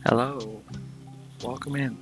Hello, welcome in.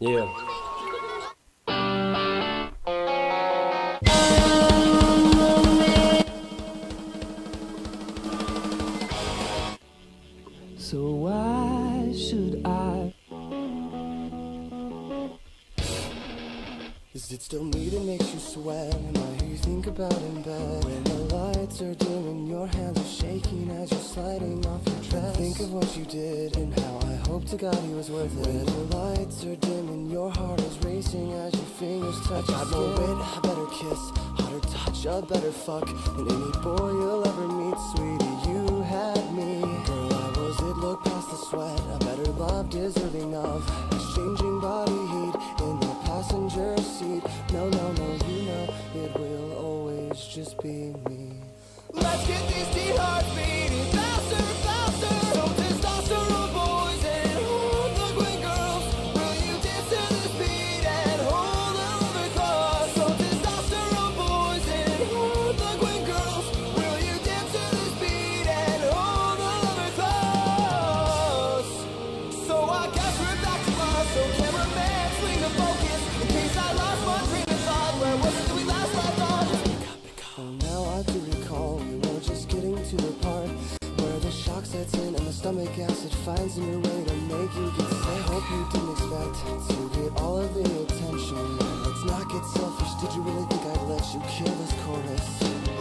Yeah. So why should I? Is it still me that makes you sweat? Am I who you think about in bed? When the lights are dim and your hands are shaking as you're sliding off your dress, think of what you did and how I hope to God he was worth it. When the lights are dim and your heart is racing as your fingers touch your skin. More wit, a better kiss, hotter touch, a better fuck than any boy you'll ever meet, sweetie. You had me, girl. I was it. Look past the sweat, a better love deserving of exchanging body heat in the passenger seat. No, no, no, you know it will always just be me. Let's get these teen hearts beating faster, faster. So testosterone boys and hoodlum girls, will you dance to this beat and hold over close? So testosterone boys and hoodlum girls, will you dance to this beat and hold over close? So I guess we're back to life. So cameraman, swing the focus in case I lost my train of thought. Where was it we last left off? Oh, now I do recall we were just getting to the part where the shock sets in and the stomach acid finds a new way to make you get sick. I hope you didn't expect to get all of the attention. Let's not get selfish. Did you really think I'd let you kill this chorus?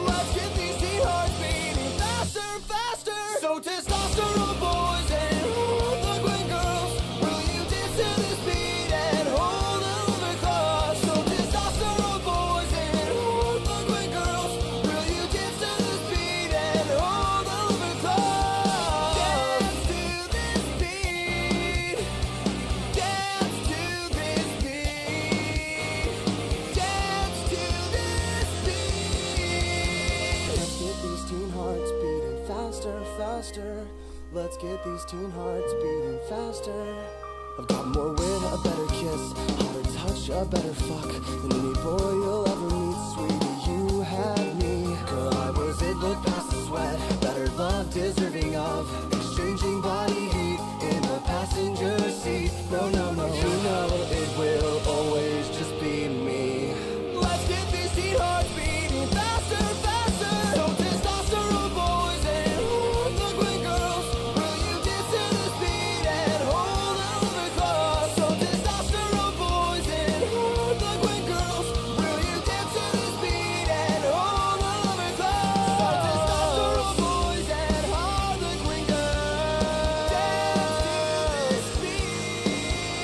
Let's get these teen hearts beating faster, faster. So testosterone boys and hoodlum girls, will you dance to this beat and hold over close? So testosterone boys and hoodlum girls, will you dance to this beat and hold over close? Dance to this beat. Dance to this beat. Dance to this beat. Let's get these teen hearts beating faster, faster. Let's get these teen hearts beating faster. I've got more wit, a better kiss, hotter touch, a better fuck than any boy you'll ever meet, sweetie. You had me, girl. I was it. Look past the sweat, better love deserving of exchanging body heat in the passenger seat. No, no, no, you know it will always just be me. Let's get these teen hearts beating faster, faster. So testosterone boys and hoodlum girls, will you dance to this beat and hold over close? So testosterone boys and hoodlum girls, will you dance to this beat and hold over close? So testosterone boys and hoodlum girls, dance to this beat.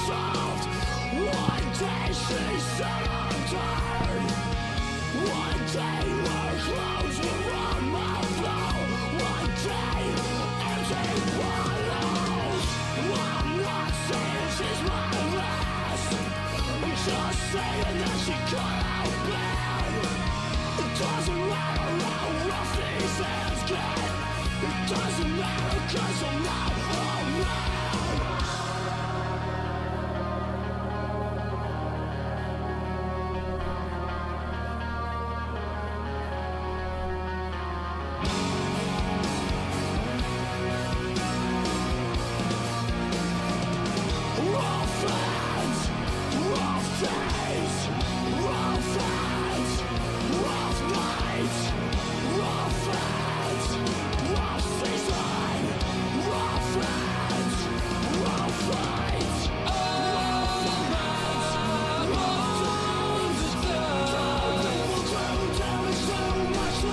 solved. One day she surrendered. One day her clothes were on my floor. One day empty bottles. I'm not saying she's my last. I'm just saying that she got out bad. It doesn't matter how rough these hands get. It doesn't matter 'cause I'm not around. Rough hands, rough days, rough hands, rough nights, rough hands, rough season, rough hands, rough nights, rough hands, rough days. People tell me so much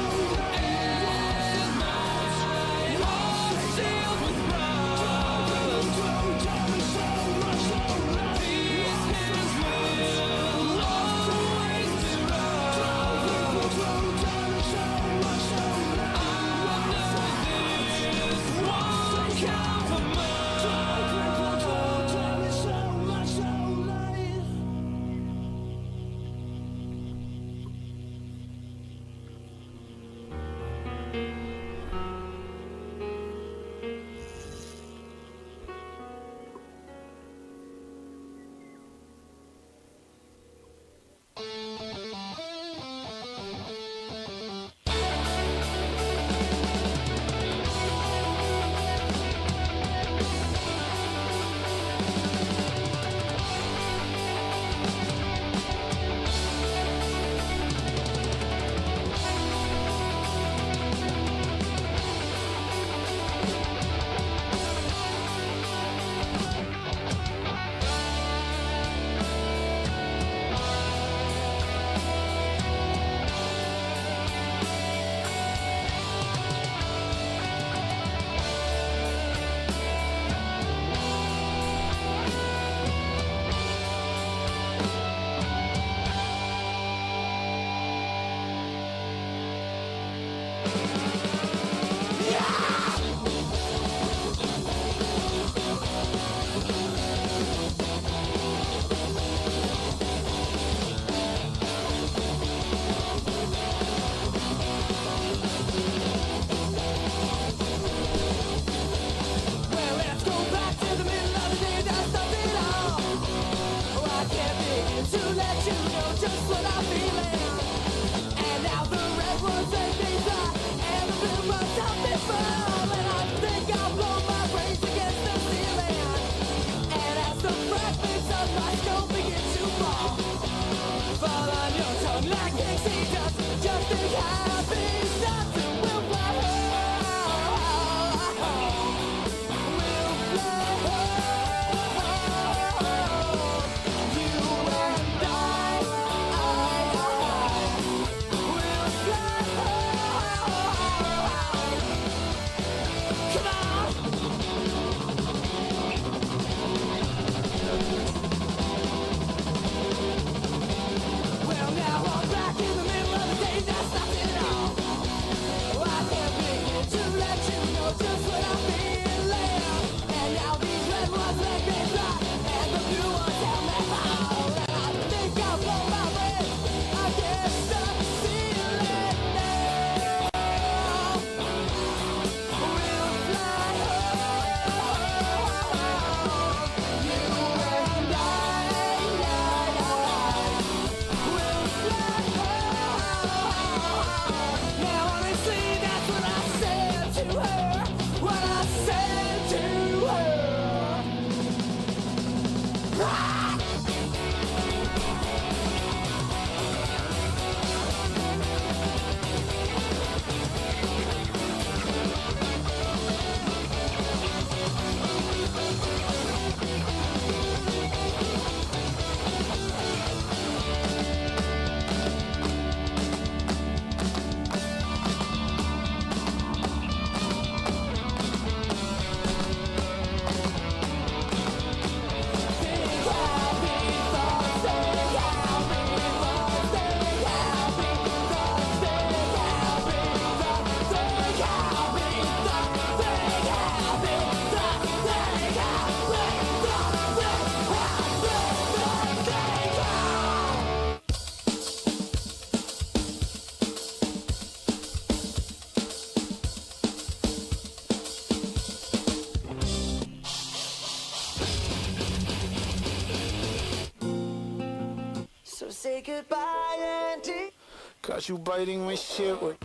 goodbye, Andy. Cause you biting my shit with.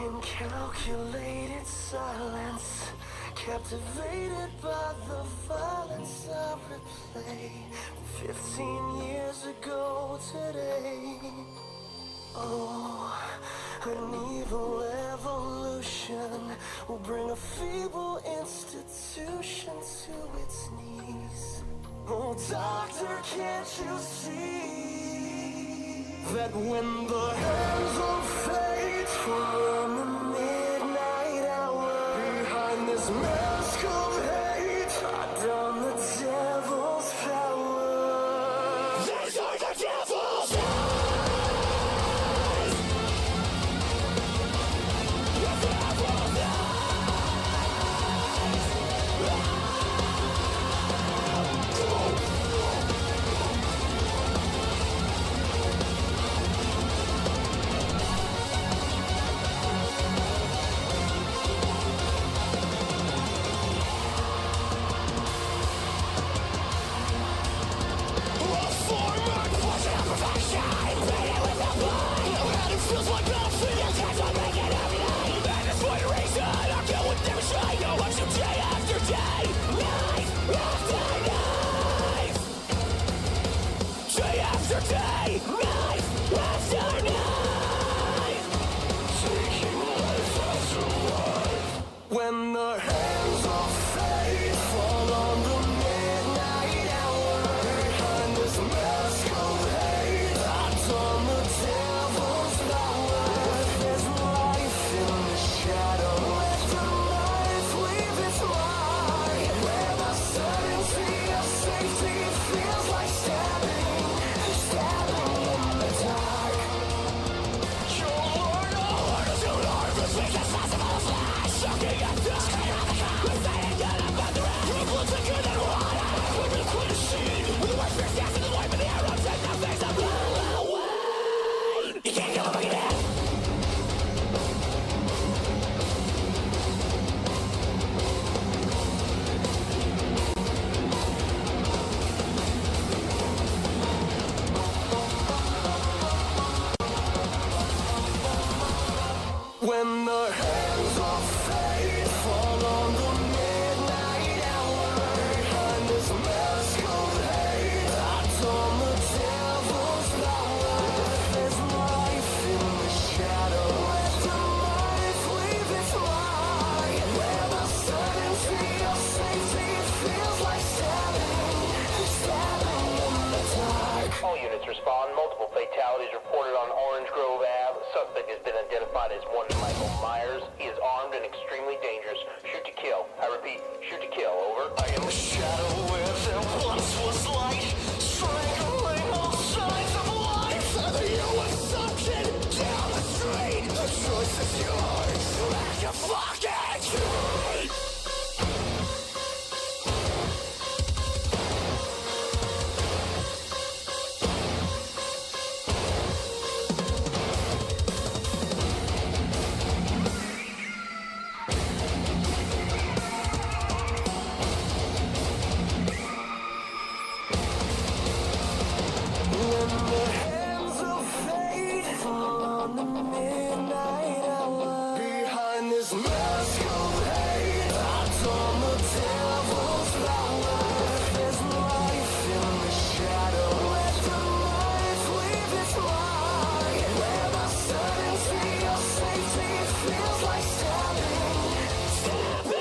in calculated silence, captivated by the violence I replay 15 years ago today. Oh, an evil evolution will bring a feeble institution to its knees. Oh, doctor, can't you see that when the hands of fate from the midnight hour behind this mask of hate, I don the devil's power. These are the devil's eyes. Feels like nothing else has to make it every day. And it's for a reason I'm going to demonstrate. I watch you day after day, night after night. Day after day, night after night. Taking life after life. When the hands of fate fall on the midnight hour behind this mask of hate, I don the devil's power. There's life in the shadow. Let the light leave its mark. Where the certainty of safety feels like stabbing in the dark. Your Lord, all hurdles you learn, the sweetest possible flash, shocking at the we're fighting good about the rest. Your blood thicker than water. We're gonna quit a sheet. With the worst fierce gas in the wipe of the arrow, take the face of blow away. You can't kill a fucking death. When the hands of fate fall on the midnight hour behind this mask of hate, I don the devil's power. There's life in the shadow. Let the light leave its mark. Where the certainty of safety feels like stabbing in the dark. All units respond. Multiple fatalities reported on Orange Grove Ave. Suspect has been identified as one Michael Myers. He is armed and extremely dangerous. Shoot to kill. I repeat, shoot to kill. Over. I am the shadow where there once was light, strangling all signs of life. And you were sunken down the street. The choice is yours. Let your fucking choose. When the hands of fate fall on the midnight hour behind this mask of hate, I don the devil's power. There's life in the shadow. Let the light leave its mark. Where the certainty of safety feels like stabbing in the dark.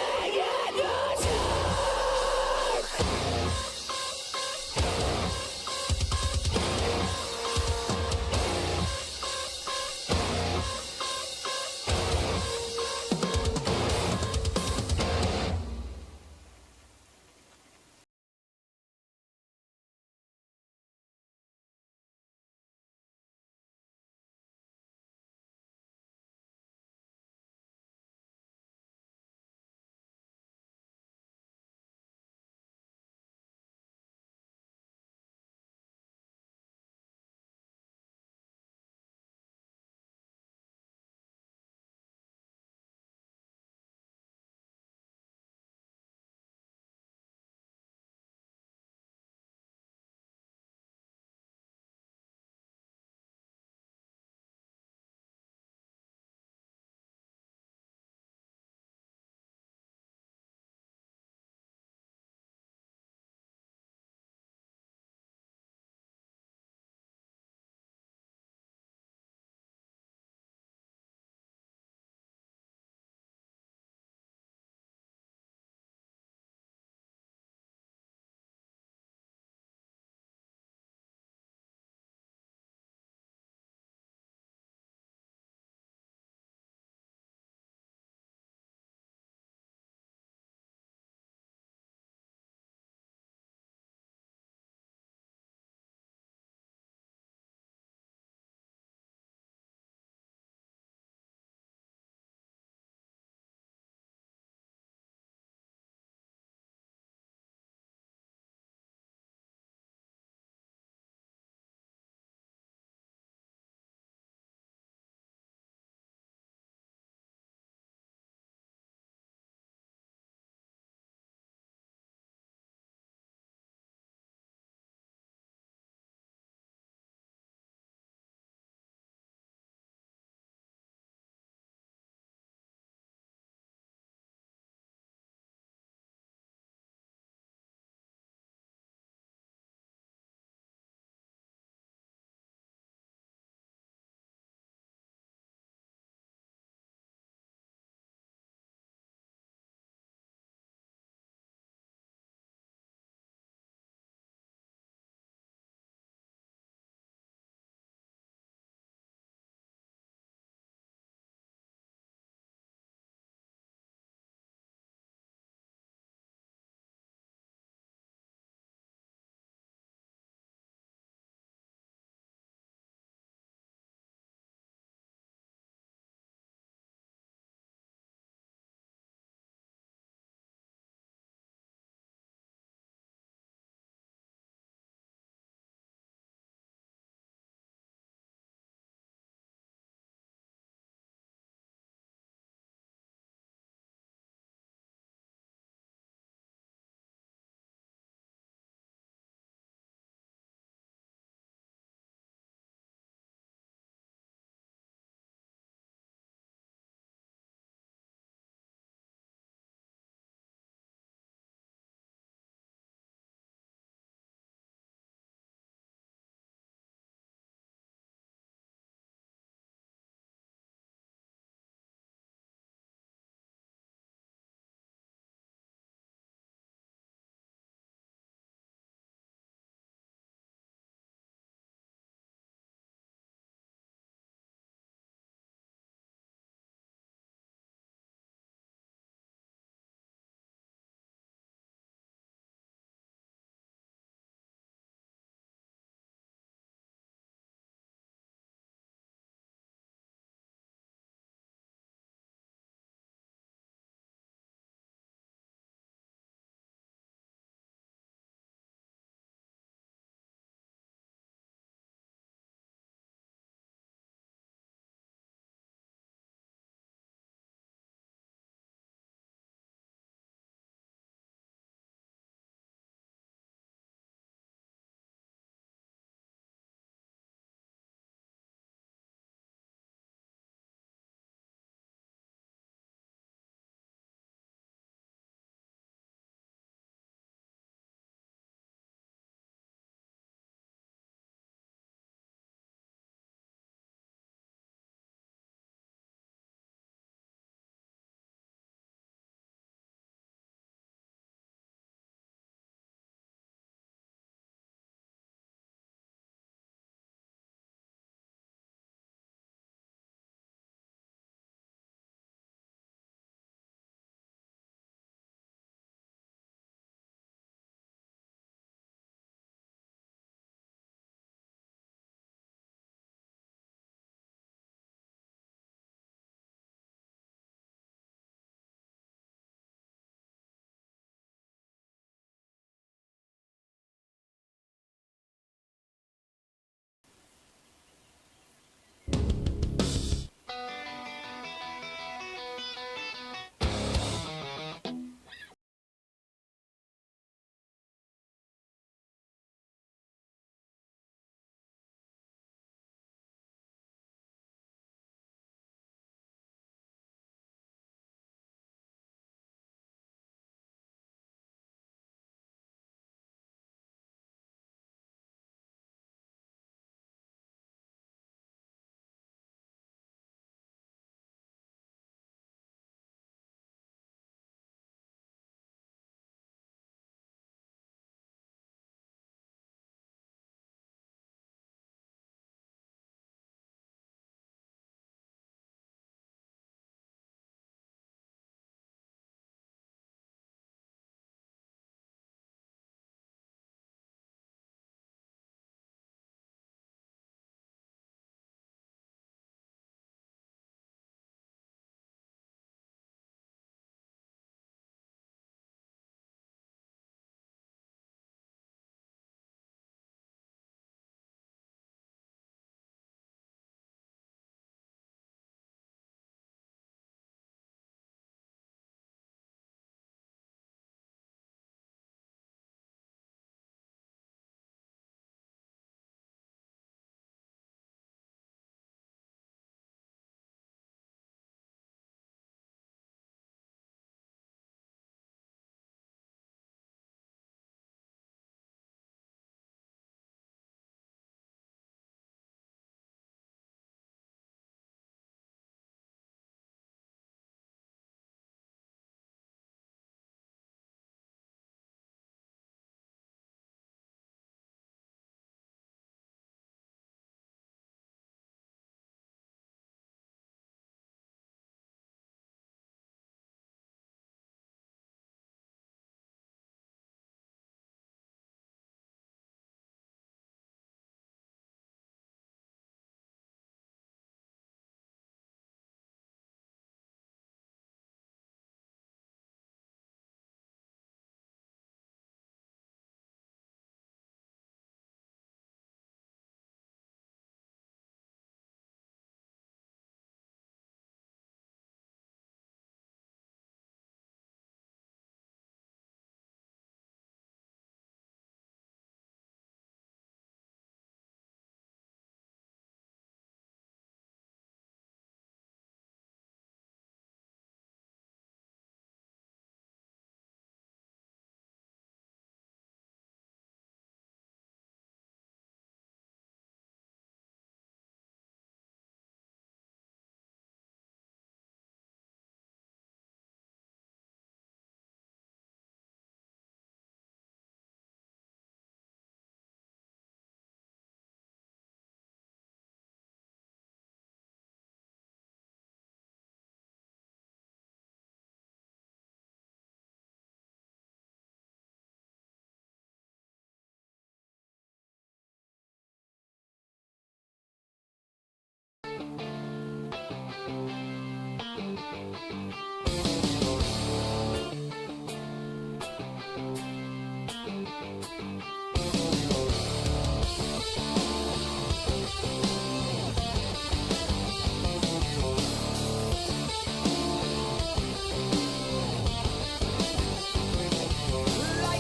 Like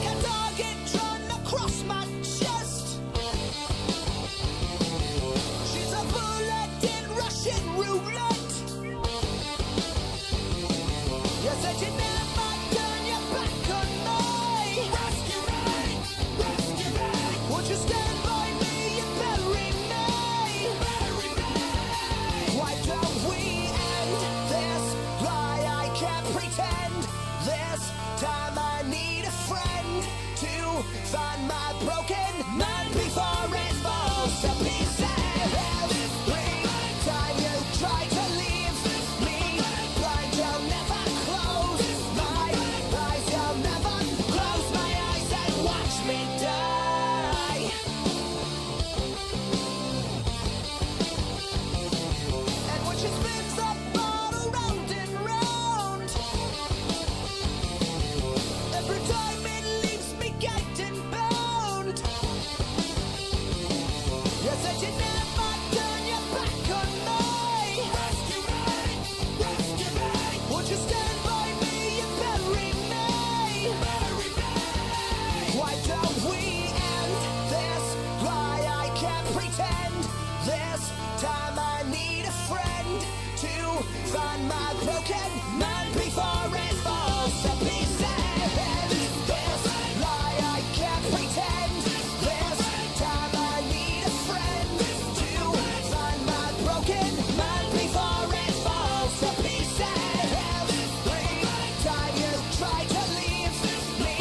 a target drawn across my chest. She's a bullet in Russian roulette. You said you never turn your back on me. Rescue me, rescue me. Would you stand by me and bury me? Bury me. Why don't we end this lie? I can't pretend. This time I need a friend to find my broken man before it falls to pieces. Every time you try to leave me blind, you'll never close my eyes. You'll never close my eyes and watch me die. And when she spins up all around and round, every time it leaves me gagged and bound. You said you never turn your back on me. Rescue me, rescue me. Would you stand by me and bury me? Bury me. Why don't we end this lie? I can't pretend. This time I need a friend to find my broken man before it falls to pieces. This lie I can't pretend. This time I need a friend to find my broken man before it falls to pieces. Every time you try to leave me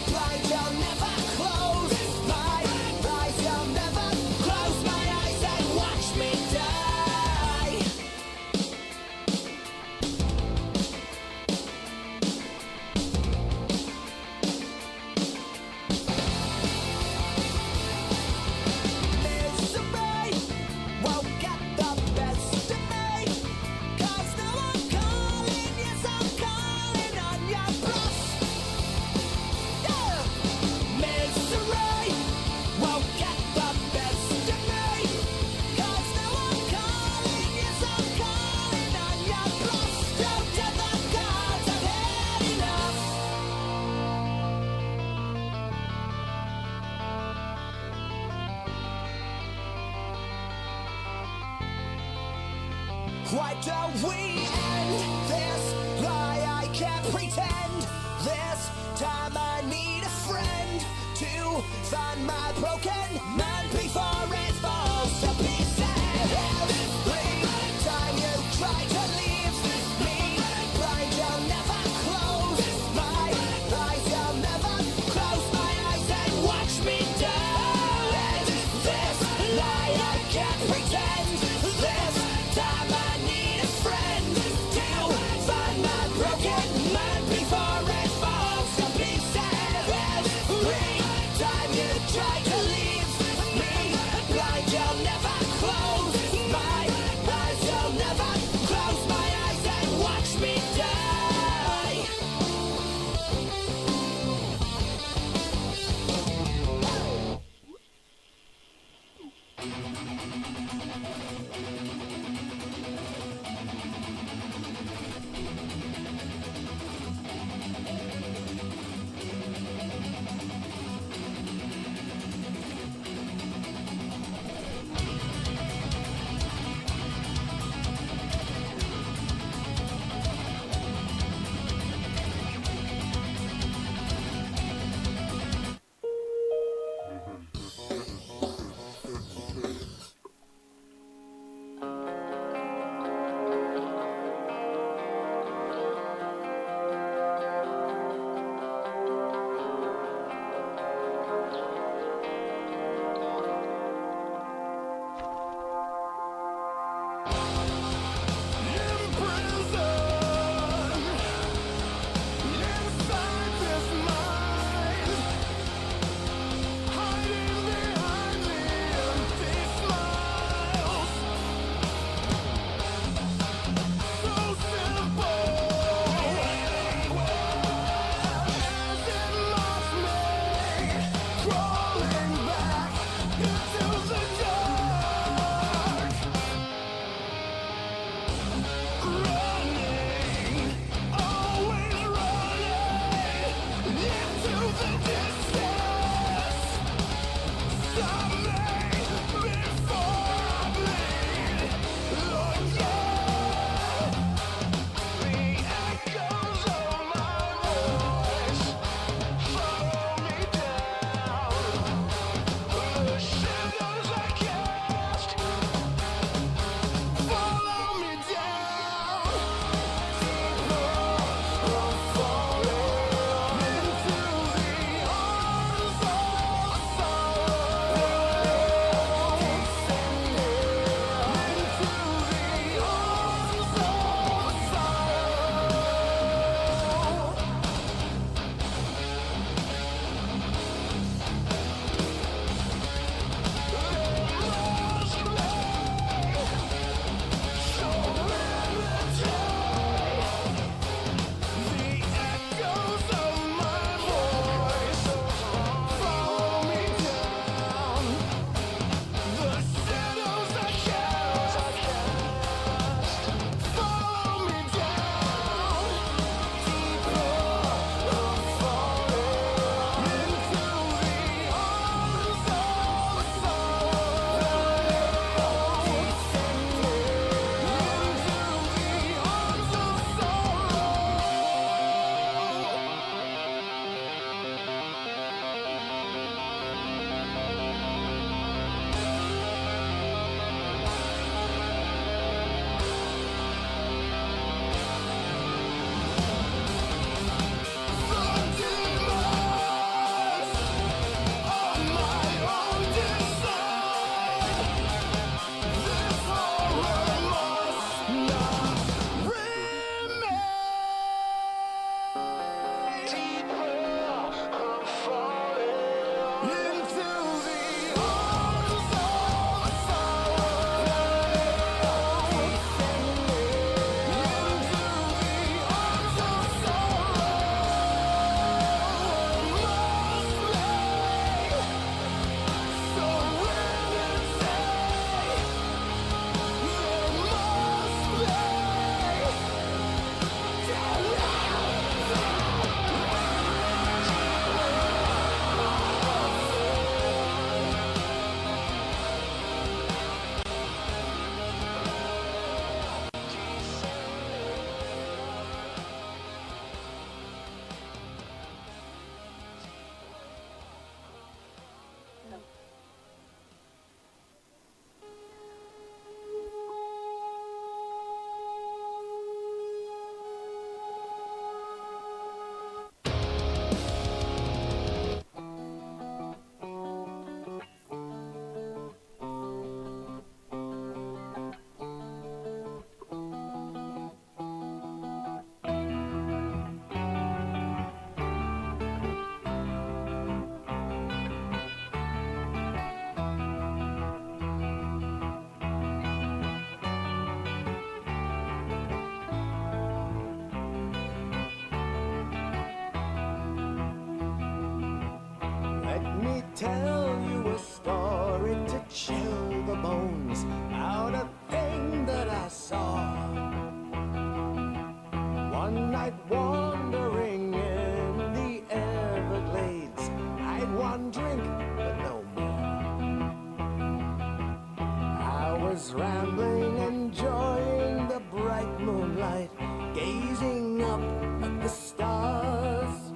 blind, you'll never close my eyes. You'll never close my eyes and watch me die. Misery won't get the best of me, 'cause now I'm calling, yes I'm calling on your bluff. Yeah. Misery won't get the best of me, 'cause now I'm calling, yes I'm calling on your bluff. Don't tell the gods I've had enough. Why don't we end this lie? I can't pretend. This time I need a friend to find my broken man before it falls to pieces. Every time you try to leave me blind, you'll never close my eyes. You'll never close my eyes and watch me die. This lie I can't pretend. This time I need a friend to find my broken man before tell you a story to chill the bones out of thing that I saw. One night wandering in the Everglades, I'd one drink, but no more. I was rambling, enjoying the bright moonlight, gazing up at the stars,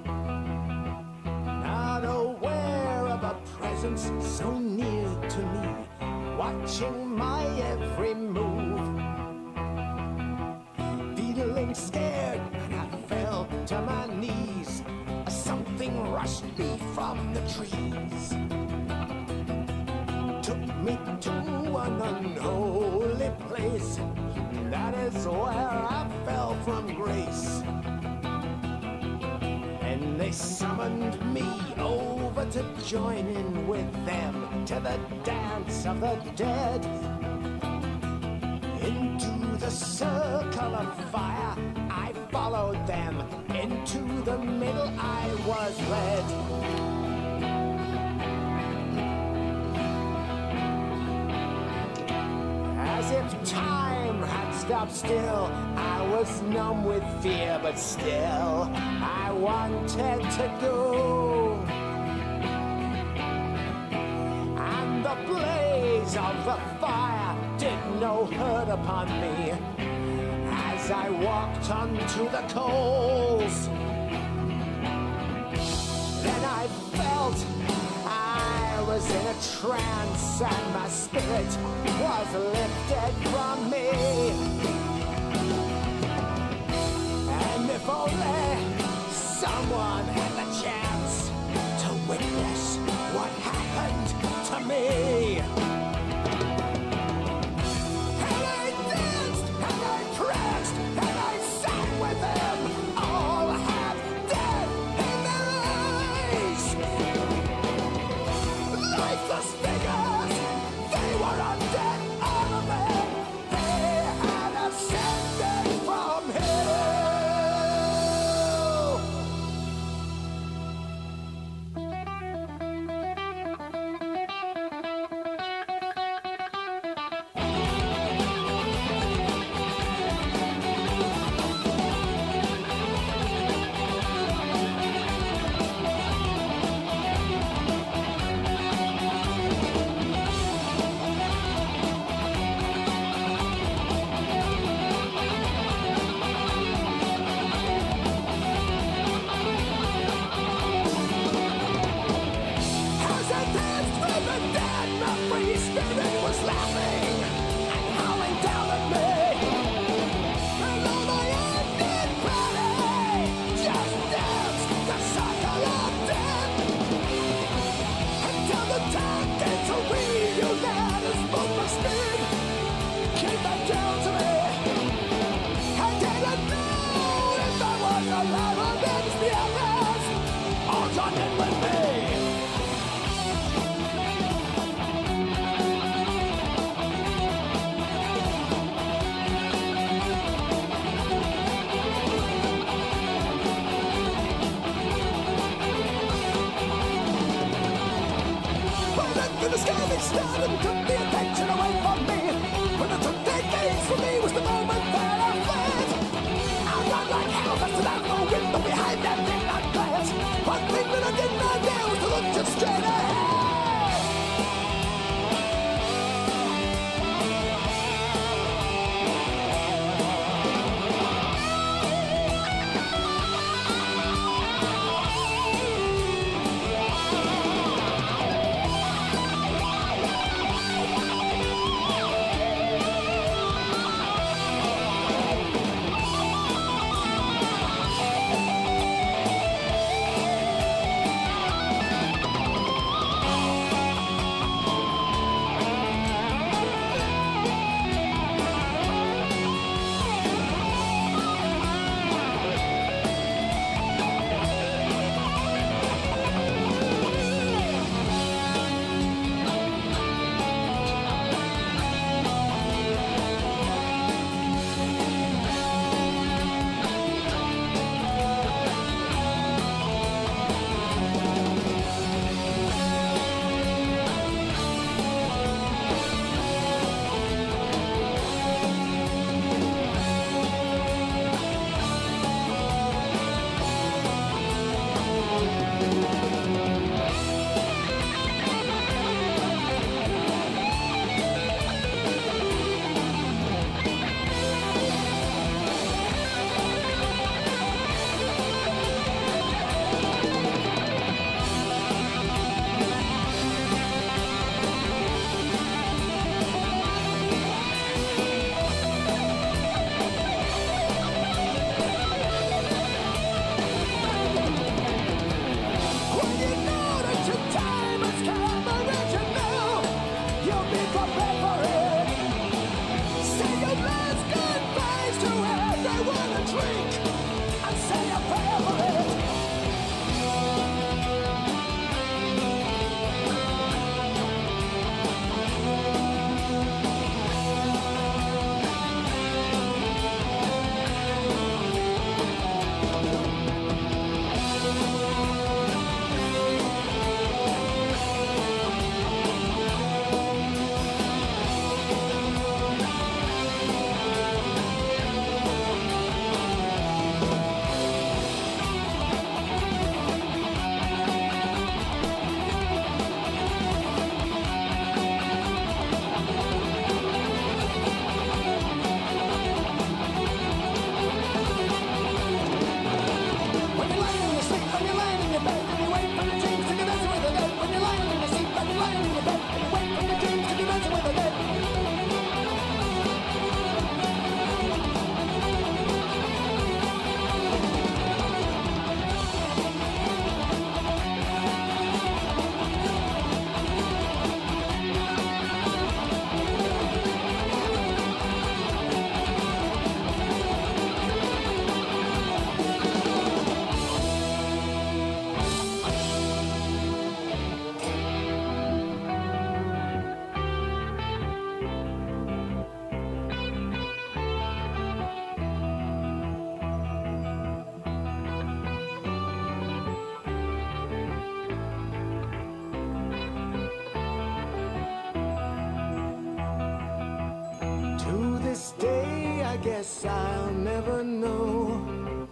not aware of a presence so near to me, watching my every move. Feeling scared, and I fell to my knees. Something rushed me from the trees, took me to an unholy place. That is where I fell from grace. And they summoned me over to join in with them to the dance of the dead. Into the circle of fire I followed them. Into the middle I was led. As if time had stopped still, I was numb with fear, but still I wanted to go. And the blaze of the fire did no hurt upon me as I walked onto the coals. Then I felt I was in a trance and my spirit was lifted from me. And if only someone had the chance to witness what happened to me. And I danced, and I pranced, and I sang with them, all half dead in their eyes. Lifeless figures, they were undead, all of them. They had ascended from hell. As I danced with the dead, my free spirit was laughing and howling down at me. And all my undead body just danced the cycle of death until the time came to reunite as both my spirit came back down to me. I didn't know if I was alive or dead as the others all joined in with me. When I looked in the sky, they started and took the attention away from me. When they took their gaze from me was the moment that I fled. I ran like hell, but still out the window behind that did not glance. One thing that I did not do was to look just straight ahead. guess I'll never know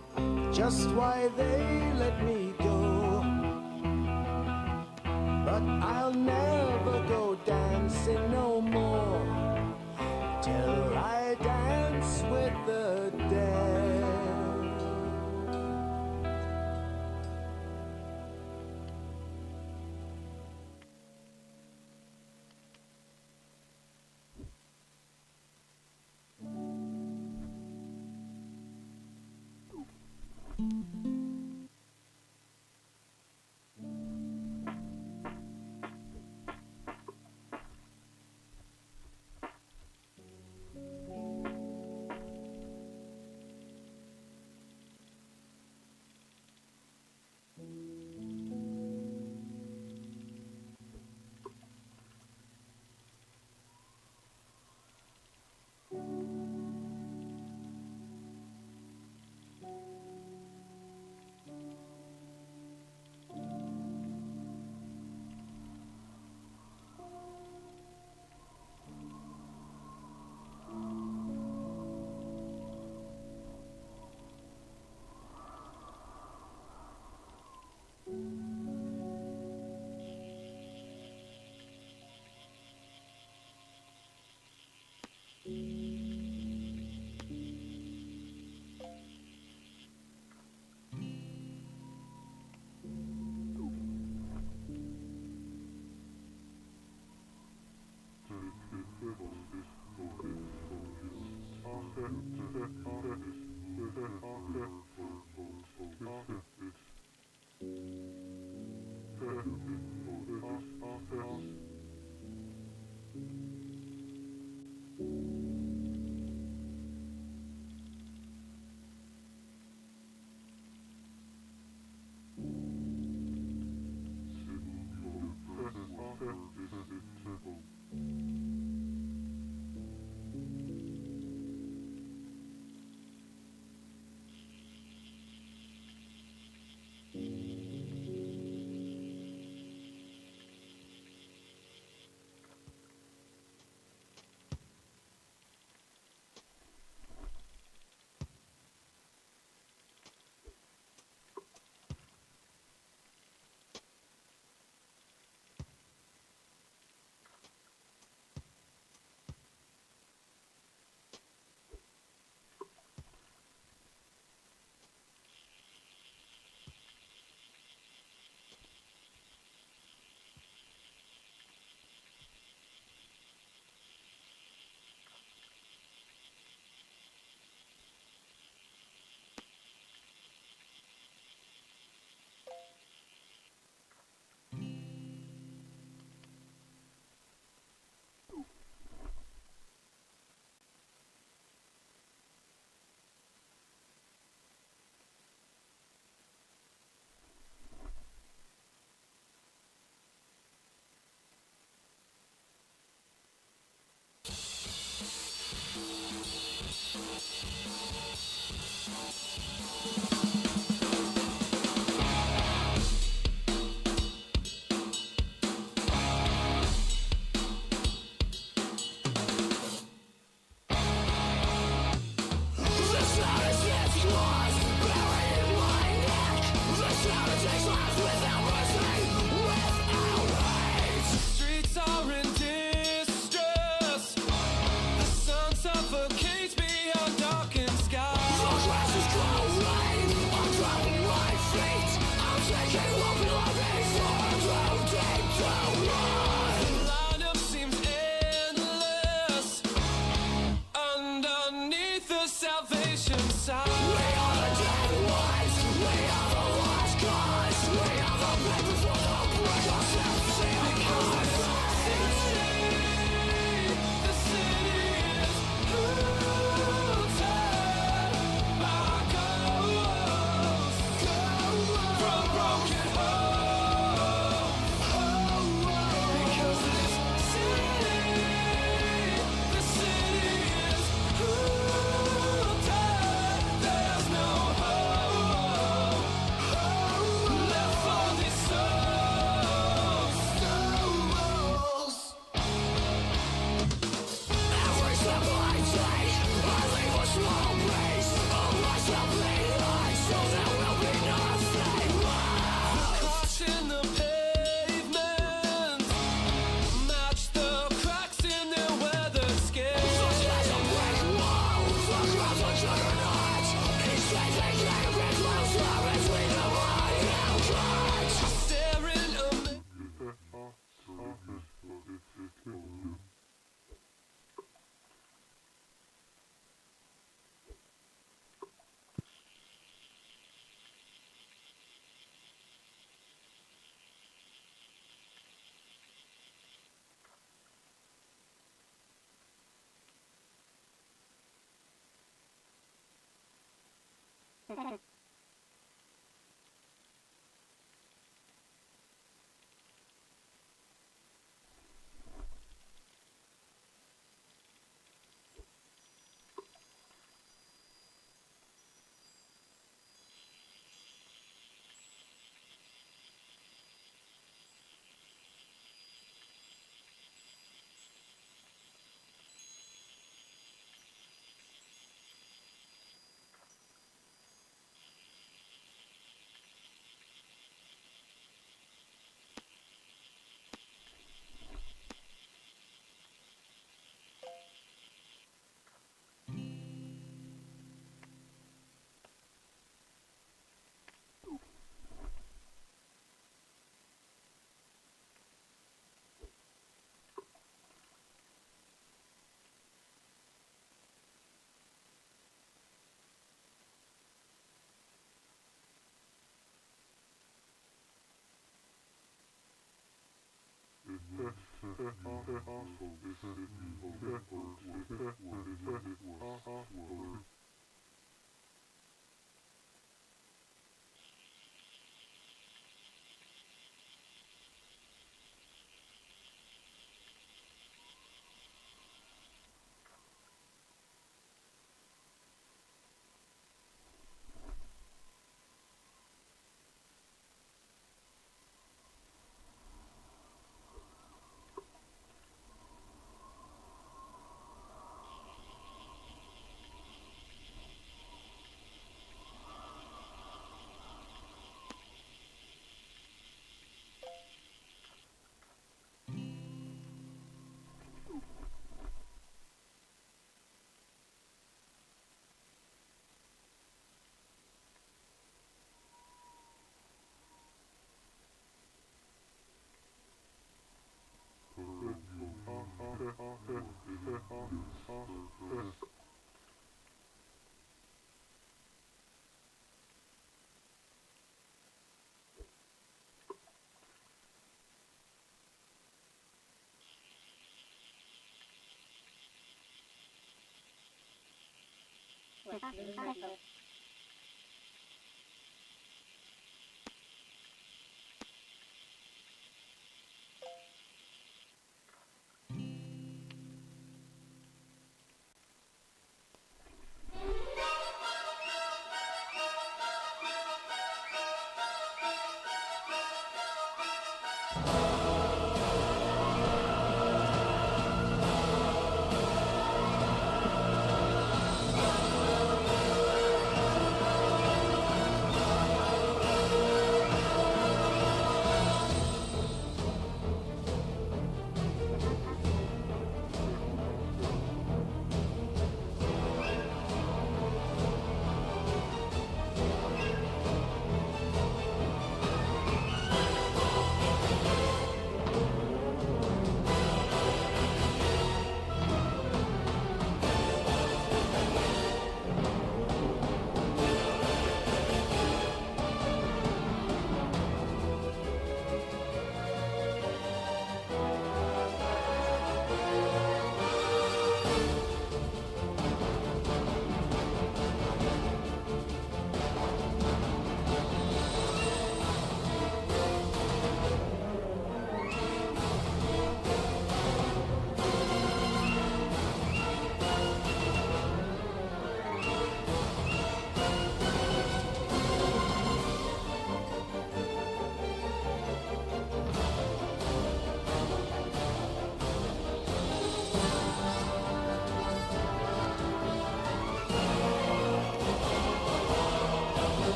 just why they let me go. But I'll never go dancing no more till I dance with the dead.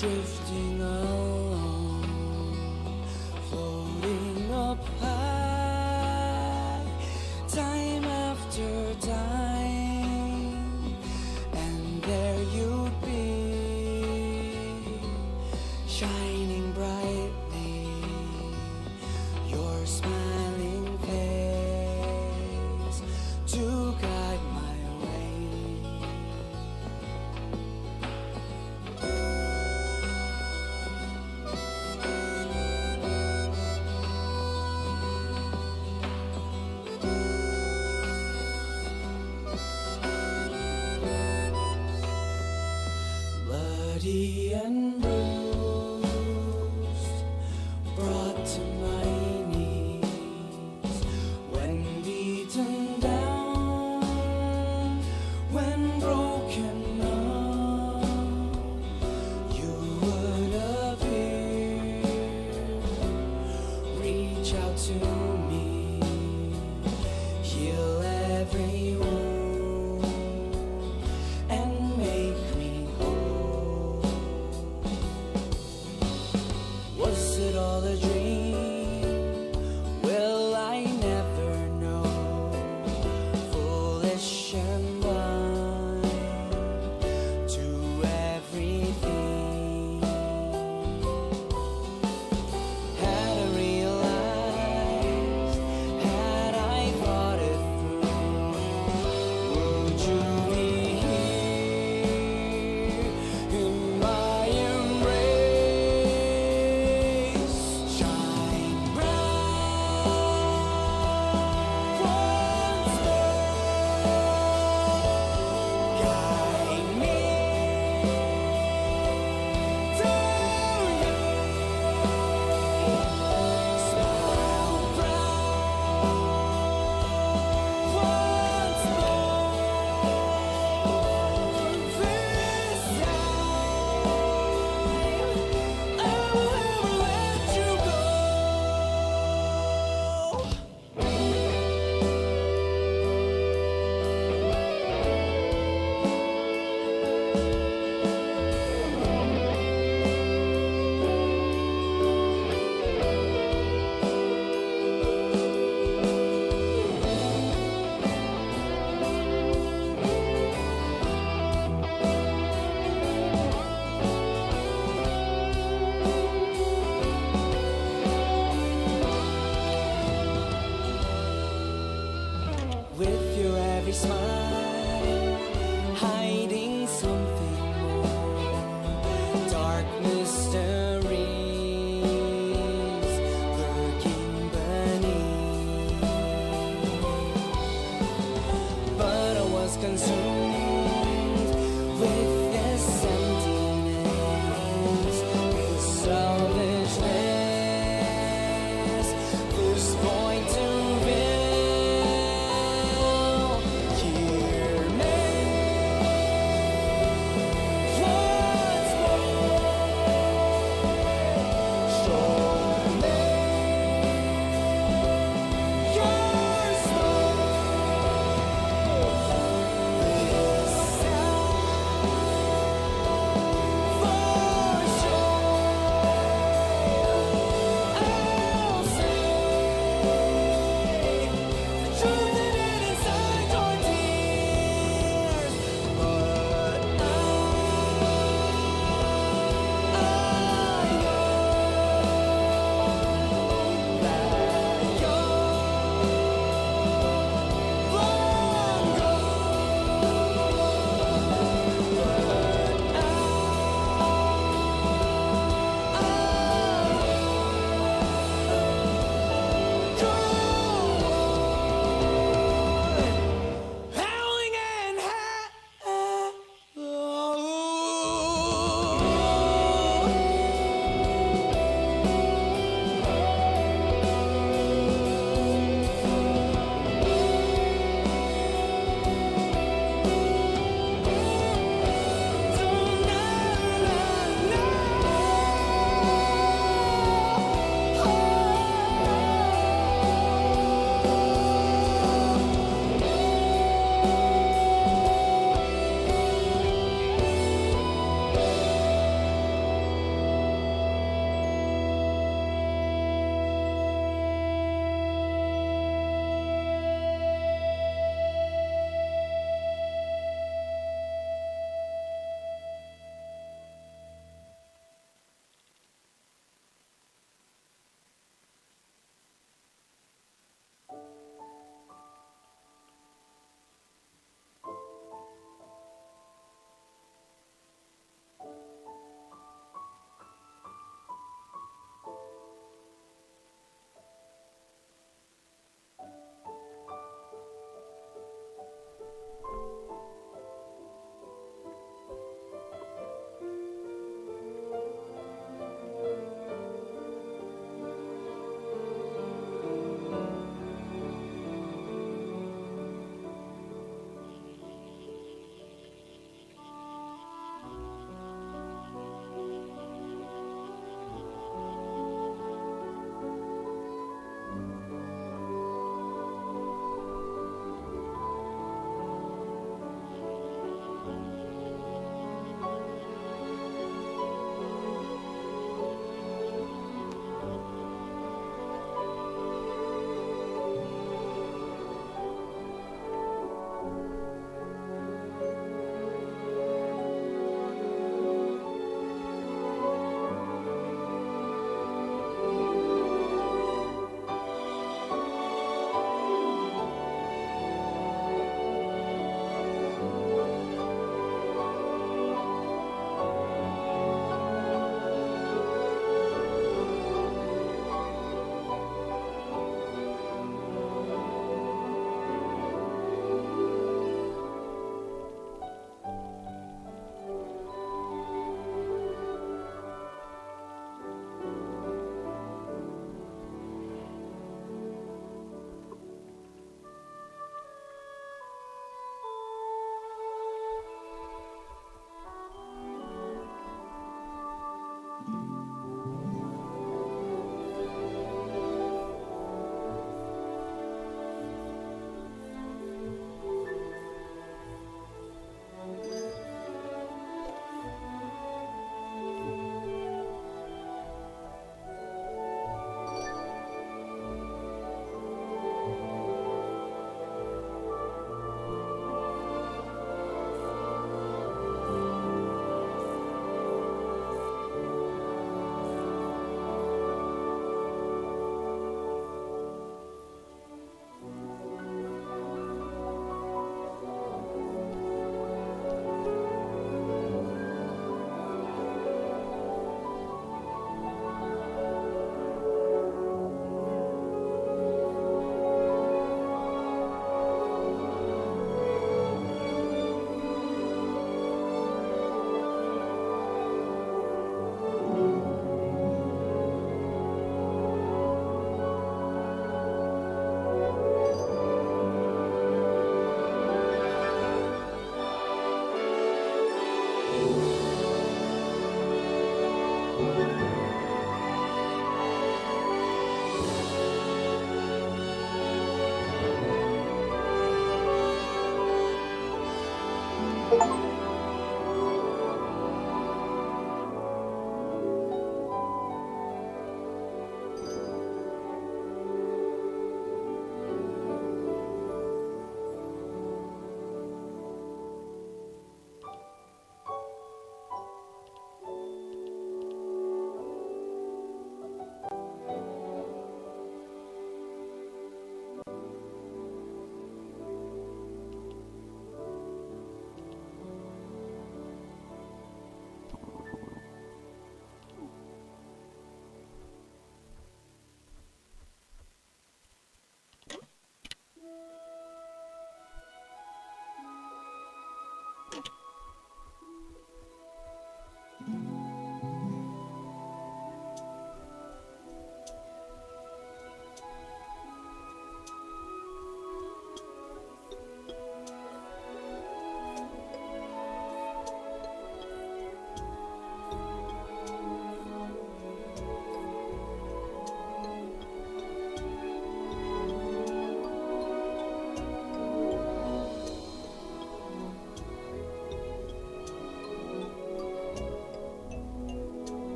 drifting along, floating up high, time after time, and there you'd be, shining brightly, your smiling face to guide my way. Bloody and bruised, brought to my knees, when beaten down, when broken up, you would appear, reach out to me, heal every wound, and make me whole.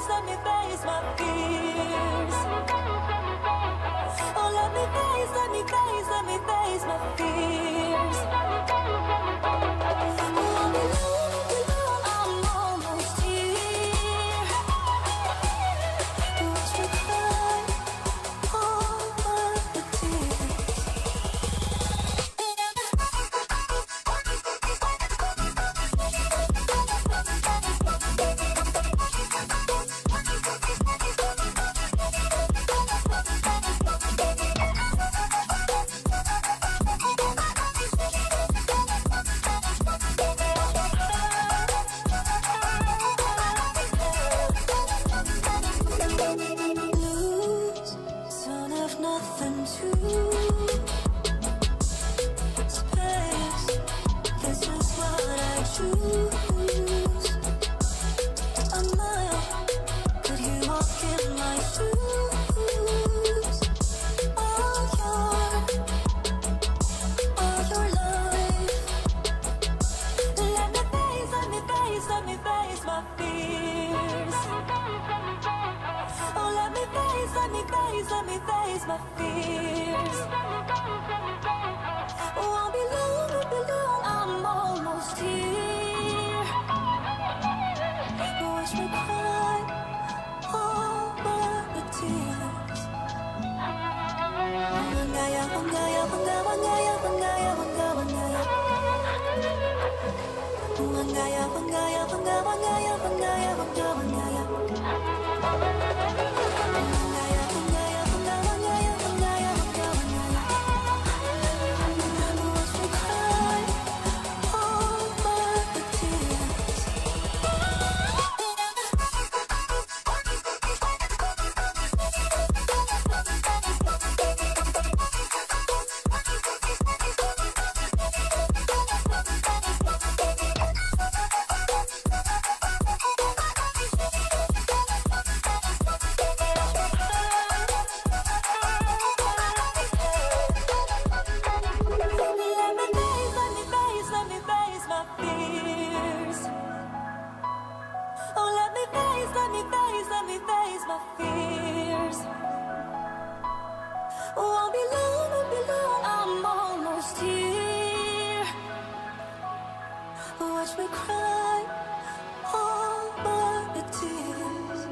face my fears. Oh, let me face my fears. Oh, I'm alone, I'm almost here. Watch me cry all the tears. Lose, don't have nothing to space. This is what I choose. A mile, could you walk in my shoes? All your life. Let me face my fears. Oh, let me face my fears. Oh, I'll be long, I'm almost here. Watch me cry over the tears. Wangaya, wangaya, wangaya, wangaya, wangaya, wangaya, wangaya. Wangaya, wangaya, wangaya, wangaya, wangaya, wangaya, wangaya. Watch me cry over the tears.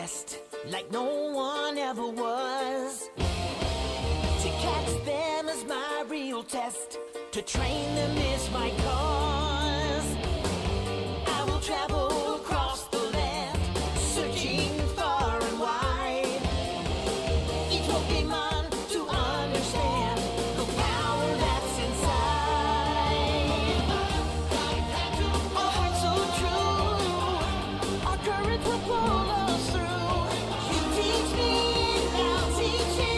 best, like no one ever was. To catch them is my real test, to train them is my cause. I will travel across the land, searching far and wide. Each Pokemon to understand the power that's inside. Our hearts so true, our courage will pull us through. You teach me and I'll teach you.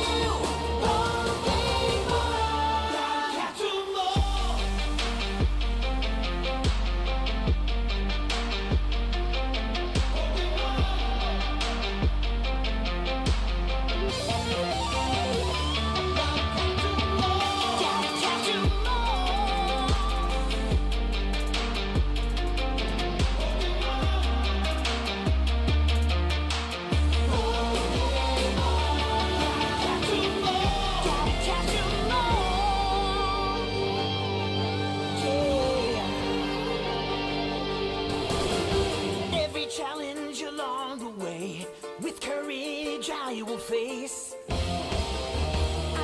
Pokemon, catch 'em all. Gotta catch 'em all. Gotta catch 'em all. Yeah. Every challenge along the way, with courage I will face.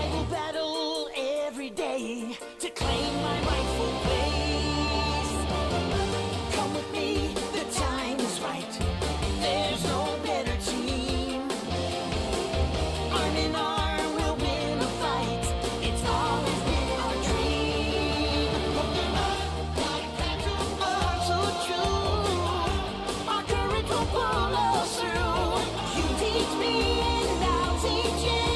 I will battle every day to claim my rightful place. Come with me, the time is right. There's no better team. Arm in arm, we'll win a fight. It's always been our dream. Our hearts so true, our courage will pull us through. You teach me and I'll teach you.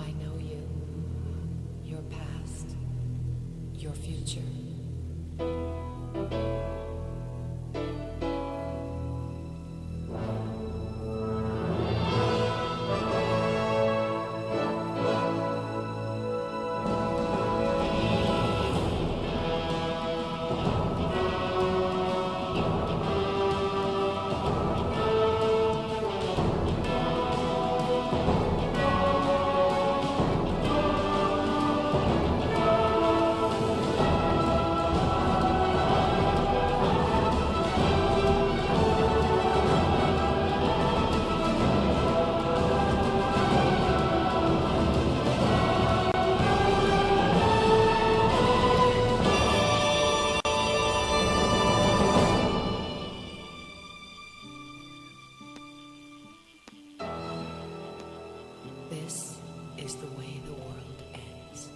I know you, your past, your future. This is the way the world ends.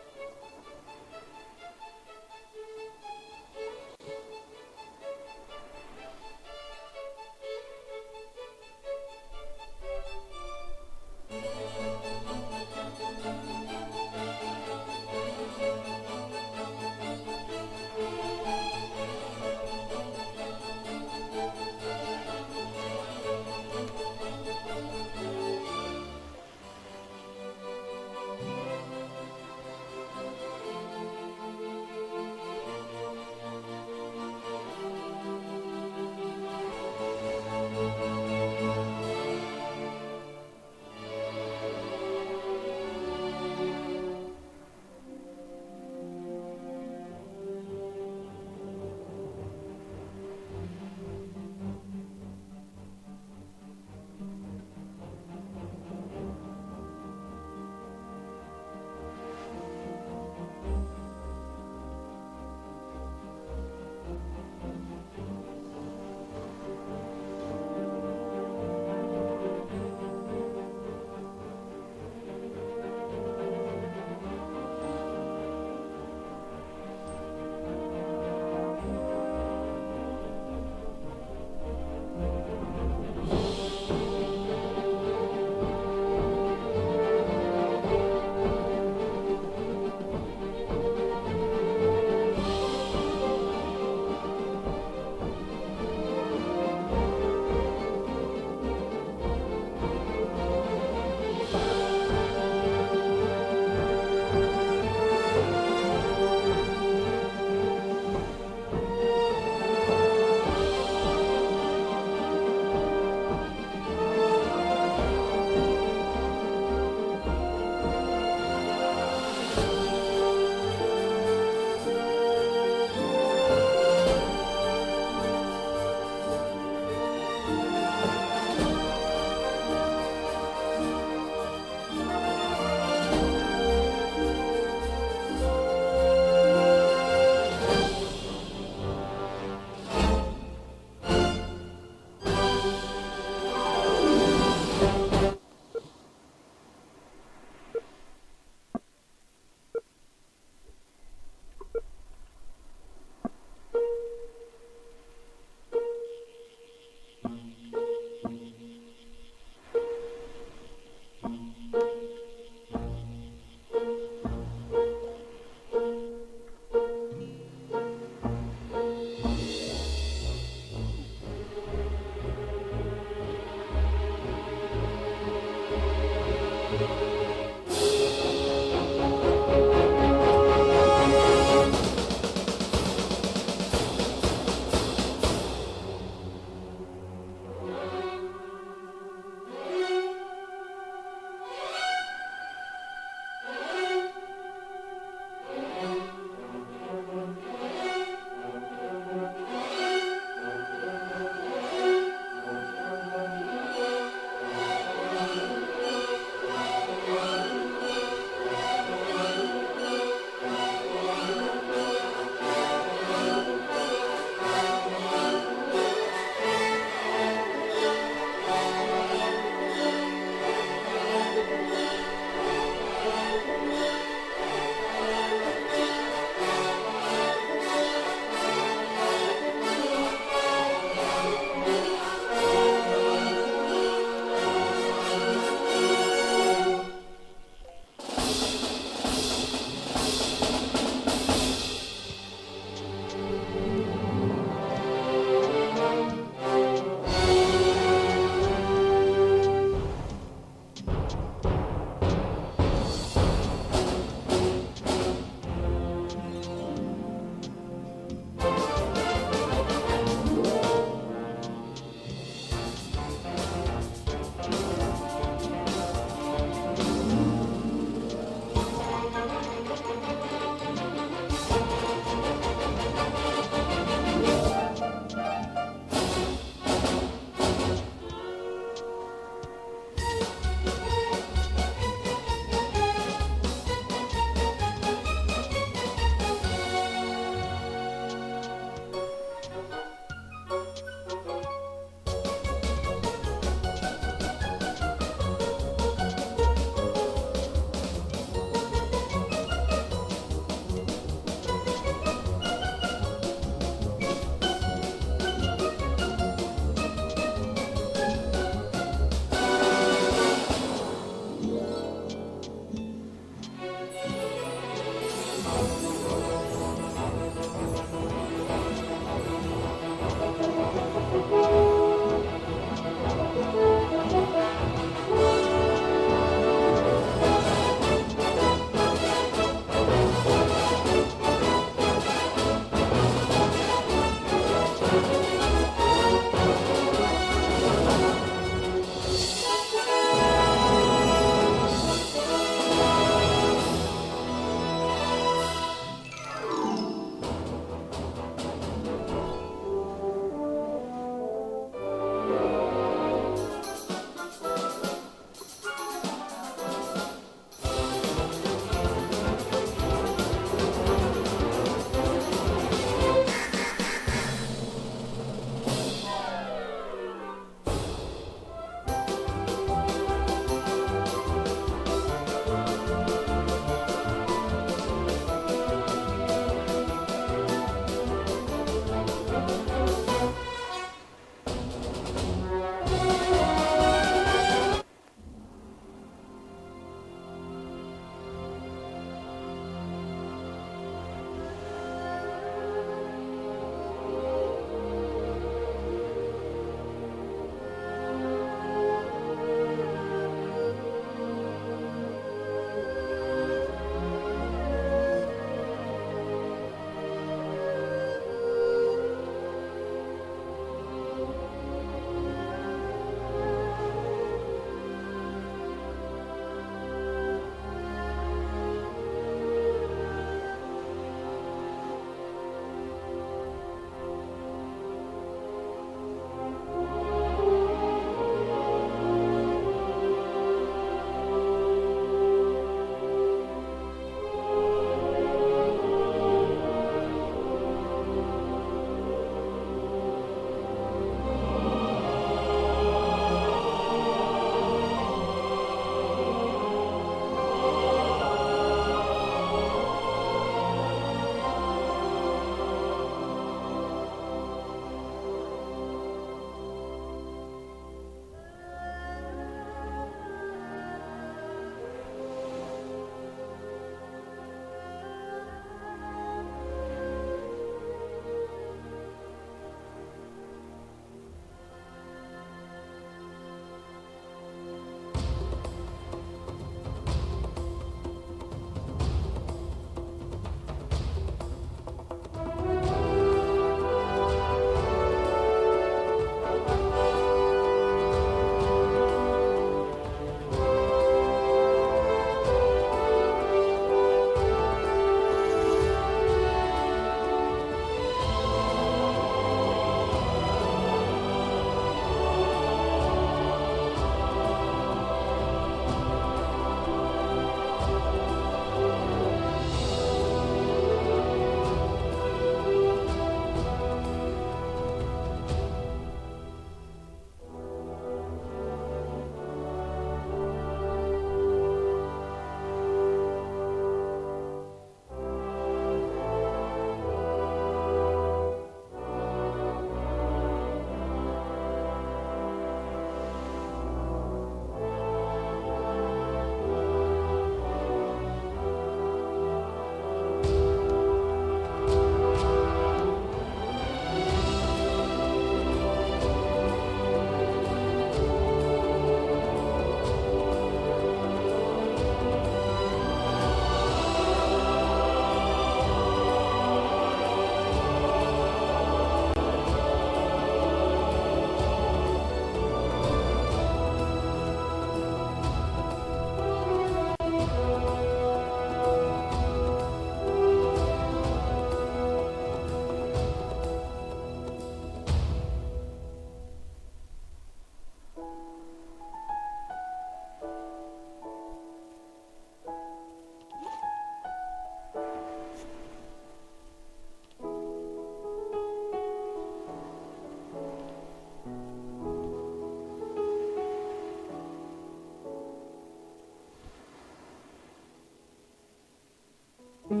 ご機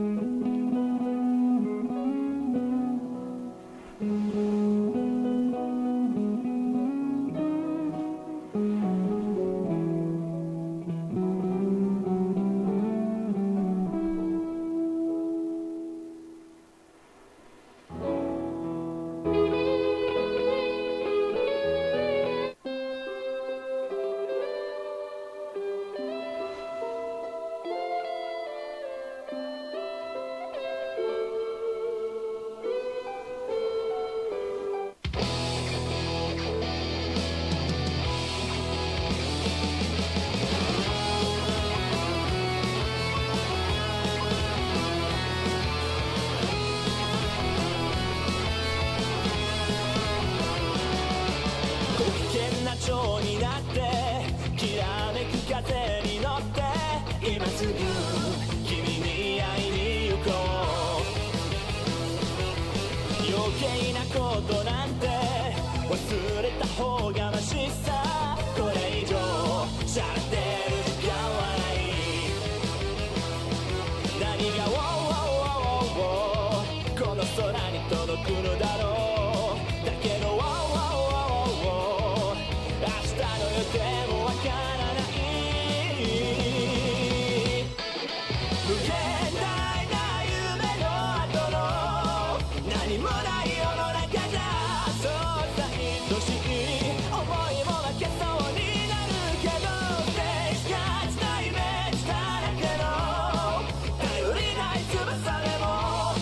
嫌な蝶になってきらめく風に乗って今すぐ君に会いに行こう余計なことなんて忘れた方がマシさこれ以上しゃれてる時間はない何がこの空に届くのだろうだけど明日の予定もわからない無限大な夢の後の何もない世の中じゃそうさ愛しい思いも負けそうになるけど手しかつないイメージだらけの頼りない翼でも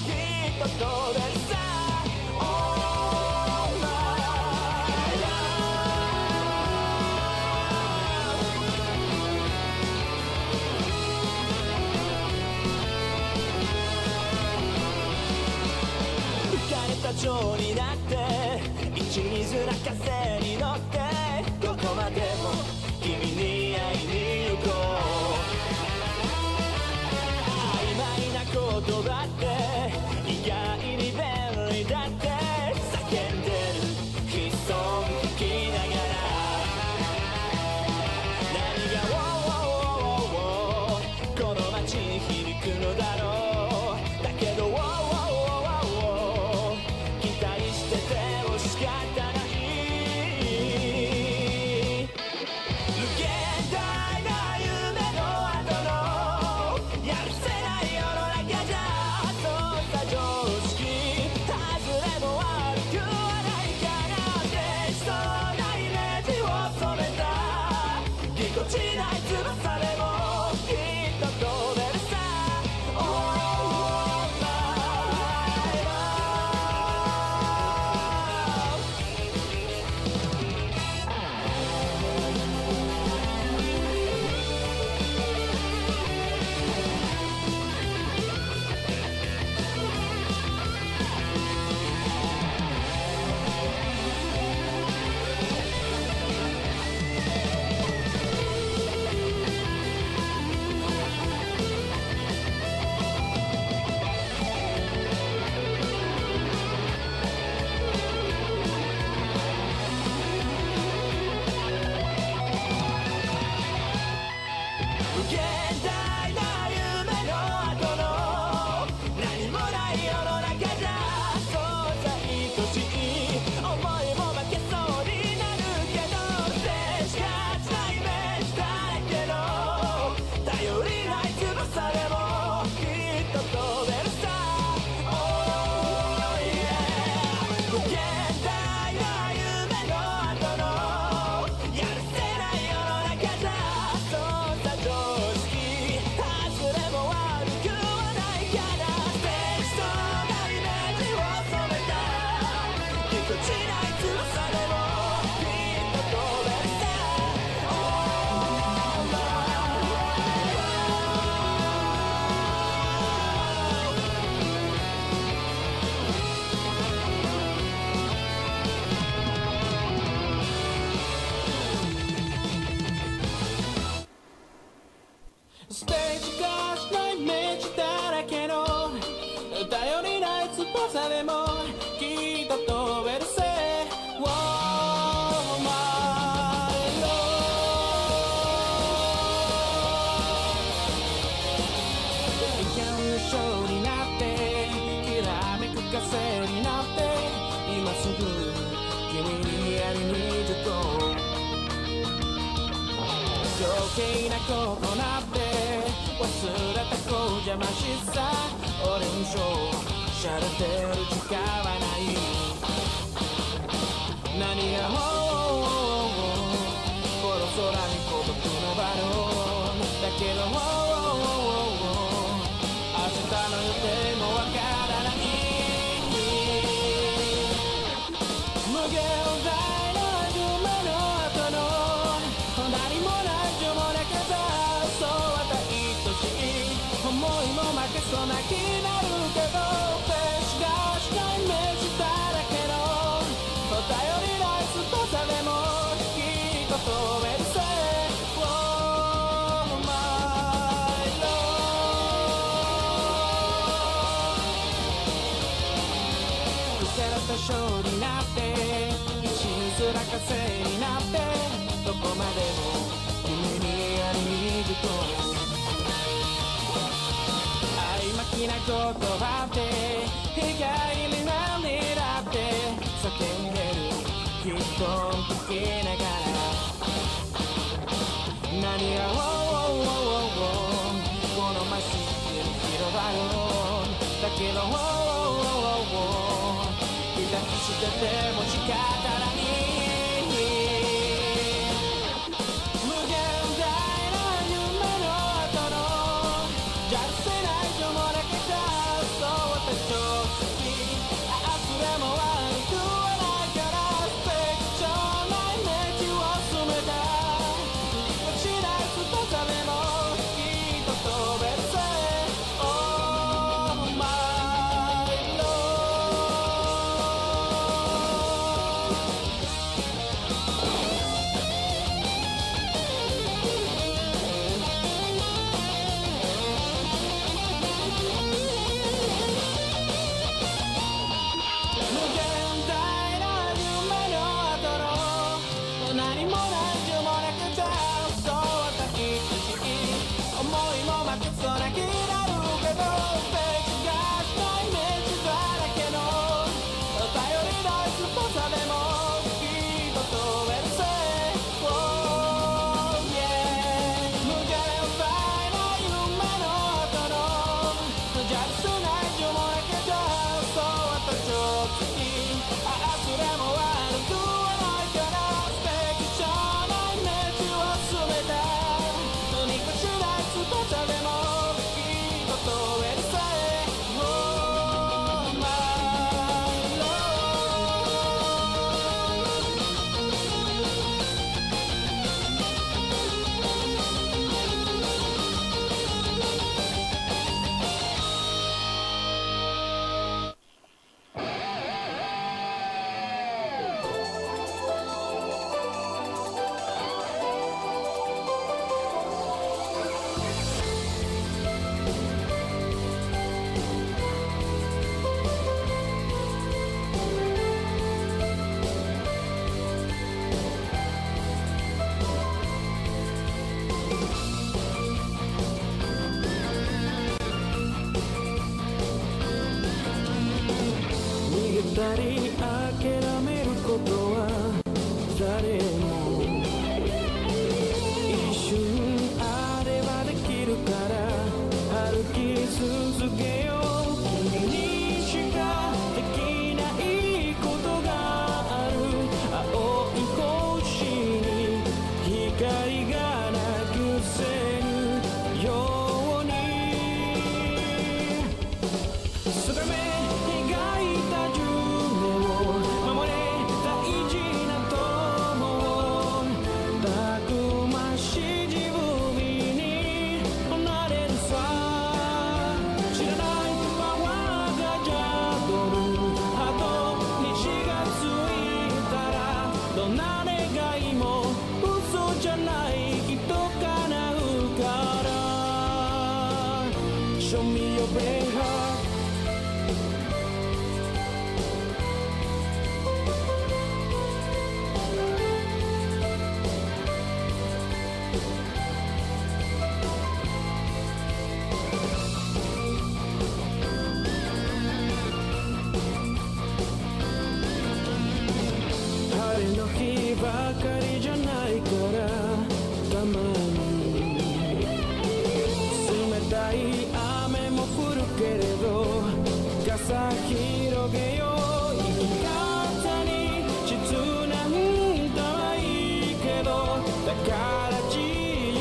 きっと飛べるさ Oh my浮かれた蝶になって一水な風に乗ってどこまでも君に会いに行こう曖昧な言葉って意外に便利だって叫んでる悲壮聞きながら何がこの街に響くのだろうだけど期待してても仕方ない無限大な夢の後のやるせない世の中じゃそうさ常識外れも悪くはないからでしそうなイメージを染めたぎこちない翼でもきっと飛べるさ Oh my無限大な夢の後の何もない世の中じゃそうさ愛しい思いも負けそうになるけど手しかつないイメージだらけの頼りない翼でもきっと飛べるさ Oh yeah 無限大な夢の後のやるせない世の中じゃそうさ常識外れも悪くはないからできそうなイメージを染めたぎこちない翼でもきっと飛べるさ Oh myステージがしたイメージだらけの頼りない翼でもきっと飛べるせ Oh my love Can you show かせになって今すぐ君にやりに行こう。余計なことなって忘れた子邪魔しさ俺にしょしゃれてる時間はない。何がこの空に孤独のバロンだけど明日の予定もわからない。無限大な夢の後の何もない情もなけたそうは愛しい思いも負けそうな気になるけどページがしたイメージだらけの頼りない翼でもきっと飛べるぜ Oh my love 受けられた勝利になって一途な風になってどこまでも君にやりに行こう。曖昧な言葉で光になりだって叫んでるきっと聞きながら何がこのまっすぐに広がるだけど期待してても仕方ない無限大な夢の後のじゃせない情もなけたそう私を好き明日も悪くはないからスペクチャーなイメージを染めたぎこちない翼でもきっと飛べるぜ Oh my love 無限大な夢の後の何もない情もなくてそう私しい思いも負けそうな気になるけどフェイクがしたイメージだらけの頼りない翼でもきっと飛べるぜ Oh yeah 無限大な夢の後のじゃせない情もなけたそう私を好き明日でも悪くはないからスペクチャーなイメージを詰めた何かしない翼でもきっと飛べるぜ Oh my love 逃げたり諦めることは誰も一瞬あればできるから歩き続けよう君にしかできないことがある青い星に光がなくせるように定め描いた夢を守れ大事な友をたくましい自分になれるさ知らないパワーが宿るあと虹がついたらどんな願いも嘘じゃないきっと叶うから Show me your brave heart ばかりじゃないからたまに冷たい雨も降るけれど傘広げよう生き方に質なんだはいいけどだから自由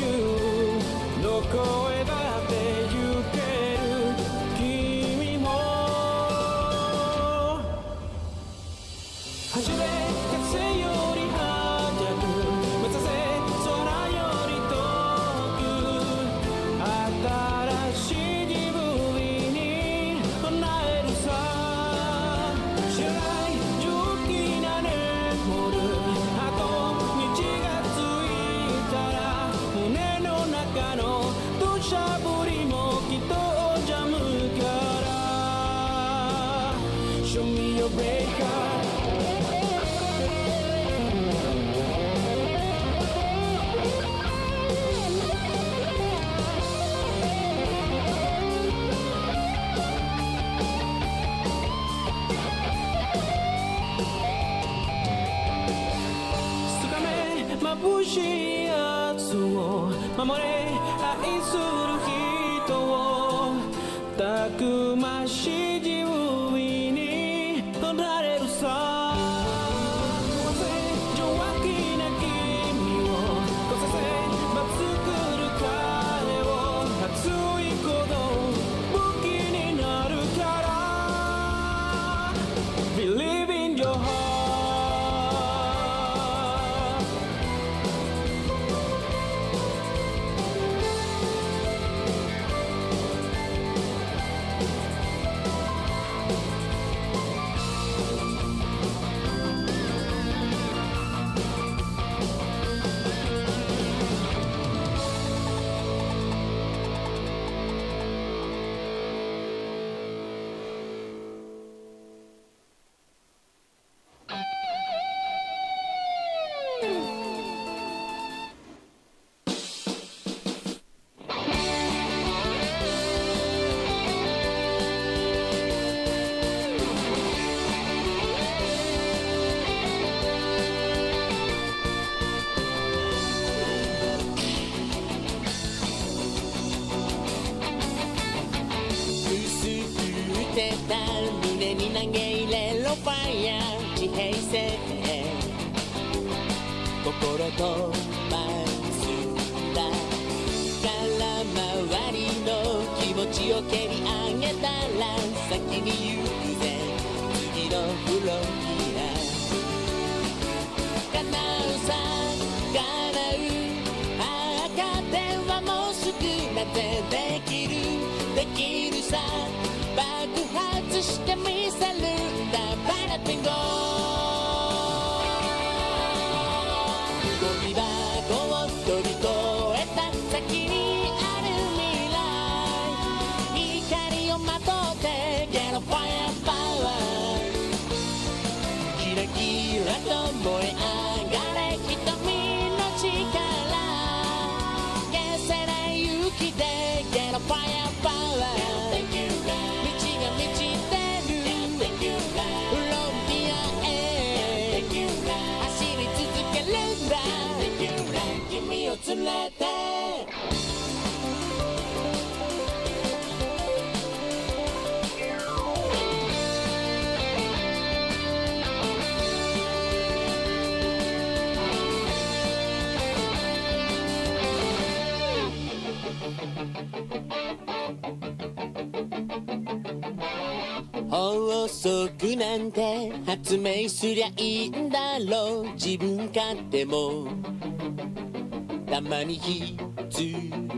どこへだって行ける君も走れ風より速く目指せ空より遠く新しい自分になえるさ知らない重機な眠るあと道がついたら胸の中の土砂降りもきっとジャムから Show me your breaker眩しいやつを守れ愛する人をたくましい自由になれるさ弱気な君をこさせば作る彼を熱い鼓動武器になるから Believe in your heart胸に投げ入れろファイヤー地平線へ心とまっすぐだ空回りの気持ちを蹴り上げたら先に行くぜ次のフロンティア叶うさ叶う赤点はもうすぐなぜできるさ爆発してみせるんだパラピンゴゴミ箱を飛び越えた先にある未来光をまとってゲロファイアパワーキラキラと燃え上がれ瞳の力消せない勇気でゲロファイアパワー連れて法則なんて発明すりゃいいんだろう自分勝手もたまに必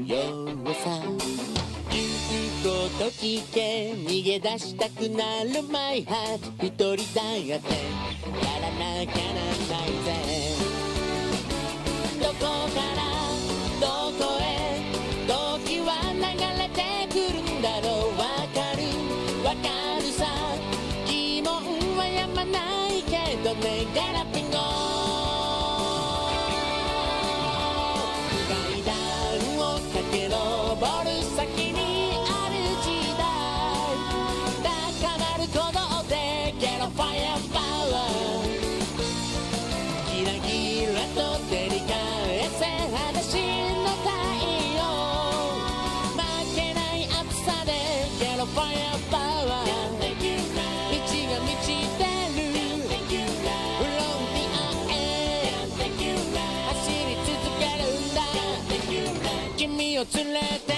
要さ言うこと聞け逃げ出したくなるマイハート一人だってやらなきゃなんないぜどこからどこへ時は流れてくるんだろうわかるさ疑問はやまないけどねガラピンゴ登る先にある時代高まる鼓動でゲロファイアパワーキラキのファイアパワー道が満ちてる From the end 走り続けるんだ君を連れて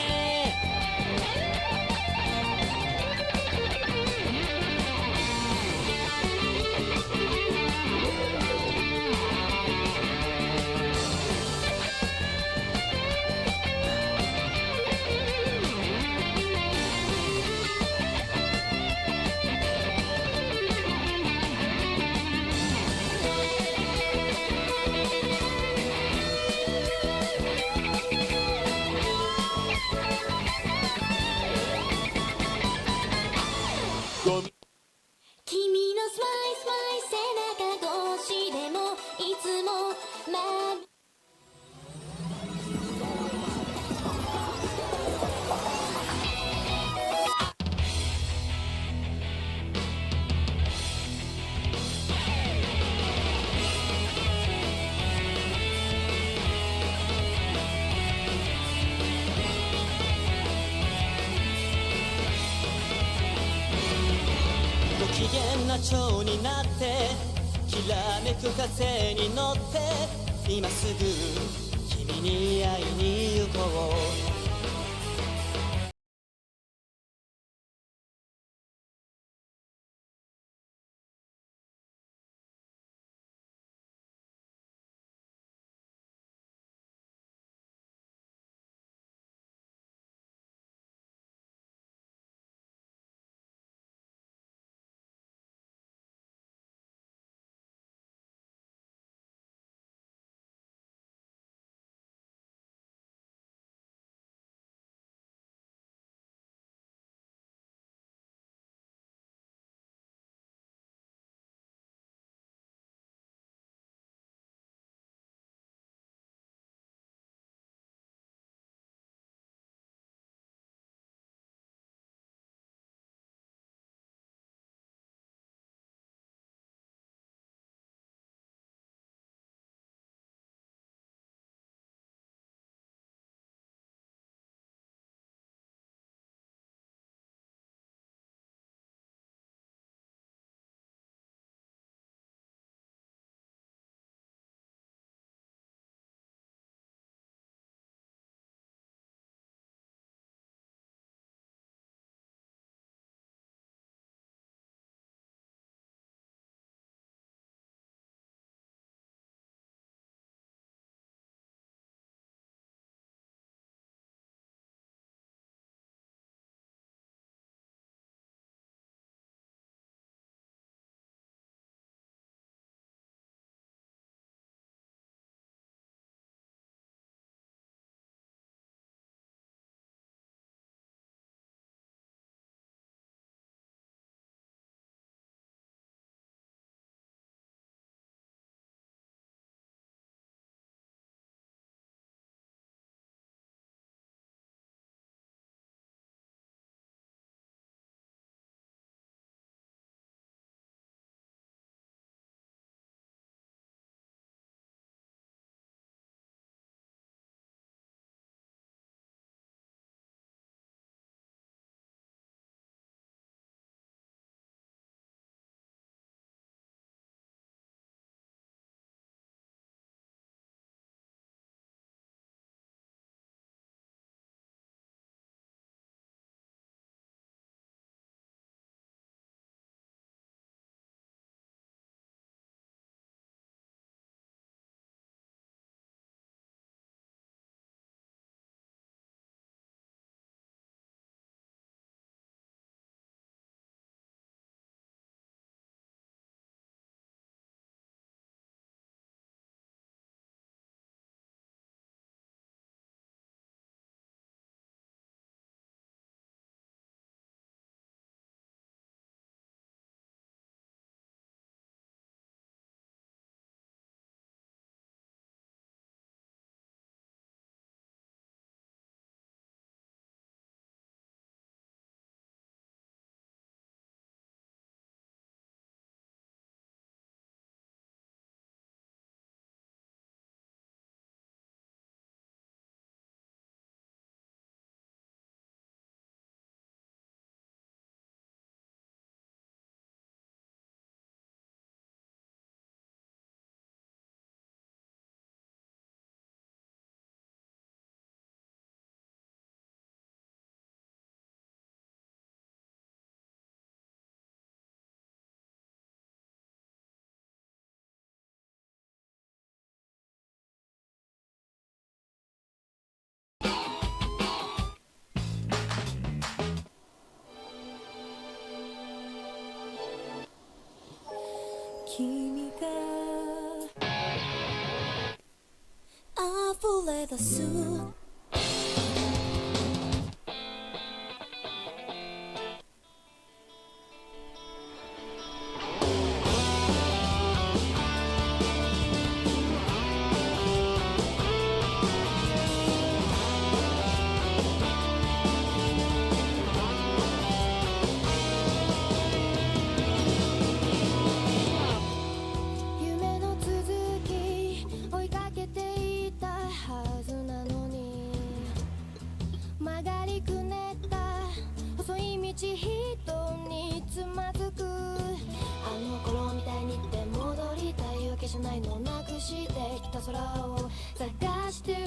君のスマイスマイ背中越しでもいつもまご機嫌な蝶になってきらめく風に乗って今すぐ君に会いに行こう君が溢れ出す夢の続き追いかけていたはずなのに曲がりくねった細い道一につまずくあの頃みたいにって戻りたいわけじゃないのなくしてきた空を探してる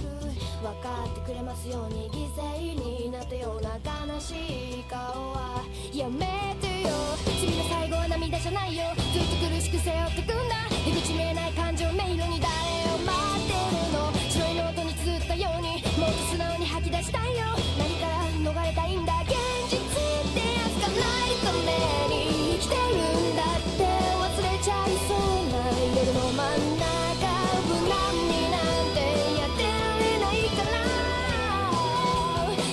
分かってくれますように犠牲になったような悲しい顔はやめてよ君の最後は涙じゃないよずっと苦しく背負ってくんだ出口見えない感情迷路に誰を待ってるの白いノートに綴ったようにもっと素直に吐き出したいよ何から逃れたいんだ現実ってやつがないために生きてるんだって忘れちゃいそうな夜の真ん中無難になんてやってられないから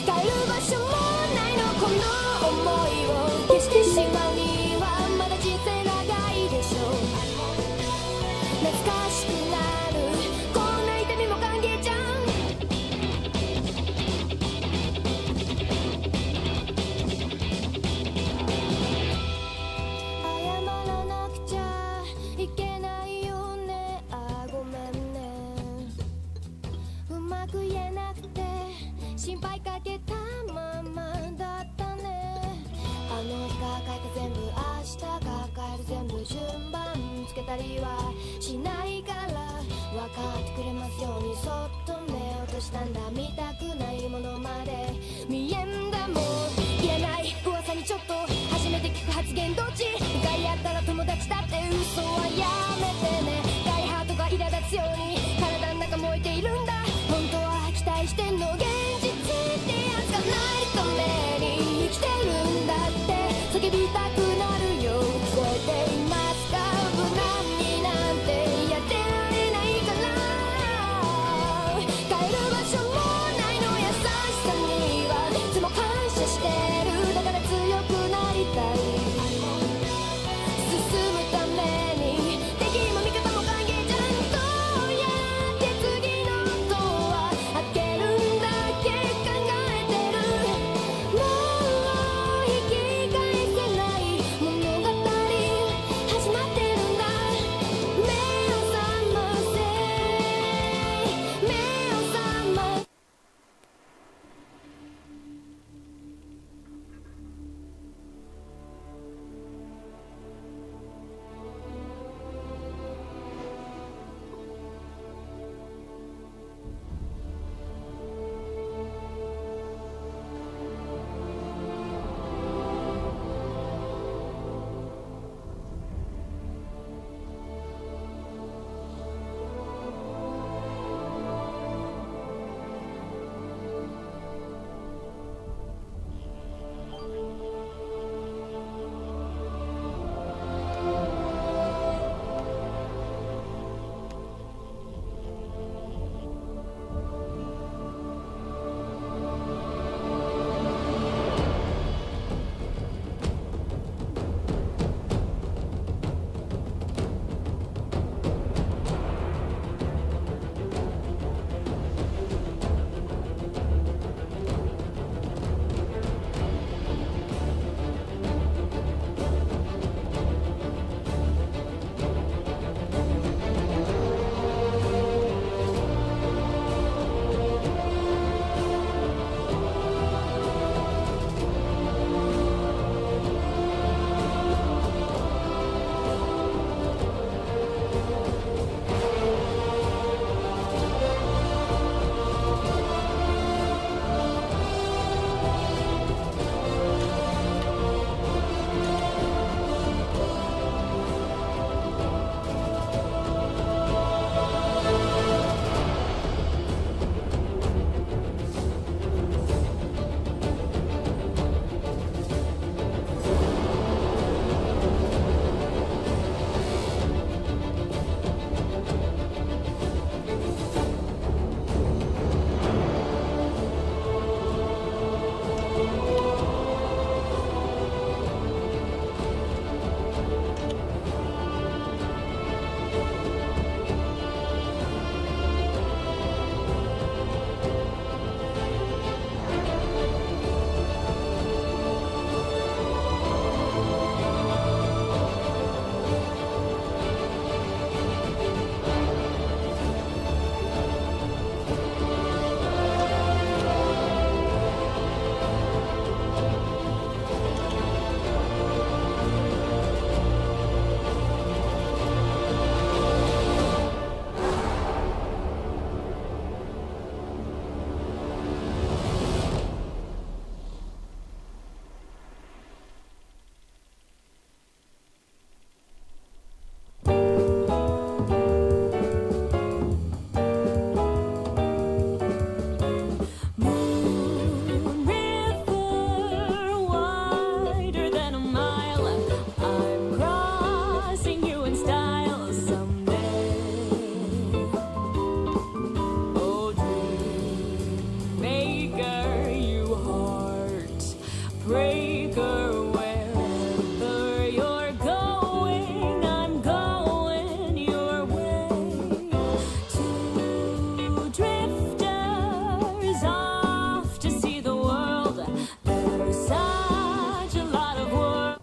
帰る場所もないのこの想いを消してしまうにはまだ人生長いでしょ懐かしくなるこんな痛みも歓迎じゃん謝らなくちゃいけないよねあごめんねうまく言えなくて心配かけたままだったねあの日抱えて全部明日抱える全部順番つけたりはしないから分かってくれますようにそっと目を落としたんだ見たくないものまで見えんだもん言えない噂にちょっと初めて聞く発言どっち向かい合ったら友達だって嘘はやめてねダイハートが苛立つように体の中燃えているんだ本当は期待してんの現実ってやつがないために生きてるんだって叫びたくなるよ聞こえていますか無難になんてやってられないから帰る場所もないの優しさにはいつも感謝して breaker. Wherever you're going, I'm going your way. Two drifters off to see the world. There's such a lot of work.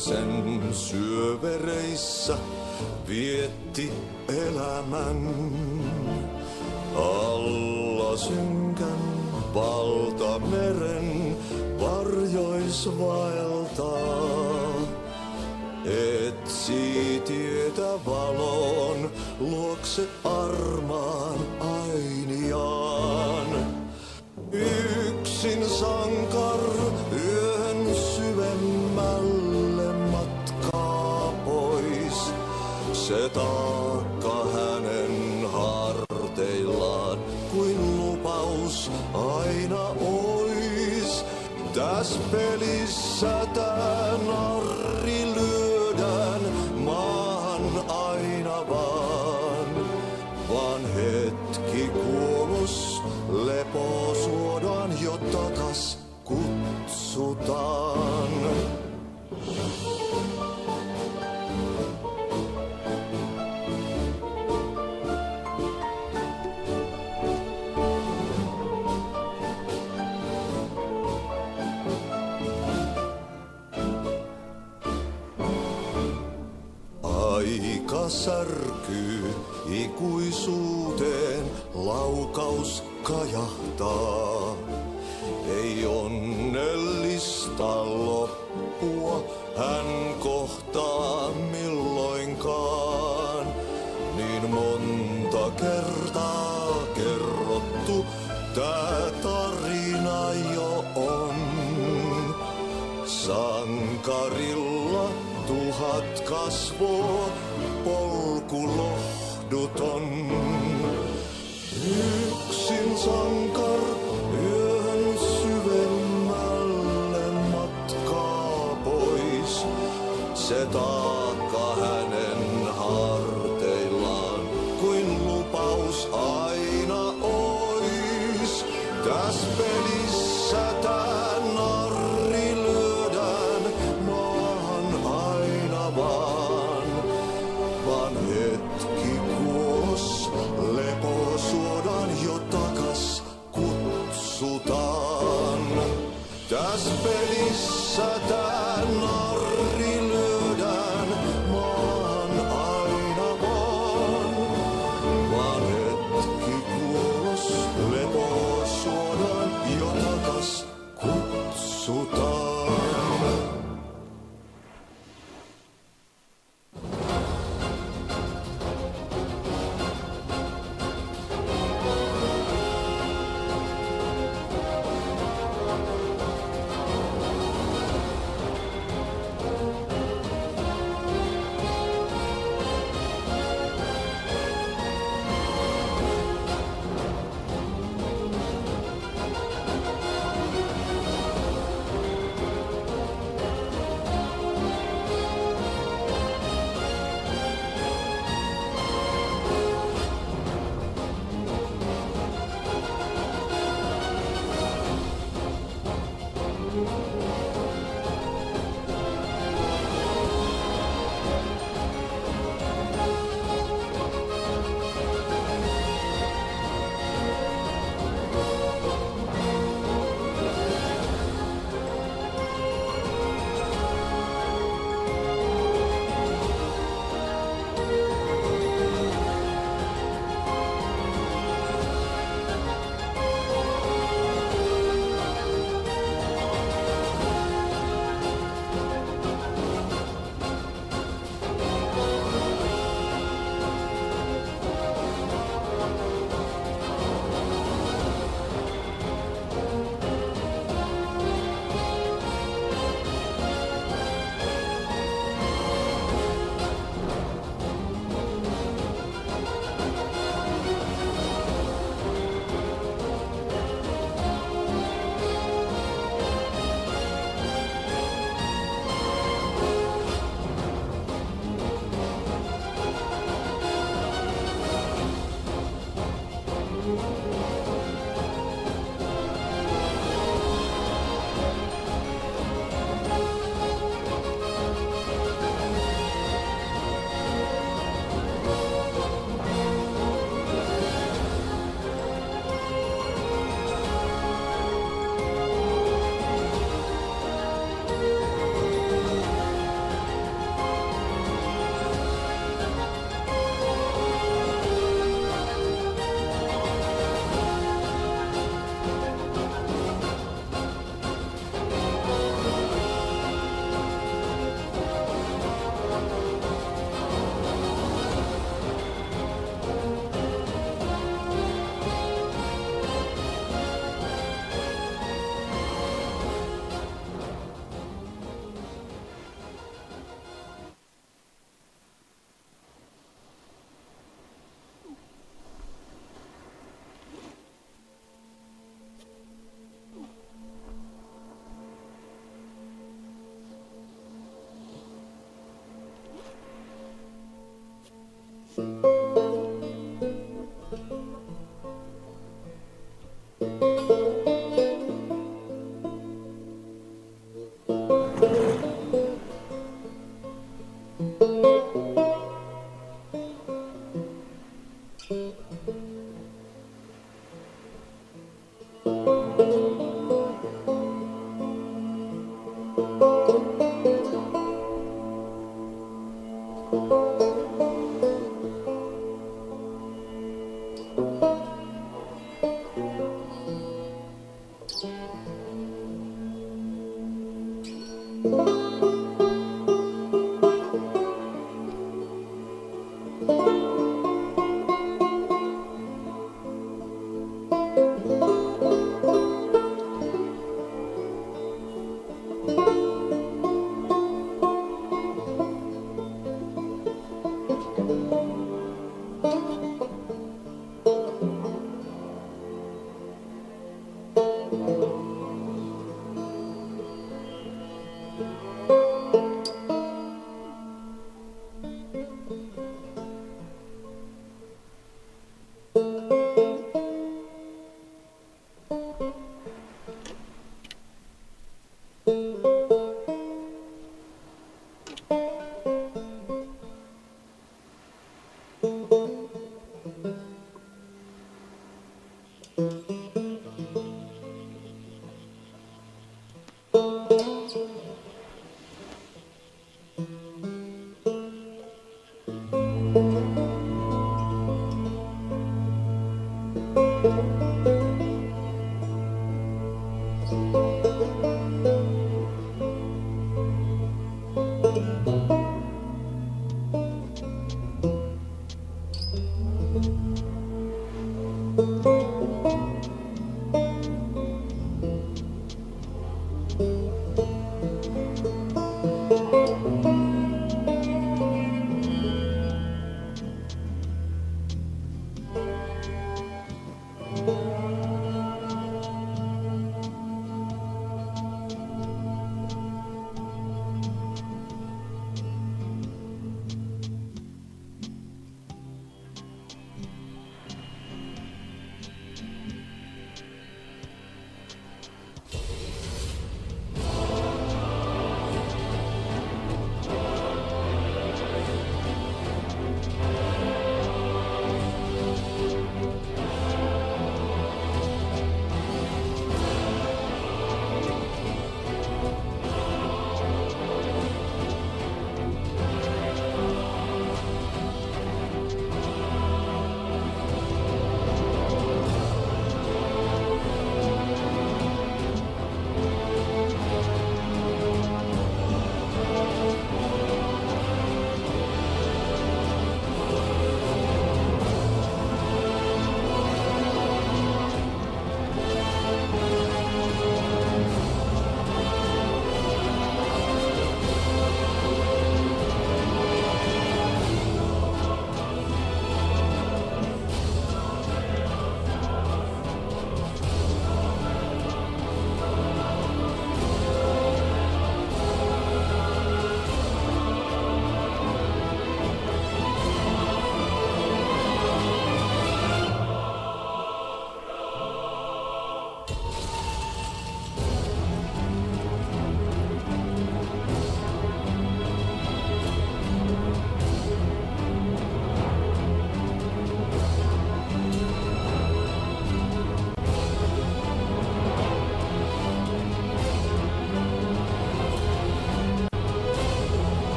sen syövereissä vietti elämän. Alla synkän valtameren varjois vaeltaa. Etsi tietä valon luokse armaan ainiaan. Yksin sankar yön syvemmälle matkaa pois. Se taakka hänen harteillaan kuin lupaus aina ois. Täs pelissä tää narri lyödään maahan aina vaan hetki kuolus lepo suodaan jo takas kutsutaan. Aika särkyy ikuisuuteen, laukaus kajahtaa. Ei onnellista loppua hän kohtaa milloinkaan. Niin monta kertaa kerrottu tää tarina jo on. Sankarilla 1000 kasvoo, polku lohduton. Yksin sankar yön syvemmälle matkaa pois. Se taakka hänen harteillaan kuin lupaus aina ois. Täs pelissä tää narri lyödään maahan aina vaan hetki kuos lepo suodaan jo takas kutsutaan. Täs pelissä tää narri lyödään maahan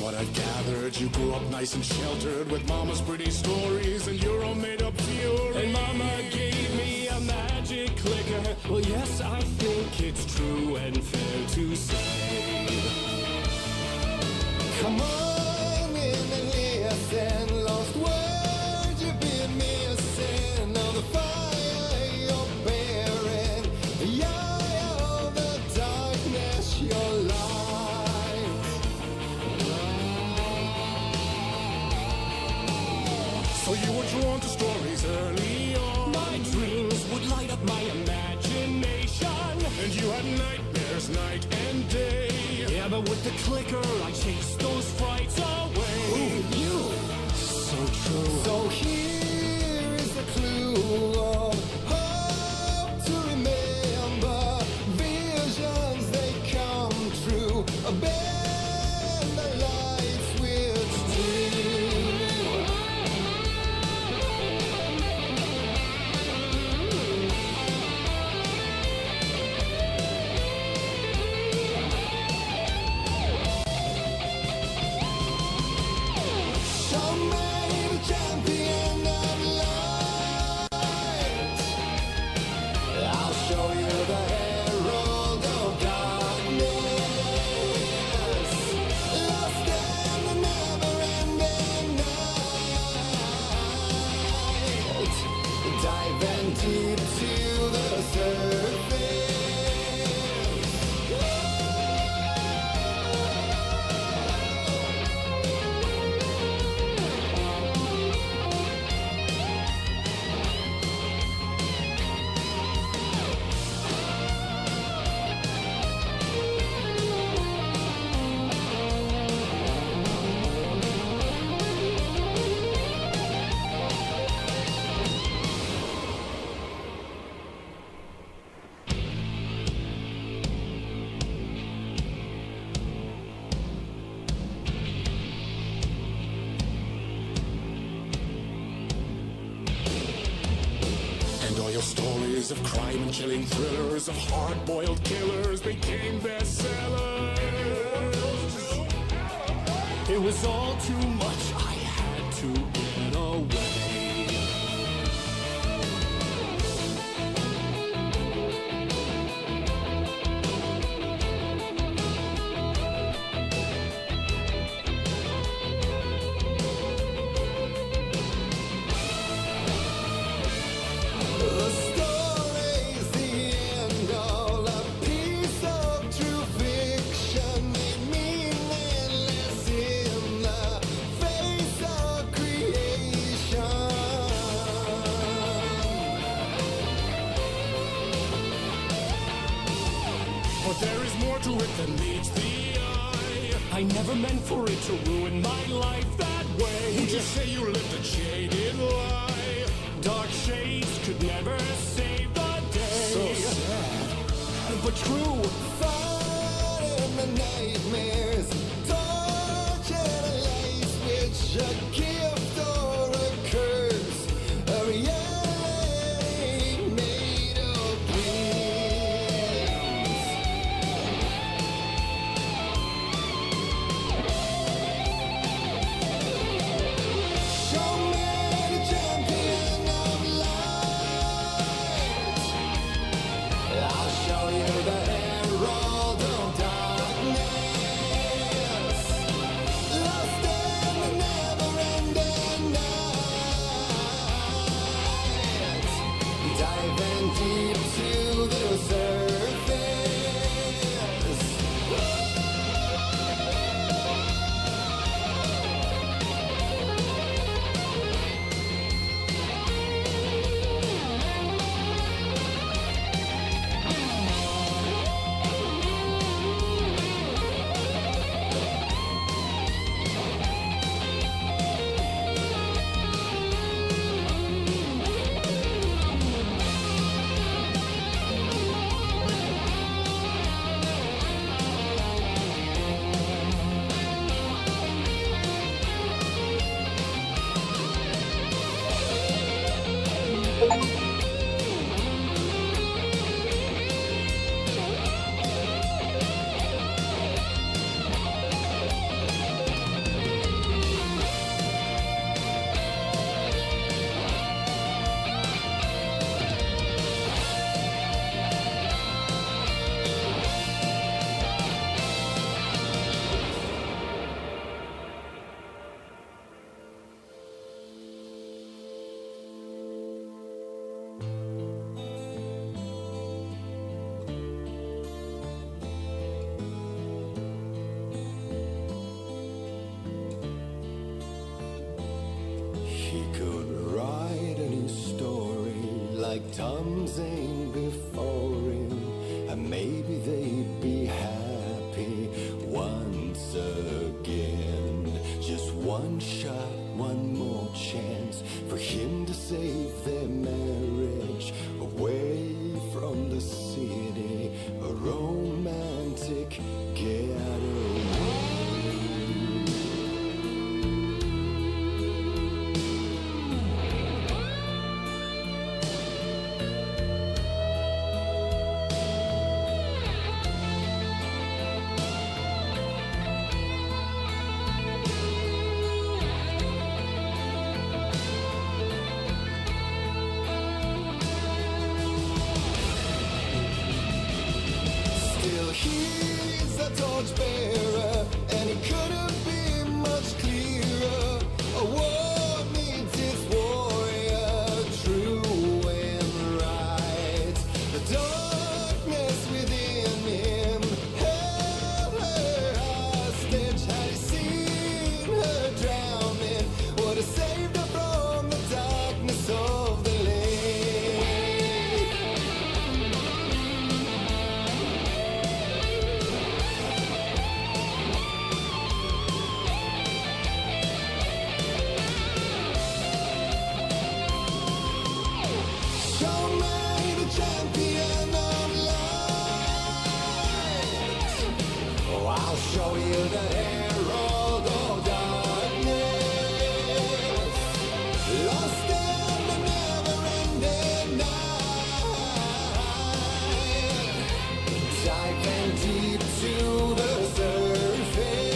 what I've gathered, you grew up nice and sheltered with mama's pretty stories and your own made-up fury. And mama gave me a magic clicker. Well, yes, I think it's true and fair to say. Come on in and listen, lost words you've been missing. All the fire you're bearing, the eye of the darkness, your light. So you were drawn to stories early on. My dreams would light up my imagination, and you had nightmares night and day. Yeah, but with the clicker, I chased those frights away. Ooh, you, so true. So here is the clue of hope to remember. Visions, they come true. Bend the light switch to. Show me the champion of light. I'll show you the herald of darkness. Lost in the never-ending night. Diving deep to the surface. And all your stories of crime and chilling thrillers of hard-boiled killers became bestsellers. It was all too much, I had to get away. The story's the end, all a piece of true fiction, made meaningless in the face of creation. But there is more to it than meets the eye. I never meant for it to ruin my life that way. Would you say you lived a jaded lie? Dark shades could never save the day. So sad, but true. Fun in the nightmares, torch and a light switch, a gift or a curse, a reality made of dreams. Show me the champion of light. I'll show you the herald of darkness. things ain't before him, and maybe they'd be happy once again. Just one shot, one more chance for him to save their marriage away from the city, a romantic getaway. Still he's a torchbearer, and he couldn't be much clearer. A war needs its warrior, true and right. The darkness within him held her hostage. Had he seen her drowning, would have saved her from the darkness of the lake. Show me the champion of light. Oh, I'll show you the herald of darkness. Lost in the never-ending night. Diving deep to the surface.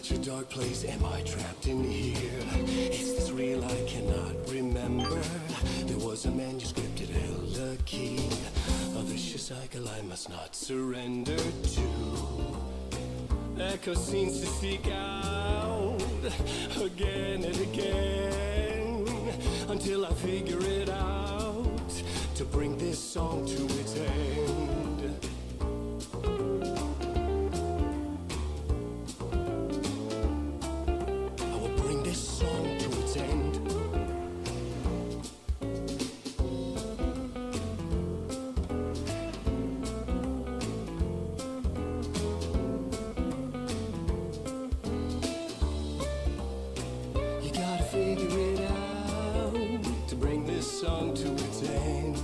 such a dark place. Am I trapped in here? Is this real? I cannot remember. There was a manuscript, it held a key. A vicious cycle I must not surrender to. Echo seems to seek out again and again until I figure it out to bring this song to its end. I will bring this song to its end. You gotta figure it out to bring this song to its end.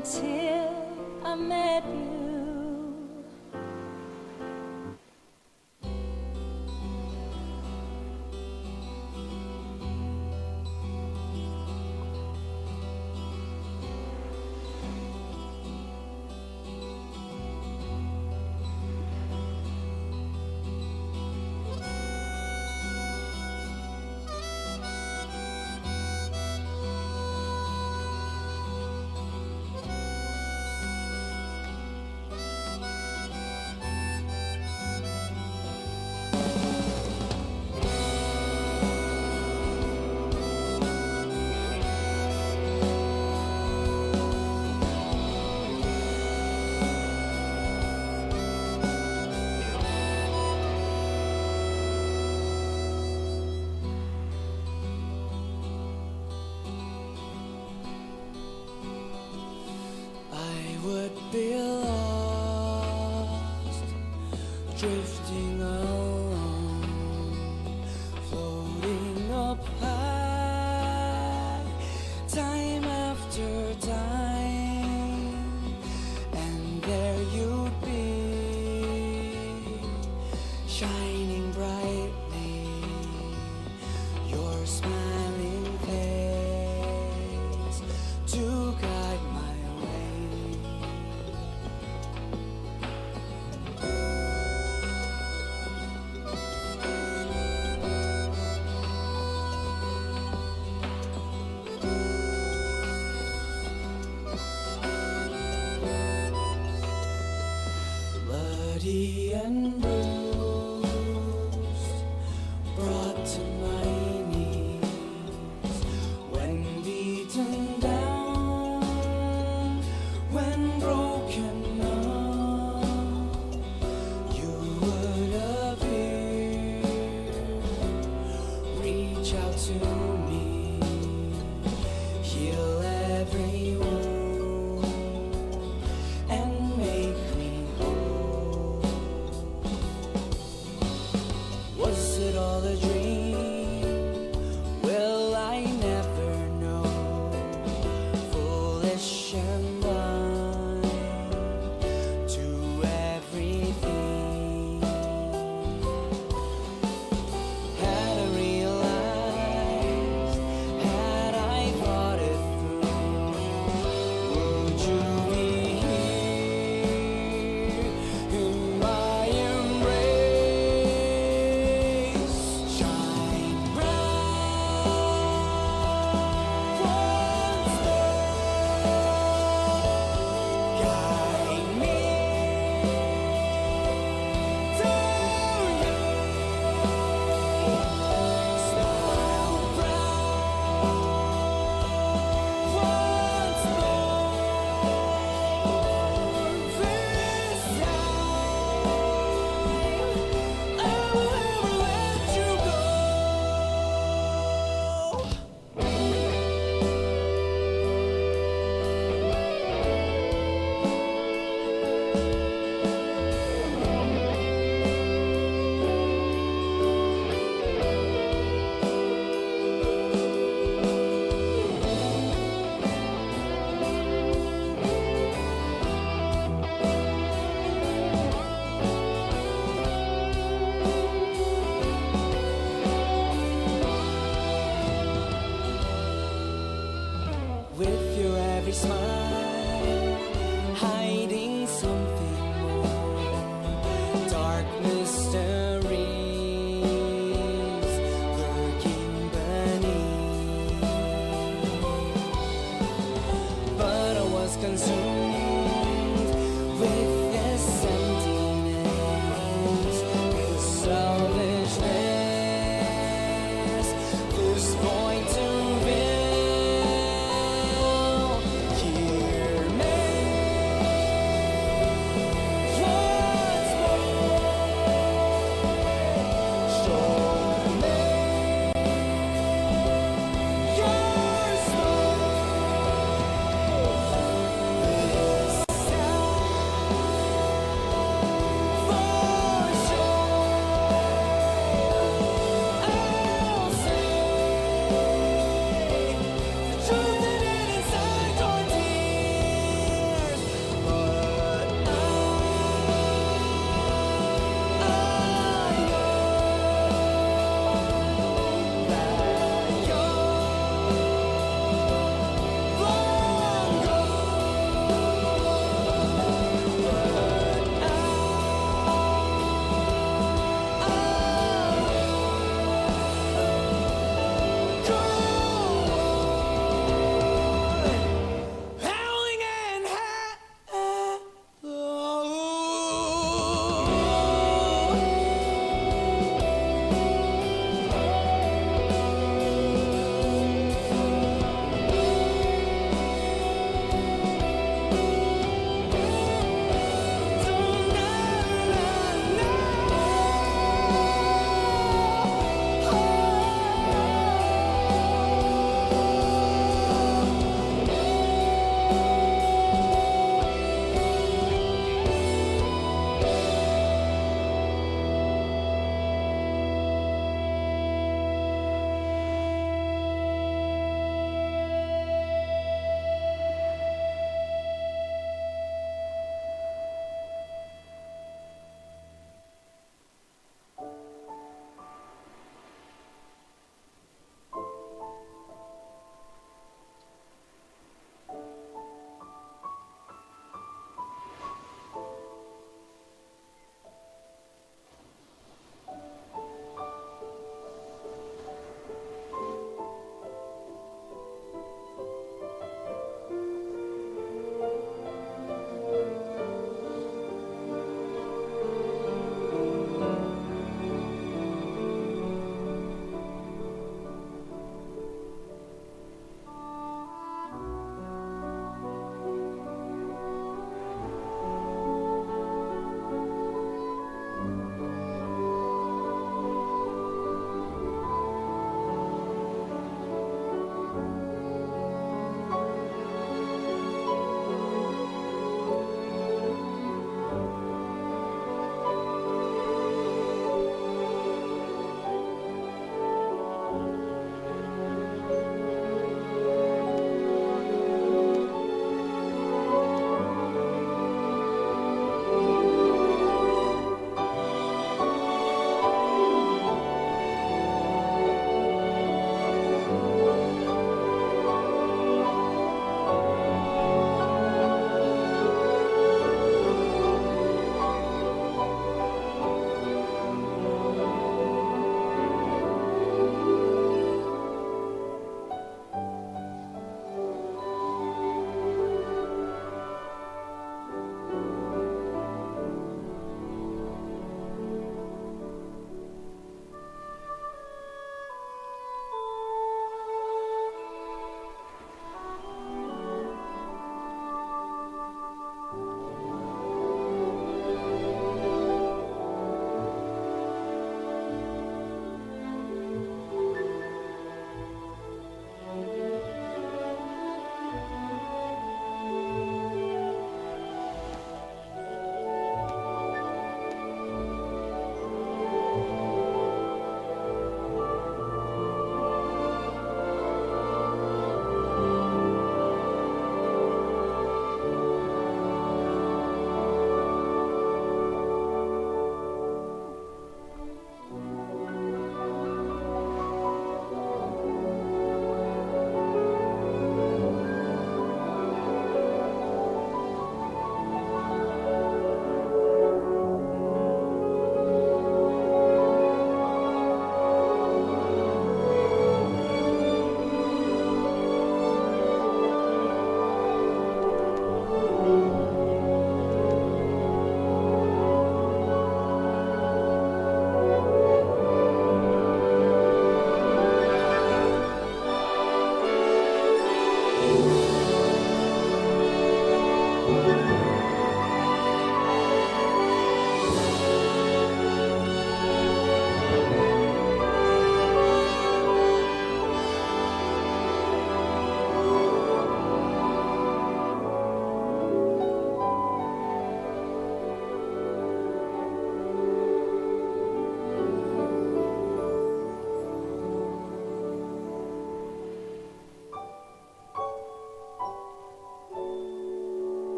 until I met you.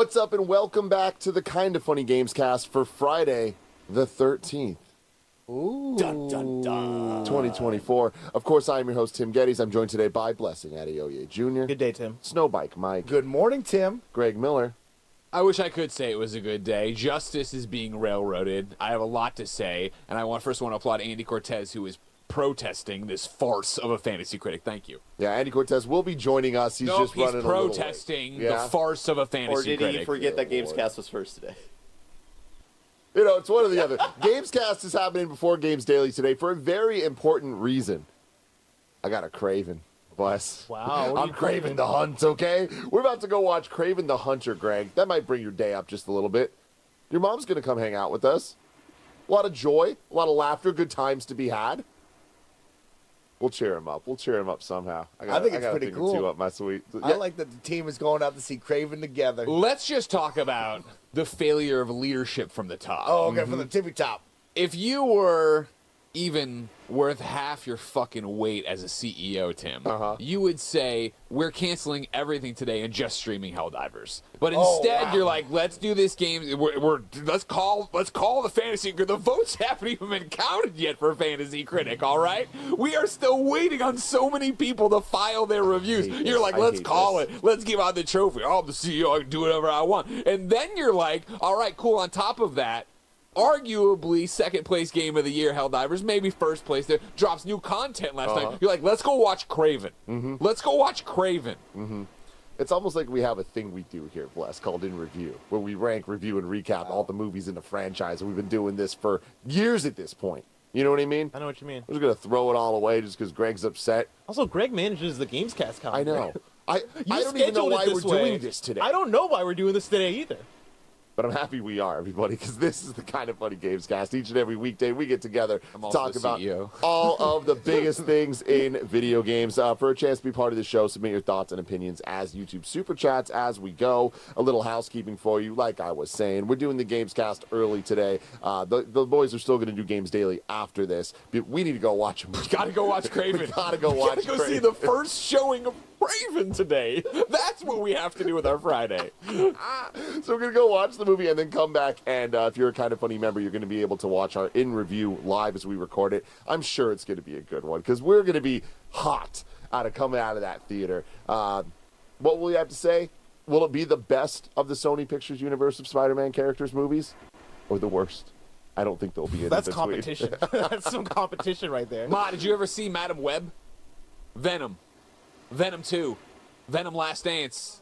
What's up, and welcome back to the Kinda Funny Games cast for Friday, the 13th. Ooh. Dun, dun, dun. 2024. Of course, I am your host, Tim Geddes. I'm joined today by Blessing Adeoye Jr. Good day, Tim. Snowbike Mike. Good morning, Tim. Greg Miller. I wish I could say it was a good day. Justice is being railroaded. I have a lot to say, and I first want to applaud Andy Cortez, who is protesting this farce of a fantasy critic. Thank you. Yeah, Andy Cortez will be joining us. He's just running he's a little protesting late. the farce of a fantasy Or did critic. he forget that Gamescast was first today? You know, it's one or the other. Gamescast is happening before Games Daily today for a very important reason. I got a craving. Bless. Wow. I'm craving the hunt, okay? We're about to go watch Kraven the Hunter, Greg. That might bring your day up just a little bit. Your mom's going to come hang out with us. A lot of joy, a lot of laughter, good times to be had. We'll cheer him up. We'll cheer him up somehow. I think it's pretty cool. Two up my sweet. I like that the team is going out to see Kraven together. Let's just talk about the failure of leadership from the top. Oh, okay, from the tippy top. If you were even worth half your fucking weight as a CEO, Tim, you would say, we're canceling everything today and just streaming Helldivers. But instead, you're like, let's do this game. Let's call the fantasy. The votes haven't even been counted yet for Fantasy Critic, all right? We are still waiting on so many people to file their reviews. You're like, let's call it. Let's give out the trophy. Oh, I'm the CEO. I can do whatever I want. And then you're like, all right, cool. On top of that, arguably second place game of the year, Helldivers, maybe first place. There drops new content last night. You're like, let's go watch Kraven. Let's go watch Kraven. It's almost like we have a thing we do here, Bless, called In Review, where we rank, review, and recap all the movies in the franchise. And we've been doing this for years at this point. You know what I mean? I know what you mean. We're just going to throw it all away just because Greg's upset. Also, Greg manages the Gamescast calendar. I know. I don't even know why we're doing this today. I don't know why we're doing this today either. But I'm happy we are, everybody, because this is the Kind of Funny Games cast. Each and every weekday, we get together to talk about all of the biggest things in video games. For a chance to be part of the show, submit your thoughts and opinions as YouTube Super Chats as we go. A little housekeeping for you, like I was saying. We're doing the Games cast early today. The boys are still going to do Games Daily after this. But we need to go watch them. We got to go watch Kraven. We got to go watch Kraven. Go see the first showing of Kraven today. That's what we have to do with our Friday. So we're going to go watch the movie and then come back. And if you're a Kind of Funny member, you're going to be able to watch our In Review live as we record it. I'm sure it's going to be a good one because we're going to be hot coming out of that theater. What will you have to say? Will it be the best of the Sony Pictures universe of Spider-Man characters movies or the worst? I don't think there'll be any. That's competition. That's some competition right there. Ma, did you ever see Madam Web? Venom 2, Venom Last Dance.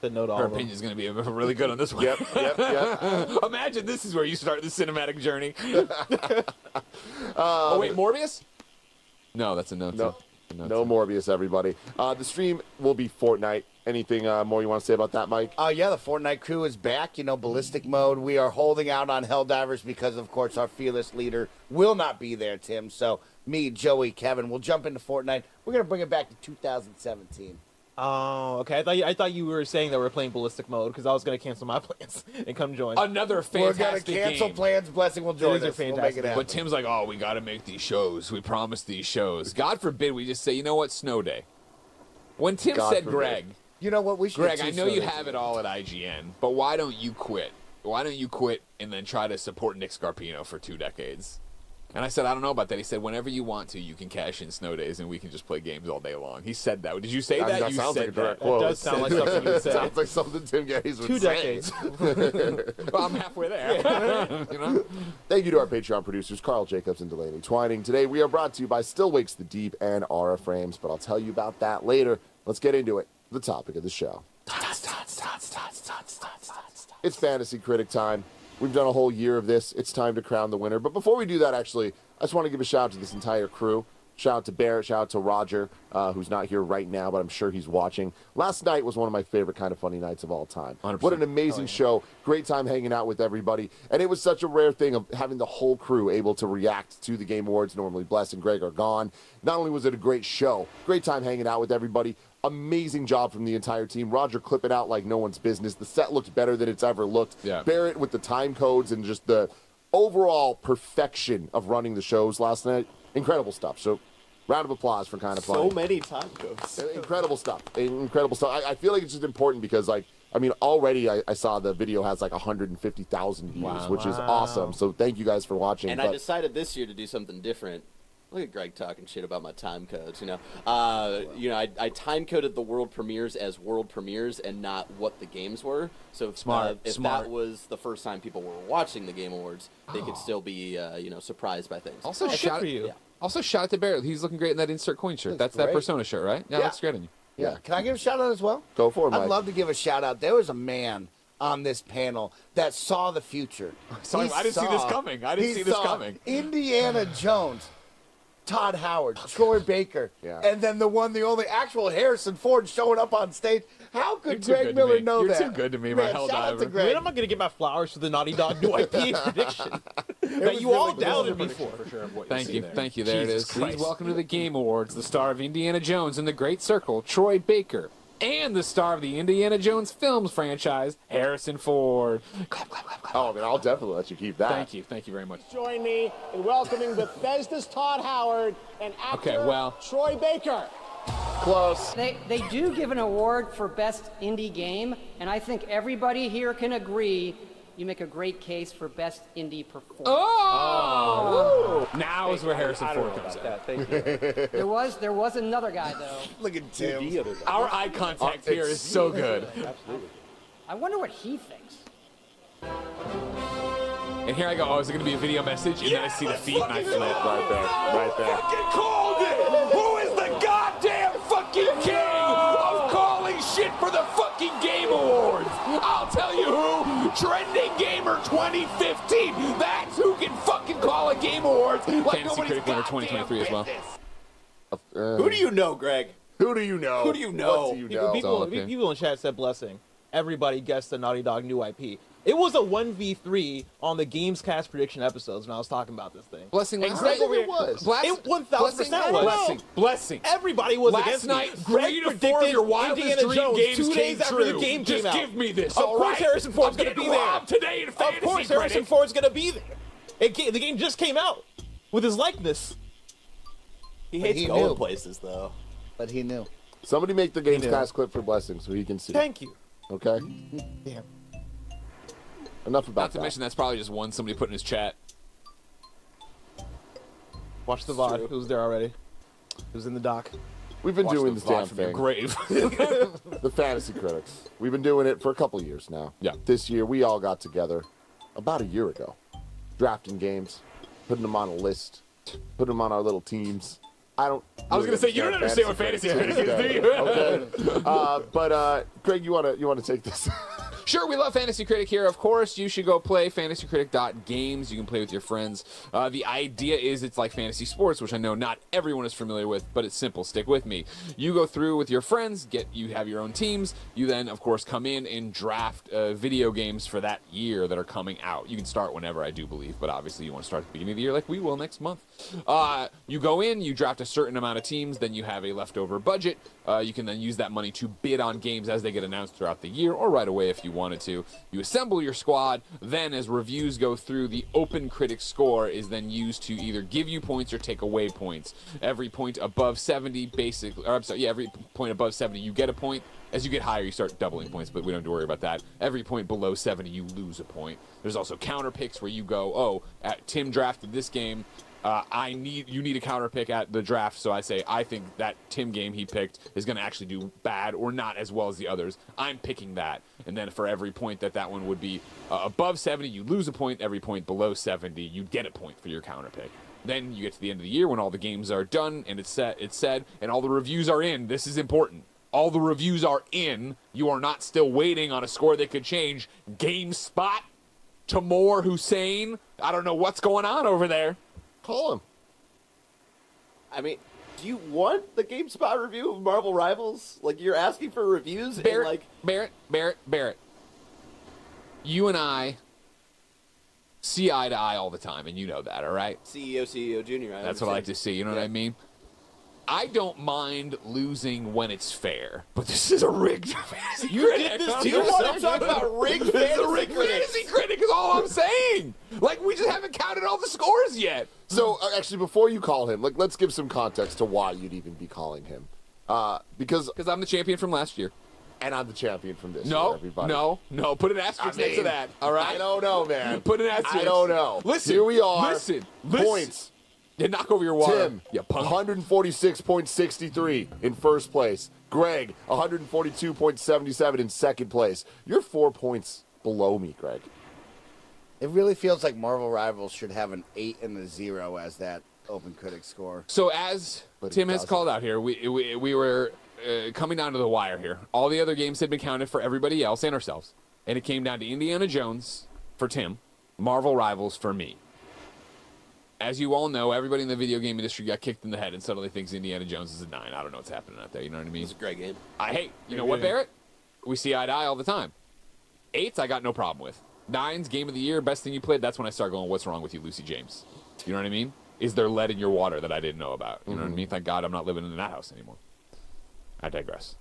Her opinion's going to be really good on this one. Yep. Imagine this is where you start the cinematic journey. Oh, wait, Morbius? No, that's a no. No Morbius, everybody. The stream will be Fortnite. Anything more you want to say about that, Mike? Yeah, the Fortnite crew is back. Ballistic mode. We are holding out on Helldivers because, of course, our fearless leader will not be there, Tim. So me, Joey, Kevin, we'll jump into Fortnite. We're going to bring it back to 2017. Oh, okay. I thought you were saying that we're playing ballistic mode because I was going to cancel my plans and come join. Another fantastic We're going to cancel game. plans. Blessing will join us. We'll make it happen. But Tim's like, oh, we got to make these shows. We promised these shows. God forbid we just say, you know what, snow day. When Tim said, Greg, you know what, we should. Greg, I know you have it all at IGN, but why don't you quit? Why don't you quit and then try to support Nick Scarpino for 2 decades? And I said, I don't know about that. He said, whenever you want to, you can cash in snow days and we can just play games all day long. He said that. Did you say that? That you sounds said like a direct that. quote. It does sound like something you'd say. Sounds like something Tim Geddes would 2 say. decades. Well, I'm halfway there. You know? Thank you to our Patreon producers, Carl Jacobs and Delaney Twining. Today, we are brought to you by Still Wakes the Deep and Aura Frames, but I'll tell you about that later. Let's get into it. The topic of the show. It's Fantasy Critic time. We've done a whole year of this. It's time to crown the winner. But before we do that, actually, I just want to give a shout out to this entire crew. Shout out to Barrett. Shout out to Roger, who's not here right now, but I'm sure he's watching. Last night was one of my favorite Kind of Funny nights of all time. 100%. What an amazing show. Great time hanging out with everybody. And it was such a rare thing of having the whole crew able to react to the Game Awards. Normally, Bless and Greg are gone. Not only was it a great show, great time hanging out with everybody. Amazing job from the entire team. Roger clipping out like no one's business. The set looked better than it's ever looked. Yeah. Barrett with the time codes and just the overall perfection of running the shows last night. Incredible stuff. So, round of applause for Kind of Funny. So many time codes. Incredible stuff. Incredible stuff. I feel like it's just important because, like, I mean, already I saw the video has like 150,000 views, which is awesome. So thank you guys for watching. And I decided this year to do something different. Look at Greg talking shit about my time codes. I time coded the world premieres as world premieres and not what the games were. So if that was the first time people were watching the Game Awards, they could still be surprised by things. Also, shout out to Barrett. He's looking great in that insert coin shirt. That's that Persona shirt, right? Yeah, looks great on you. Yeah. Can I give a shout out as well? Go for it, Mike. I'd love to give a shout out. There was a man on this panel that saw the future. Sorry, I didn't see this coming. Indiana Jones, Todd Howard, Troy Baker, and then the only actual Harrison Ford showing up on stage. How could Greg Miller know that? You're too good to me, my Helldiver. I'm not going to get my flowers for the Naughty Dog new IP prediction that you all doubted me for. Thank you. There it is. Please welcome to the Game Awards, the star of Indiana Jones and the Great Circle, Troy Baker, and the star of the Indiana Jones films franchise, Harrison Ford. Clap, clap, clap, clap. Oh, man, I'll definitely let you keep that. Thank you very much. Join me in welcoming Bethesda's Todd Howard and actor Troy Baker. Close. They do give an award for best indie game, and I think everybody here can agree you make a great case for best indie performance. Oh! Now is where Harrison Ford comes in. Thank you. There was another guy though. Look at Tim. Our eye contact here is so good. Absolutely. I wonder what he thinks. And here I go. Oh, is it going to be a video message? And then I see the feet and I flip. Right there. Fucking called it! Who is the goddamn fucking king of calling shit for the fucking Game Awards? I'll tell you who. Trending Gamer 2015. That's who can fucking call a Game Awards. Like Fantasy Critic Winner 2023 as well. Who do you know, Greg? Who do you know? Who do you know? What do you know? People in chat said blessing. Everybody guessed the Naughty Dog new IP. It was a 1v3 on the Gamescast prediction episodes when I was talking about this thing. Blessing last Greg night. It was. It 1,000% was. Blessing. Everybody was last against night, me. Greg 3 to 4 of your wildest Indiana dream Jones games 2 days came after true. the game Just came out. give me this. Of all course right? Harrison Ford's going to be there. Robbed today in Of Fantasy course Harrison Critic. Ford's going to be there. The game just came out with his likeness. He hates going places, though. But he knew. Somebody make the Gamescast clip for Blessing so he can see. Thank you. Okay? Damn. Enough about Not to mention that's probably just one somebody put in his chat. Watch the VOD. Who's there already? Who's in the dock? We've been Watch doing the this VOD damn from your thing. grave. The Fantasy Critics. We've been doing it for a couple years now. Yeah. This year, we all got together about a year ago, drafting games, putting them on a list, putting them on our little teams. I was going to say, you don't understand what Fantasy Critic is, do you? Okay. But Greg, you want to take this? Sure, we love Fantasy Critic here. Of course, you should go play fantasycritic.games. You can play with your friends. The idea is it's like fantasy sports, which I know not everyone is familiar with, but it's simple. Stick with me. You go through with your friends, you have your own teams. You then, of course, come in and draft video games for that year that are coming out. You can start whenever, I do believe, but obviously you want to start at the beginning of the year like we will next month. You go in, you draft a certain amount of teams, then you have a leftover budget. You can then use that money to bid on games as they get announced throughout the year or right away if you wanted to. You assemble your squad, then as reviews go through, the open critic score is then used to either give you points or take away points. Every point above 70 every point above 70 you get a point. As you get higher, you start doubling points, but we don't have to worry about that. Every point below 70, you lose a point. There's also counter picks where you go, Tim drafted this game. You need a counter pick at the draft, so I say I think that Tim game he picked is going to actually do bad or not as well as the others. I'm picking that, and then for every point that one would be above 70, you lose a point. Every point below 70, you get a point for your counter pick. Then you get to the end of the year when all the games are done and it's said, and all the reviews are in. This is important. All the reviews are in. You are not still waiting on a score that could change. GameSpot, Tamor Hussein. I don't know what's going on over there. Call him. I mean, do you want the GameSpot review of Marvel Rivals? Like, you're asking for reviews? Barrett. You and I see eye to eye all the time, and you know that, all right? CEO Junior. That's what I like to see, you know what I mean? I don't mind losing when it's fair, but this is a rigged fantasy critic. Do you want to talk about rigged fantasy critic is all I'm saying. Like, we just haven't counted all the scores yet. So, actually, before you call him, let's give some context to why you'd even be calling him. Because I'm the champion from last year. And I'm the champion from this year, No, everybody. no. Put an asterisk next to that. All right. I don't know, man. Put an asterisk. I don't know. Listen. Here we are. Listen. Points. Yeah, knock over your water. Tim, Yeah, punk. 146.63 in first place. Greg, 142.77 in second place. You're 4 points below me, Greg. It really feels like Marvel Rivals should have an 8 and a 0 as that Open Critic score. So as Tim has called out here, we were coming down to the wire here. All the other games had been counted for everybody else and ourselves. And it came down to Indiana Jones for Tim, Marvel Rivals for me. As you all know, everybody in the video game industry got kicked in the head and suddenly thinks Indiana Jones is a 9. I don't know what's happening out there. You know what I mean? It's a great game. You know what, Barrett? We see eye to eye all the time. 8s, I got no problem with. 9s, game of the year, best thing you played. That's when I start going, what's wrong with you, Lucy James? You know what I mean? Is there lead in your water that I didn't know about? You know what I mean? Thank God I'm not living in that house anymore. I digress.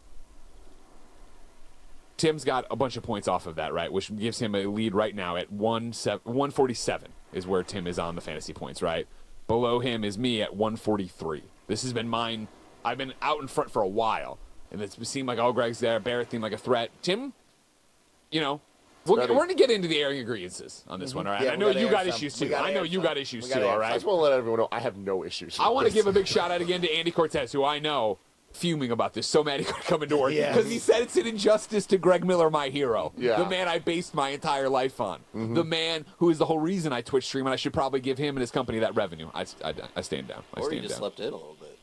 Tim's got a bunch of points off of that, right? Which gives him a lead right now at 147 is where Tim is on the fantasy points, right? Below him is me at 143. This has been mine. I've been out in front for a while, and it's seemed like, oh, Greg's there. Barrett seemed like a threat. Tim, you know, we're going to get into the airing grievances on this one, all right? Yeah, I know you got issues, too. I know you got issues, too, all right? I just want to let everyone know I have no issues. I want to give a big shout out again to Andy Cortez, who I know fuming about this, so mad he couldn't come into work because he said it's an injustice to Greg Miller, my hero, the man I based my entire life on, the man who is the whole reason I Twitch stream, and I should probably give him and his company that revenue. I stand down. Or you just slept in a little bit.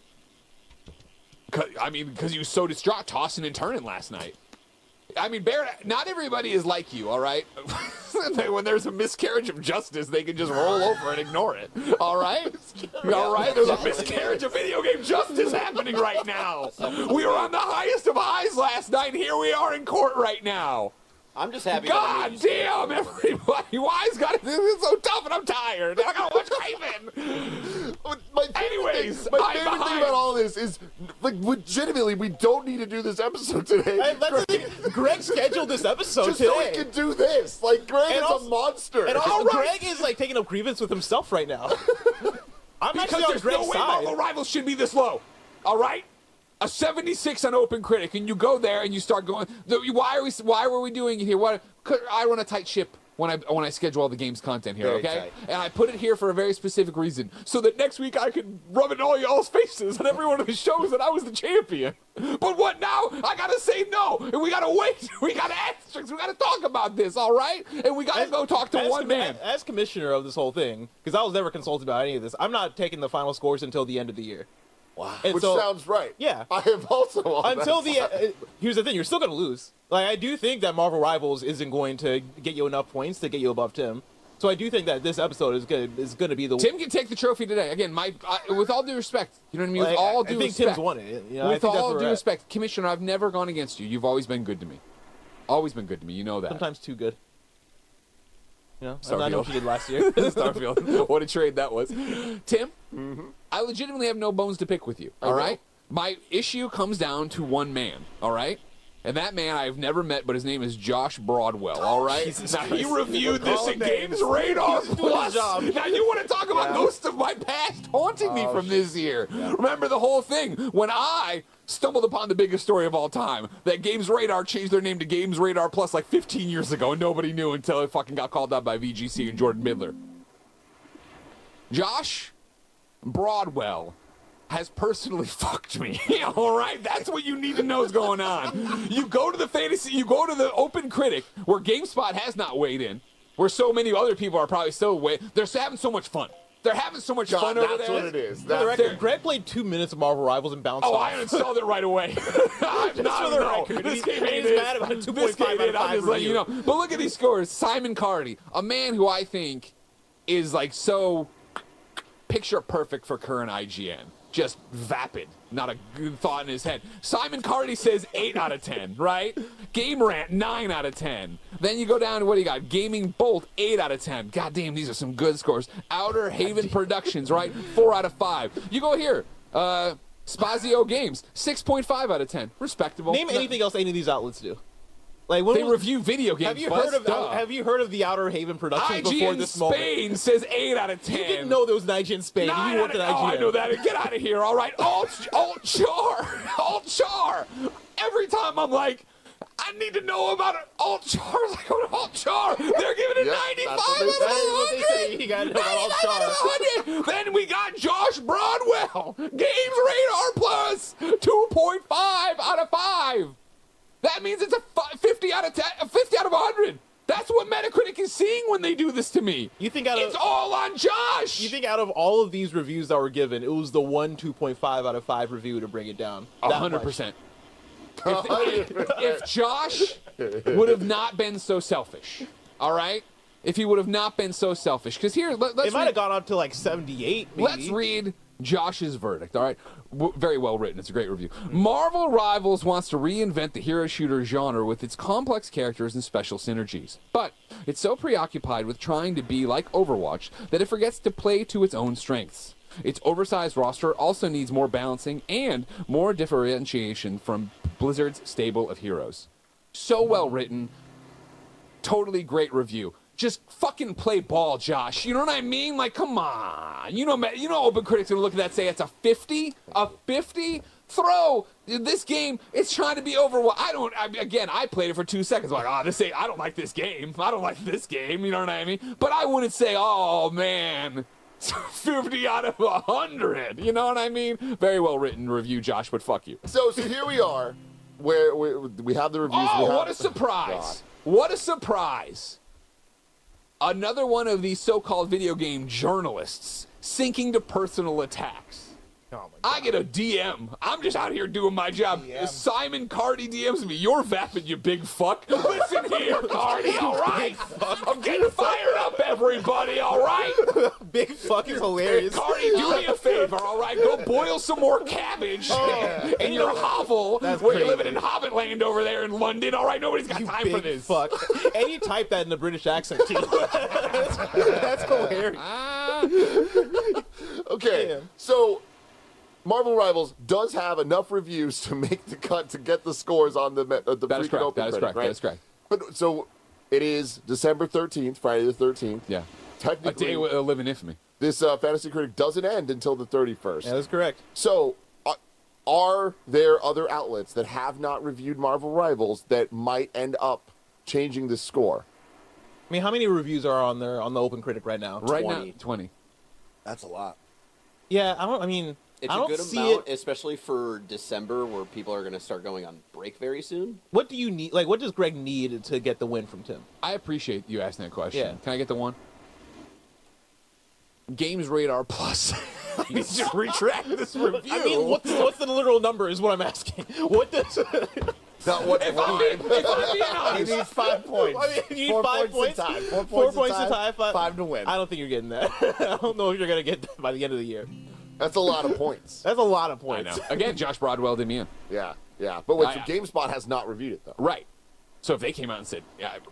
Because he was so distraught, tossing and turning last night. I mean, Barrett, not everybody is like you, all right? When there's a miscarriage of justice, they can just roll over and ignore it, all right? All right? There's a miscarriage of video game justice happening right now. We were on the highest of highs last night, and here we are in court right now. I'm just happy. God damn, everybody. Why is God? This is so tough, and I'm tired. I gotta watch Craven. Anyways, my favorite thing about all this is, like, legitimately, we don't need to do this episode today. That's the thing. Greg scheduled this episode just today. so we can do this. Like, Greg is a monster. And also, Greg is like taking up grievance with himself right now. I'm because actually on there's Greg's no way side. Marvel Rivals should be this low. All right? A 76 on Open Critic, and you go there and you start going. Why were we doing it here? I run a tight ship when I schedule all the game's content here, Very okay? tight. And I put it here for a very specific reason, so that next week I could rub it in all y'all's faces on every one of the shows that I was the champion. But what now? I gotta say no, and we gotta wait. We gotta asterisks. We gotta talk about this, all right? And we gotta go talk to one man. As commissioner of this whole thing, because I was never consulted about any of this, I'm not taking the final scores until the end of the year. Wow. And Which so, sounds right. Yeah. I am also on until that the side. here's the thing, you're still going to lose. Like, I do think that Marvel Rivals isn't going to get you enough points to get you above Tim. So I do think that this episode is going to be the Tim can take the trophy today. Again, with all due respect, you know what I mean? With all due I think respect. Tim's won it. You know, I with think that's all where due we're at. respect, Commissioner, I've never gone against you. You've always been good to me. Always been good to me. You know that. Sometimes too good. You know, Starfield. I know what you did last year. Starfield. What a trade that was. Tim, I legitimately have no bones to pick with you, all right? My issue comes down to one man, all right? And that man I've never met, but his name is Josh Broadwell, all right? Now, he reviewed this in Games Radar Plus. Now, you want to talk about ghosts of my past haunting me from this year. Remember the whole thing when I stumbled upon the biggest story of all time, that Games Radar changed their name to Games Radar Plus like 15 years ago, and nobody knew until it fucking got called out by VGC and Jordan Midler. Josh Broadwell has personally fucked me. All right? That's what you need to know is going on. You go to the Open Critic, where GameSpot has not weighed in, where so many other people are probably still they're having so much fun. They're having so much fun over there. That's what it is. For the record, Greg played 2 minutes of Marvel Rivals and bounced Oh, off. I uninstalled it right away. This game ain't he's it. mad about a 2.5 This game out of ain't it. 5 I'm just letting you know. review. But look at these scores. Simon Cardy, a man who I think is like so picture perfect for current IGN. Just vapid. Not a good thought in his head. Simon Cardy says 8 out of 10, right? Game Rant, 9 out of 10. Then you go down to what do you got? Gaming Bolt, 8 out of 10. God damn, these are some good scores. Outer Haven Productions, right? 4 out of 5. You go here. Spazio Games, 6.5 out of 10. Respectable. Name anything else any of these outlets do. Like they review video games. Have you heard of the Outer Haven Productions before this moment? Spain says 8 out of 10. You didn't know there was an IGN Spain. You worked at IGN. Oh, I know that. Get out of here. All right. Alt Char. Every time I'm like, I need to know about Alt Char. I go to Alt Char. They're giving it 95 out of 100. You gotta know about Alt Char. Then we got Josh Broadwell. Games Radar Plus 2.5 out of 5. That means it's a 50 out of 10, 50 out of 100. That's what Metacritic is seeing when they do this to me. You think it's all on Josh? You think out of all of these reviews that were given, it was the one 2.5 out of 5 review to bring it down? 100%. If Josh would have not been so selfish, all right? If he would have not been so selfish. Because here, let's it might have gone up to like 78, maybe. Let's read Josh's verdict, all right? Very well written. It's a great review. Marvel Rivals wants to reinvent the hero shooter genre with its complex characters and special synergies. But it's so preoccupied with trying to be like Overwatch that it forgets to play to its own strengths. Its oversized roster also needs more balancing and more differentiation from Blizzard's stable of heroes. So well written. Totally great review. Just fucking play ball, Josh. You know what I mean? Like, come on. You know Open Critics are gonna look at that and say it's a 50? A 50? Throw this game. It's trying to be Overwatch. I played it for 2 seconds. Like, I don't like this game. I don't like this game. You know what I mean? But I wouldn't say, oh man, 50 out of 100. You know what I mean? Very well written review, Josh. But fuck you. So here we are, where we have the reviews. Oh, what a surprise! God. What a surprise! Another one of these so-called video game journalists sinking to personal attacks. Oh I get a DM. I'm just out here doing my job. DM. Simon Cardi DMs me. You're vapid, you big fuck. Listen here, Cardi, all right? I'm getting fired up, everybody, all right? Big fuck is hilarious. Cardi, do me a favor, all right? Go boil some more cabbage in your hovel where you're living in Hobbitland over there in London, all right? Nobody's got time for this. Fuck. And you type that in a British accent, too. That's hilarious. Okay, Damn. So Marvel Rivals does have enough reviews to make the cut to get the scores on the freaking Open Critic, right? That is correct. But so it is December 13th, Friday the 13th. Yeah. Technically, a day will live in infamy. This Fantasy Critic doesn't end until the 31st. Yeah, that's correct. So are there other outlets that have not reviewed Marvel Rivals that might end up changing the score? I mean, how many reviews are on there on the Open Critic right now? Right now, 20. That's a lot. Yeah, It's I a good see amount, it. Especially for December, where people are going to start going on break very soon. What do you need? Like, what does Greg need to get the win from Tim? I appreciate you asking that question. Yeah. Can I get the one? Games Radar Plus. I need to retract this review. I mean, what's the literal number is what I'm asking. What does... Not what if I'm being honest. He needs 5 points. I mean, you need 4 5 points to points? tie. 4 4 points points to to tie, 5 to win. I don't think you're getting that. I don't know if you're going to get that by the end of the year. That's a lot of points. That's a lot of I points. know. Again, Josh Broadwell did me in. Yeah. But wait, so GameSpot has not reviewed it, though. Right. So if they came out and said,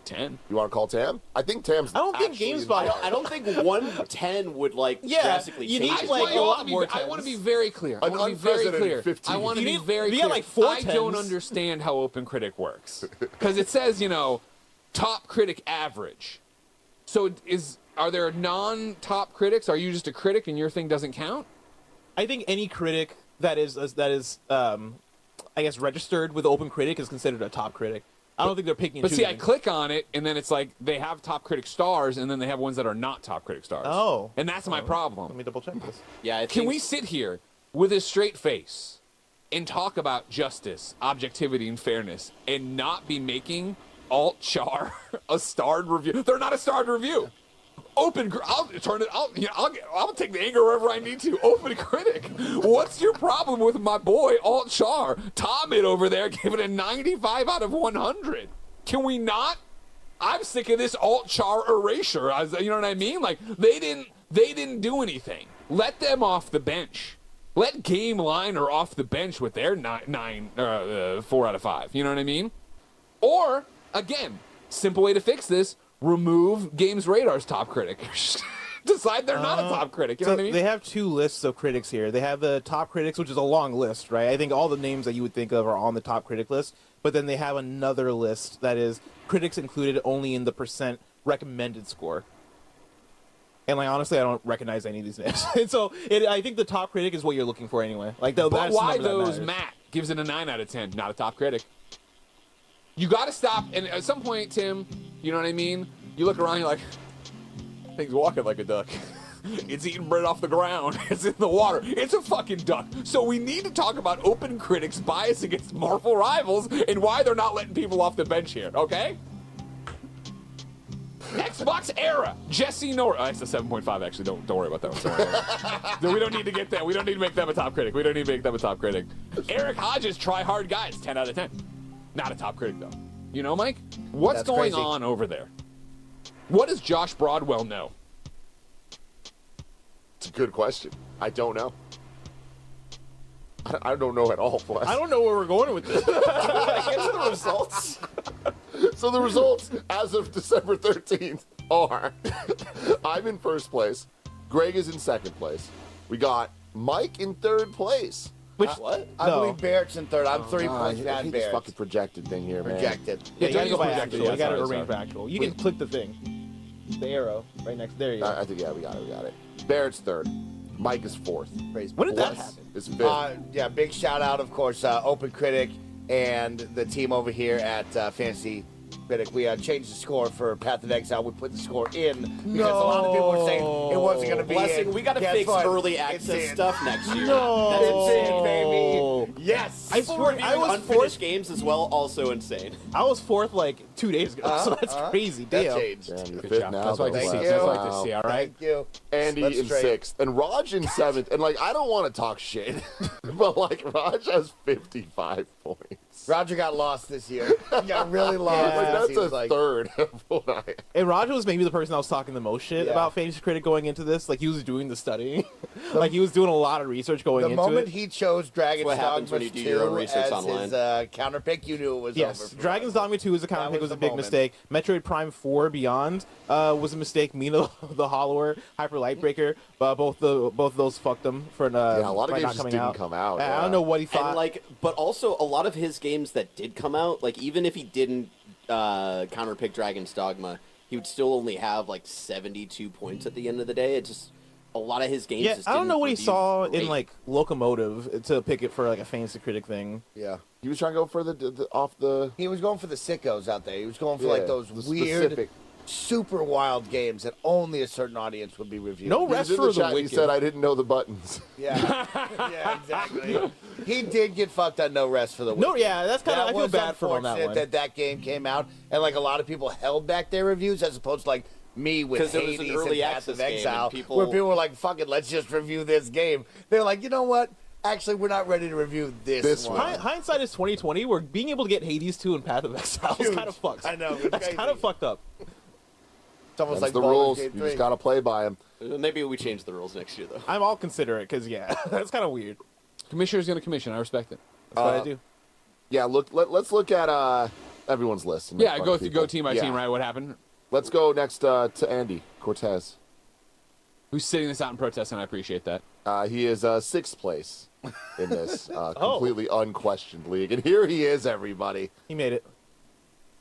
10. You want to call Tam? I think Tam's I don't think actually GameSpot... I don't think 110 would drastically you change need, it. like, a lot more I want to be very clear. An unprecedented 15. I want to You be need- very you clear. got, like, 4 I don't 10s. understand how Open Critic works. Because it says, top critic average. So are there non-top critics? Are you just a critic and your thing doesn't count? I think any critic that is I guess, registered with Open Critic is considered a top critic. I don't think they're picking and But see, I choosing. click on it, and then it's like they have top critic stars, and then they have ones that are not top critic stars. Oh. And that's my problem. Let me double check this. Yeah, Can we sit here with a straight face and talk about justice, objectivity, and fairness, and not be making Alt Char a starred review? They're not a starred review. I'll turn it. I'll take the anger wherever I need to. Open Critic. What's your problem with my boy Alt Char? Tom it over there, give it a 95 out of 100. Can we not? I'm sick of this Alt Char erasure. You know what I mean? Like they didn't do anything. Let them off the bench. Let Game Liner off the bench with their 4 out of 5. You know what I mean? Or again, simple way to fix this. Remove Games Radar's top critic. Decide they're not a top critic. You know what I mean? They have 2 lists of critics here. They have the top critics, which is a long list, right? I think all the names that you would think of are on the top critic list. But then they have another list that is critics included only in the % recommended score. And honestly, I don't recognize any of these names. And so I think the top critic is what you're looking for anyway. But why those Matt gives it a 9 out of 10? Not a top critic. You got to stop. And at some point, Tim, you know what I mean? You look around, you're like, thing's walking like a duck. It's eating bread off the ground. It's in the water. It's a fucking duck. So we need to talk about Open Critics' bias against Marvel Rivals and why they're not letting people off the bench here, okay? Xbox Era, Jesse Norris. Oh, it's a 7.5, actually. Don't worry about that one. Sorry. We don't need to get that. We don't need to make them a top critic. Eric Hodges, try hard guys, 10 out of 10. Not a top critic, though. You know, Mike? What's going on over there? What does Josh Broadwell know? It's a good question. I don't know. I don't know at all, plus. I don't know where we're going with this. Get to the results. So the results as of December 13th are I'm in first place. Greg is in second place. We got Mike in third place. What? I believe Barrett's in third. I'm 3 points behind This Barrett. fucking projected thing here, man. Projected. Yeah, you gotta go by projected. actual. You gotta Sorry. arrange by actual. You can click the thing. The arrow right next. There you go. I think, we got it. Barrett's third. Mike is fourth. When did that happen? Is fifth. Yeah, big shout out, of course, Open Critic and the team over here at Fantasy Critic. We changed the score for Path of Exile. We put the score in because a lot of people were saying it wasn't going to be Blessing, in. we got to Guess fix what? early It's access in. stuff next year. No. That's It's in, baby. Yes. I swear, I was unfinished games as well. Also insane. I was fourth like 2 days ago, so that's crazy. That Damn. changed. Damn, you're Good fifth job. now. That's what I like to though. see. That's what I like to see, all right? Thank you. Andy Let's in trade. sixth, and Raj in seventh. And I don't want to talk shit, but Raj has 55 points. Roger got lost this year. He got really lost. That's It a seems like. third of what I. And Roger was maybe the person that was talking the most shit about Fantasy Critic going into this. Like, he was doing the studying. Like, he was doing a lot of research going The into moment it. he chose Dragon's what happens Dogma when you do 2 your own research as online. his counter pick, you knew it was over. Yes, Dragon's Dogma 2 as a counter pick was was a the big moment. mistake. Metroid Prime 4 Beyond was a mistake. Mina the Hollower, Hyper Lightbreaker, both of those fucked him for A lot of for games not just coming didn't out. come out. I don't know what he thought. And but also a lot of his games that did come out, even if he didn't counterpick Dragon's Dogma, he would still only have 72 points at the end of the day. It's just a lot of his games. Yeah, just I don't didn't know what he review saw great. in Locomotive to pick it for a Fantasy Critic thing. Yeah. He was trying to go for the off the. He was going for the sickos out there. He was going for those the weird, specific. super wild games that only a certain audience would be reviewing. No He was rest in for the the chat. He wicked. said I didn't know the buttons. Yeah, yeah, exactly. He did get fucked on No Rest for the Wicked. No, yeah, that's kind of. I feel was bad for him on that unfortunate one. that game came out and a lot of people held back their reviews as opposed to me with 'Cause it was Hades an early and Path access of game, and Exile, people- where people were like, "Fuck it, let's just review this game." They're like, you know what? Actually, we're not ready to review this one. Hindsight is 2020. Where being able to get Hades 2 and Path of Exile is Huge. kind of fucked. I know, it's That's crazy. kind of fucked up. It's almost That's like the Baldur's rules. Gate You 3. just gotta play by them. Maybe we change the rules next year, though. I'm all considerate because that's kind of weird. Commissioner's going to commission. I respect it. That's what I do. Yeah, let's look at everyone's list. and make Yeah, fun go of people. team by Yeah. team, right? What happened? Let's go next to Andy Cortez. Who's sitting this out in protest, and I appreciate that. He is sixth place in this completely unquestioned league, and here he is, everybody. He made it.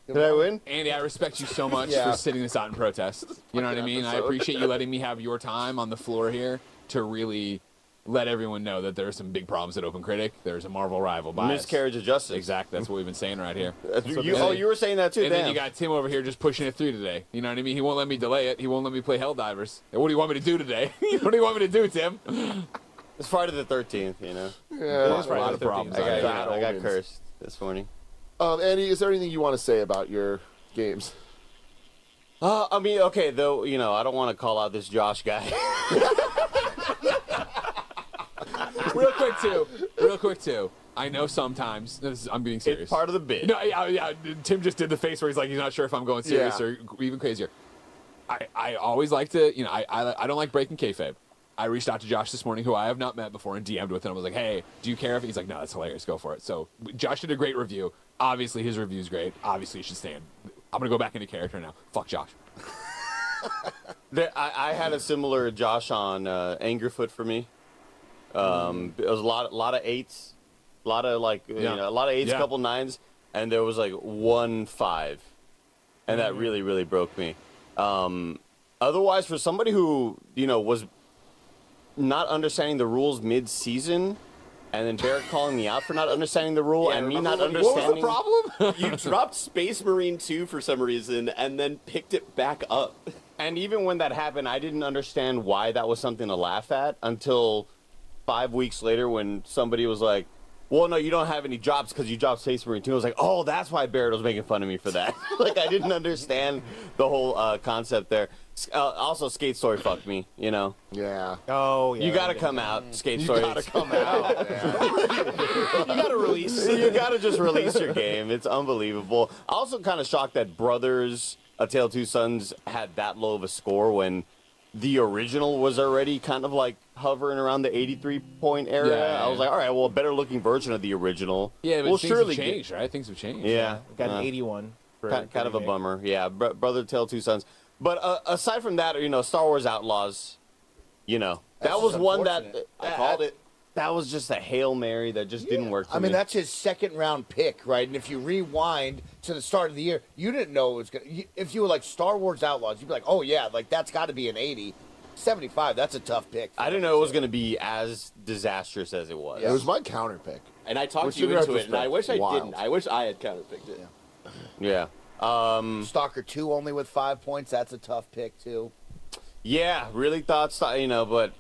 Did I win? Andy, I respect you so much Yeah. for sitting this out in protest. You know what I mean? I appreciate you letting me have your time on the floor here to really let everyone know that there are some big problems at Open Critic. There's a Marvel rival bias. Miscarriage of justice. Exactly. That's what we've been saying right here. You were saying that too, And then damn. you got Tim over here just pushing it through today. You know what I mean? He won't let me delay it. He won't let me play Helldivers. What do you want me to do today? What do you want me to do, Tim? It's Friday the 13th, you know? Yeah, a lot of problems. I Bad got omens. cursed this morning. Andy, is there anything you want to say about your games? I mean, okay, though, I don't want to call out this Josh guy. Real quick, too. I know sometimes. I'm being serious. It's part of the bid. No, yeah. Tim just did the face where he's like, he's not sure if I'm going serious Yeah. or even crazier. I always like to, I don't like breaking kayfabe. I reached out to Josh this morning, who I have not met before, and DM'd with him. I was like, hey, do you care if... He's like, no, that's hilarious. Go for it. So Josh did a great review. Obviously, his review's great. Obviously, you should stand. I'm going to go back into character now. Fuck Josh. I had a similar Josh on Angerfoot for me. It was a lot of eights, a lot of a lot of eights, Yeah. couple nines, and there was 1 5, and that really, really broke me. Otherwise, for somebody who was not understanding the rules mid-season, and then Barrett calling me out for not understanding the rule, and me not remember understanding. What was the problem? You dropped Space Marine 2 for some reason, and then picked it back up. And even when that happened, I didn't understand why that was something to laugh at until 5 weeks later when somebody was like, well, no, you don't have any drops because you dropped Space Marine 2. I was like, oh, that's why Barrett was making fun of me for that. Like, I didn't understand the whole concept there. Also, Skate Story fucked me, you know? Yeah. Oh, yeah. You gotta come out, Skate Story. You gotta come out. You gotta release. You gotta just release your game. It's unbelievable. Also kind of shocked that Brothers, A Tale of Two Sons had that low of a score when the original was already kind of like hovering around the 83-point area. Yeah. I was like, all right, well, a better looking version of the original. Yeah, but we'll things surely have changed, right? Things have changed. Yeah. Got an 81. Kind of a bummer. Yeah, Brother Tale of Two Sons. But aside from that, you know, Star Wars Outlaws, you know, that was one that I called it. That was just a Hail Mary that just didn't work for I me. mean, that's his second round pick, right? And if you rewind to the start of the year, you didn't know it was going to. If you were like Star Wars Outlaws, you'd be like, oh, yeah, like that's got to be an 80. 75, that's a tough pick. I didn't know it was going to be as disastrous as it was. It was my counter pick. And I talked Which you in into it, and I wish I retrospect, didn't. I wish I had counterpicked it. Yeah. Stalker 2 only with 5 points. That's a tough pick, too. Yeah, really thought, you know, but,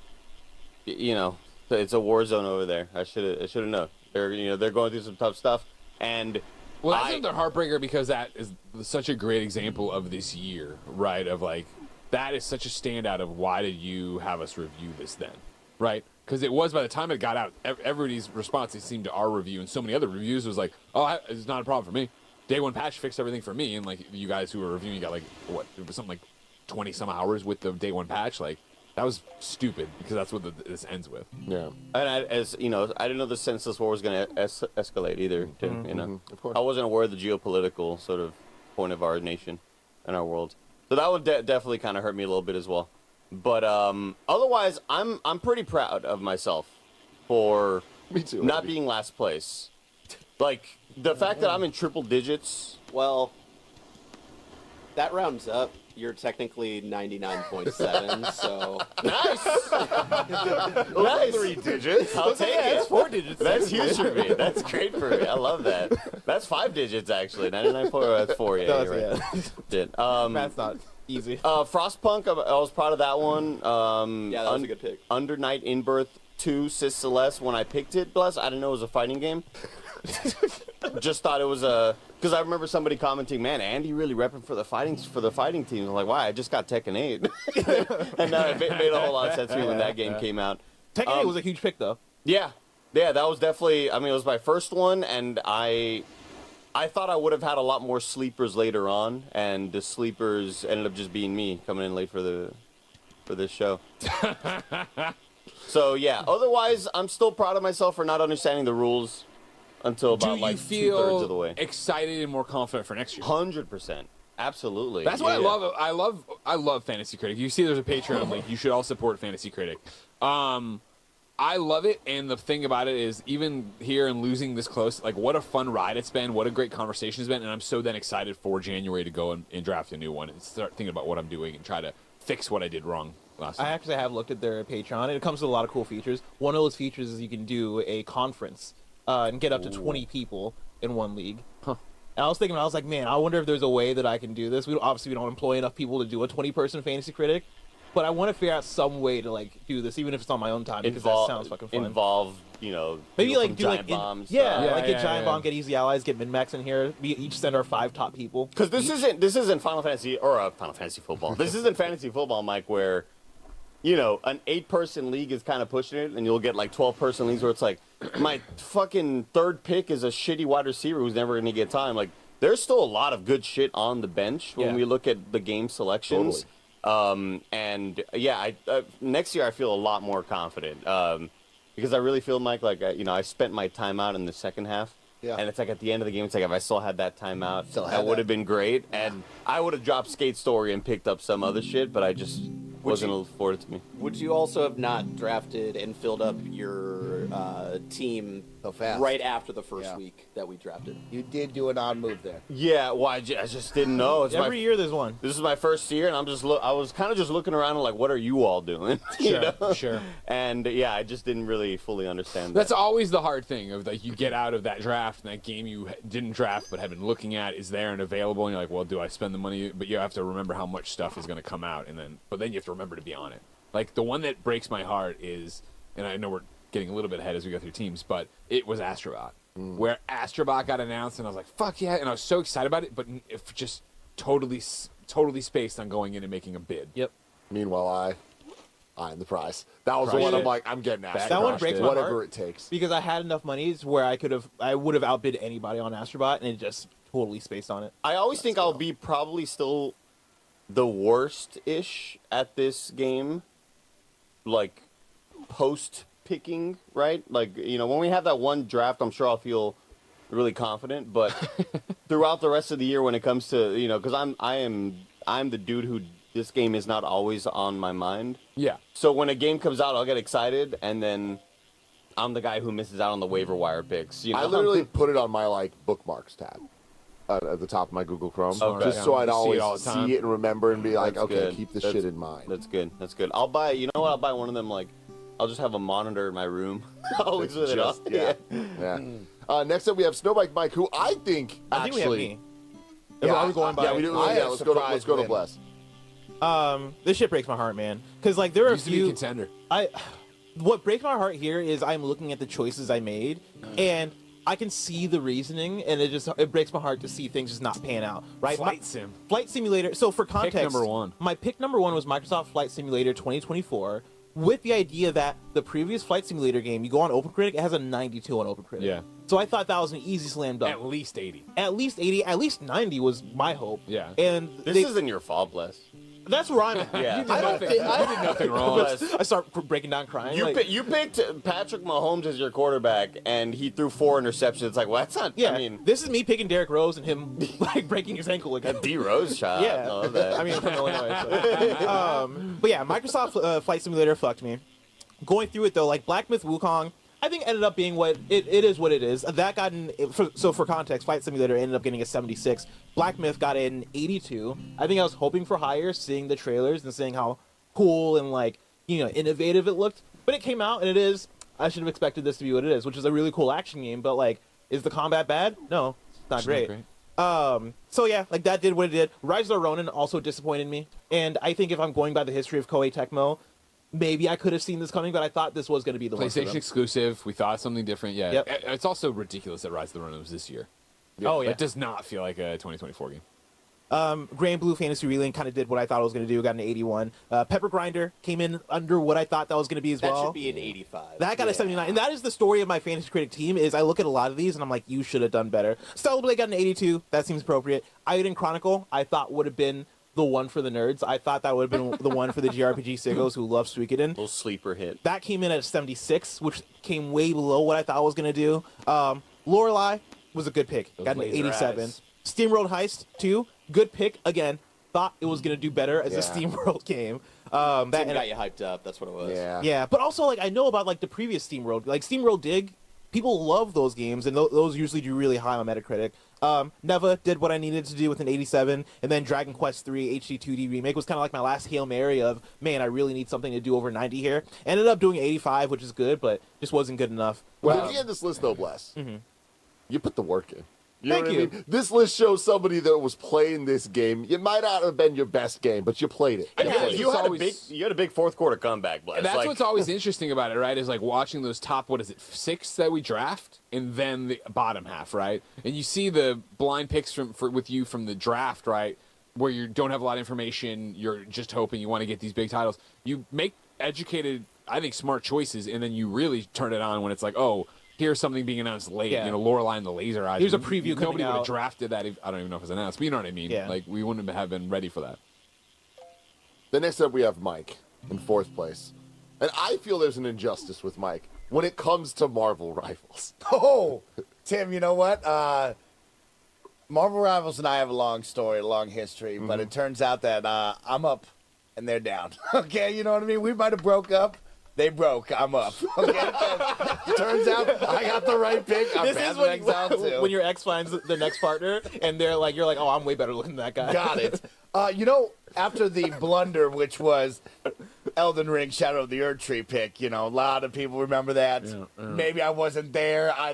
you know, it's a war zone over there. I should have known. They're going through some tough stuff. And well, that's another heartbreaker because that is such a great example of this year, right? Of like, that is such a standout of why did you have us review this then, right? Because it was by the time it got out, everybody's response, it seemed to our review and so many other reviews was like, oh, it's not a problem for me. Day one patch fixed everything for me, and like you guys who were reviewing got like what it was something like 20 some hours with the day one patch. Like that was stupid because that's what this ends with. Yeah, and as you know, I didn't know the senseless war was going to escalate either. Tim, you know, of course. I wasn't aware of the geopolitical sort of point of our nation and our world. So that one definitely kind of hurt me a little bit as well. But otherwise, I'm pretty proud of myself for Me too, not Abby. being last place. Like the fact that I'm in triple digits. Well, that rounds up. You're technically 99.7, so... Nice! Nice! 3 digits. I'll take it. That's 4 digits. That's huge for me. That's great for me. I love that. That's 5 digits, actually. 99.4, that's 4. Yeah, No, you're right. yeah. Did. That's not easy. Frostpunk, I was proud of that one. Yeah, that was a good pick. Under Night in Birth 2, Sis Celeste, when I picked it, Bless, I didn't know it was a fighting game. Just thought it was a... Because I remember somebody commenting, man, Andy really repping for the fighting teams. I'm like, why? I just got Tekken 8. And it made a whole lot of sense to me when that game came out. Tekken 8 was a huge pick, though. Yeah, that was definitely. I mean, it was my first one, and I thought I would have had a lot more sleepers later on, and the sleepers ended up just being me coming in late for this show. So yeah, otherwise, I'm still proud of myself for not understanding the rules until about like 2/3 of the way. Excited and more confident for next year? 100%, absolutely. That's what I love. I love Fantasy Critic. You see, there's a Patreon link. You should all support Fantasy Critic. I love it, and the thing about it is, even here and losing this close, like what a fun ride it's been, what a great conversation it's been, and I'm so then excited for January to go and draft a new one and start thinking about what I'm doing and try to fix what I did wrong last time. I actually have looked at their Patreon, and it comes with a lot of cool features. One of those features is you can do a conference and get up to 20 people in one league. Huh. And I was thinking, I was like, man, I wonder if there's a way that I can do this. Obviously, we don't employ enough people to do a 20-person Fantasy Critic, but I want to figure out some way to like do this, even if it's on my own time, because that sounds fucking fun. Involve, you know, maybe people like from do Giant like Bombs. get Giant Bomb, get Easy Allies, get Min-Max in here. We each send our 5 top people. Because this isn't Final Fantasy or Final Fantasy football. This isn't fantasy football, Mike, where you know an 8-person league is kind of pushing it, and you'll get like 12-person leagues where it's like my fucking third pick is a shitty wide receiver who's never going to get time. Like there's still a lot of good shit on the bench when we look at the game selections. Totally. And yeah, next year I feel a lot more confident because I really feel, Mike, like you know, I spent my timeout in the second half, and it's like at the end of the game, it's like if I still had that timeout, that would have been great, and I would have dropped Skate Story and picked up some other shit, but I just wasn't afforded to me. Would you also have not drafted and filled up your team so fast right after the first week that we drafted? You did do an odd move there. Yeah, well, I just didn't know. It's Every year there's one. This is my first year, and I was kind of just looking around and like, what are you all doing? Sure. And yeah, I just didn't really fully understand That's that. always the hard thing of like you get out of that draft and that game you didn't draft but have been looking at is there and available and you're like, well, do I spend the money? But you have to remember how much stuff is going to come out, but then you have to remember to be on it. Like the one that breaks my heart is, and I know we're getting a little bit ahead as we go through teams, but it was Astrobot, where Astrobot got announced and I was like, fuck yeah, and I was so excited about it, but if just totally spaced on going in and making a bid. Yep. Meanwhile, I'm the prize. That was the one I'm like, I'm getting Astrobot. That one breaks my heart. Whatever it takes. Because I had enough monies where I would have outbid anybody on Astrobot, and it just totally spaced on it. I always think I'll be probably still the worst-ish at this game, like post-picking, right? Like, when we have that one draft, I'm sure I'll feel really confident, but throughout the rest of the year when it comes to, because I'm the dude who this game is not always on my mind. Yeah. So when a game comes out, I'll get excited, and then I'm the guy who misses out on the waiver wire picks. I literally put it on my bookmarks tab at the top of my Google Chrome, just so I'd always see it and remember and be like, okay, keep this shit in mind. That's good. I'll buy. You know what? I'll buy one of them. Like, I'll just have a monitor in my room. Always with it on. Yeah. Next up, we have Snowbike Mike, who I think actually. We have me. Yeah, we going by? Yeah, we do. Let's go to Bless. This shit breaks my heart, man. Because there are a few contender. What breaks my heart here is I'm looking at the choices I made, and I can see the reasoning, and it breaks my heart to see things just not pan out. Right? Flight Simulator. So for context, pick number one. My pick number one was Microsoft Flight Simulator 2024, with the idea that the previous Flight Simulator game, you go on OpenCritic, it has a 92 on OpenCritic. Yeah. So I thought that was an easy slam dunk. At least 80. At least 80. At least 90 was my hope. Yeah. And this isn't your fault, Bless. That's where I'm at. Yeah. I did nothing wrong. I start breaking down crying. You picked Patrick Mahomes as your quarterback, and he threw 4 interceptions. It's like, well, that's not. Yeah. I mean, this is me picking Derrick Rose and him breaking his ankle again. A D Rose shot. Yeah. I love that. I mean, from Illinois. So. But yeah, Microsoft Flight Simulator fucked me. Going through it though, Black Myth Wukong, I think ended up being what it is. What it is. That got for context, Flight Simulator ended up getting a 76. Black Myth got an 82. I think I was hoping for higher, seeing the trailers and seeing how cool and innovative it looked. But it came out and it is. I should have expected this to be what it is, which is a really cool action game. But is the combat bad? No, it's not great. So yeah, that did what it did. Rise of the Ronin also disappointed me, and I think if I'm going by the history of Koei Tecmo, maybe I could have seen this coming, but I thought this was going to be the one for PlayStation them. exclusive. We thought something different. Yeah. Yep. It's also ridiculous that Rise of the Ronin was this year. Oh yeah. It does not feel like a 2024 game. Grand Blue Fantasy Relink kind of did what I thought it was going to do. Got an 81. Pepper Grinder came in under what I thought that was going to be as well. That should be an 85. That got a 79. And that is the story of my Fantasy Critic team is I look at a lot of these and I'm like, you should have done better. Stellar Blade got an 82. That seems appropriate. Iron Chronicle, I thought would have been the one for the nerds. I thought that would have been the one for the JRPG siggos who love Suikoden. Little sleeper hit. That came in at 76, which came way below what I thought I was going to do. Lorelei was a good pick. Got an 87. Eyes. SteamWorld Heist 2, good pick. Again, thought it was going to do better as a SteamWorld game. That got you hyped up. That's what it was. Yeah, but also I know about the previous SteamWorld. SteamWorld Dig, people love those games, and those usually do really high on Metacritic. Neva did what I needed to do with an 87, and then Dragon Quest III HD 2D Remake was kind of like my last Hail Mary of, man, I really need something to do over 90 here. Ended up doing 85, which is good, but just wasn't good enough. Well, at the end of this list, though, Bless, you put the work in. Thank you. I mean? This list shows somebody that was playing this game. It might not have been your best game, but you played it. You had a big fourth quarter comeback, Bless. That's what's always interesting about it, right? Is watching those top, 6 that we draft, and then the bottom half, right? And you see the blind picks with you from the draft, right? Where you don't have a lot of information, you're just hoping you want to get these big titles. You make educated, I think, smart choices, and then you really turn it on when it's like, oh, here's something being announced late. Yeah. Lorelei and the Laser Eyes. Here's a preview coming Nobody would have out. drafted that. I don't even know if it was announced, but you know what I mean. Yeah. We wouldn't have been ready for that. The next up, we have Mike in 4th place. And I feel there's an injustice with Mike when it comes to Marvel Rivals. Oh, Tim, you know what? Marvel Rivals and I have a long story, a long history, but it turns out that I'm up and they're down. Okay, you know what I mean? We might have broke up. They broke. I'm up. Okay. Turns out I got the right pick. I'm This is when your ex finds the next partner, and you're like, oh, I'm way better looking than that guy. Got it. After the blunder, which was Elden Ring Shadow of the Erdtree pick, a lot of people remember that. Yeah. Maybe I wasn't there. I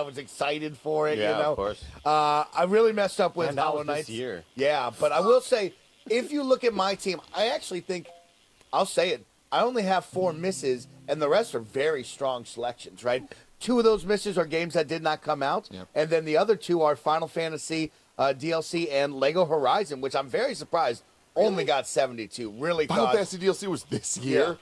was excited for it. Yeah, of course. I really messed up with And that Hollow was Knight. this year. Yeah, but I will say, if you look at my team, I actually think, I'll say it, I only have 4 misses, and the rest are very strong selections, right? 2 of those misses are games that did not come out, and then the other 2 are Final Fantasy DLC and Lego Horizon, which I'm very surprised only got 72. Really Final thought Fantasy DLC was this year?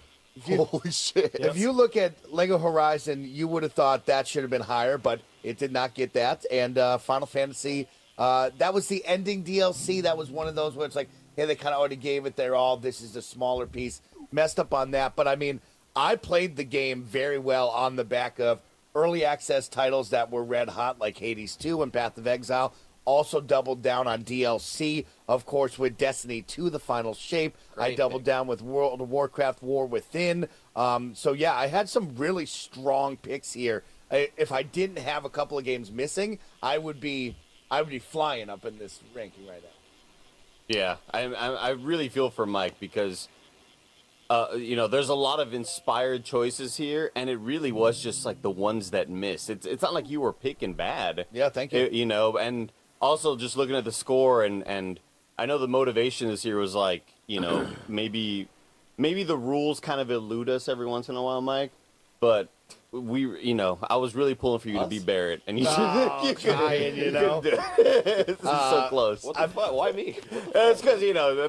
Yeah. Holy shit. If you look at Lego Horizon, you would have thought that should have been higher, but it did not get that. And Final Fantasy, that was the ending DLC. That was one of those where it's like, hey, they kind of already gave it their all. This is the smaller piece. Messed up on that. But, I mean, I played the game very well on the back of early access titles that were red hot, like Hades 2 and Path of Exile. Also doubled down on DLC, of course, with Destiny 2, The Final Shape. I doubled down with World of Warcraft War Within. So, yeah, I had some really strong picks here. If I didn't have a couple of games missing, I would be flying up in this ranking right now. Yeah, I really feel for Mike because, there's a lot of inspired choices here, and it really was just like the ones that missed. It's not like you were picking bad. Yeah, thank you. And also just looking at the score, and I know the motivation this year was like, maybe the rules kind of elude us every once in a while, Mike, but I was really pulling for you to be Barrett, and you couldn't do it. This is so close. What the fuck? Why me? It's because,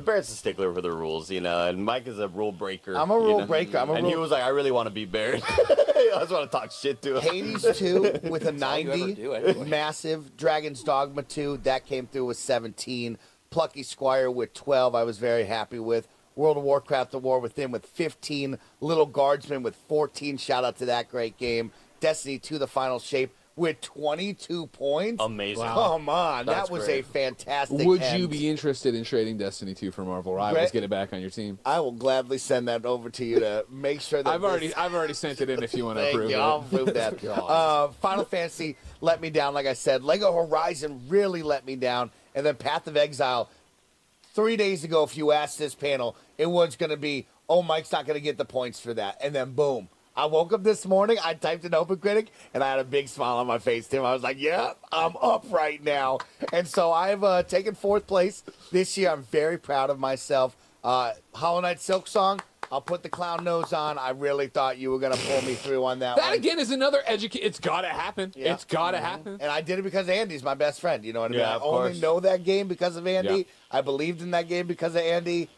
Barrett's a stickler for the rules, and Mike is a rule breaker. I'm a rule breaker. And he was like, I really want to be Barrett. I just want to talk shit to him. Hades 2 with a 90. Massive. Dragon's Dogma 2, that came through with 17. Plucky Squire with 12, I was very happy with. World of Warcraft, The War Within with 15. Little Guardsman with 14. Shout out to that great game. Destiny 2, The Final Shape with 22 points. Amazing. Wow. Come on. That's that was great. a fantastic Would end. you be interested in trading Destiny 2 for Marvel Rivals? Brett, Get it back on your team. I will gladly send that over to you to make sure that I've already sent it in if you want to Thank approve you. it. I'll approve that. Final Fantasy let me down, like I said. Lego Horizon really let me down. And then Path of Exile, 3 days ago, if you asked this panel, it was going to be, oh, Mike's not going to get the points for that. And then, boom. I woke up this morning, I typed in OpenCritic, and I had a big smile on my face, Tim. I was like, yeah, I'm up right now. And so I've taken 4th place this year. I'm very proud of myself. Hollow Knight Silksong, I'll put the clown nose on. I really thought you were going to pull me through on that one. That, again, is another It's got to happen. Yeah. It's got to happen. And I did it because Andy's my best friend. You know what I mean? Yeah, I of only course. know that game because of Andy. Yeah. I believed in that game because of Andy.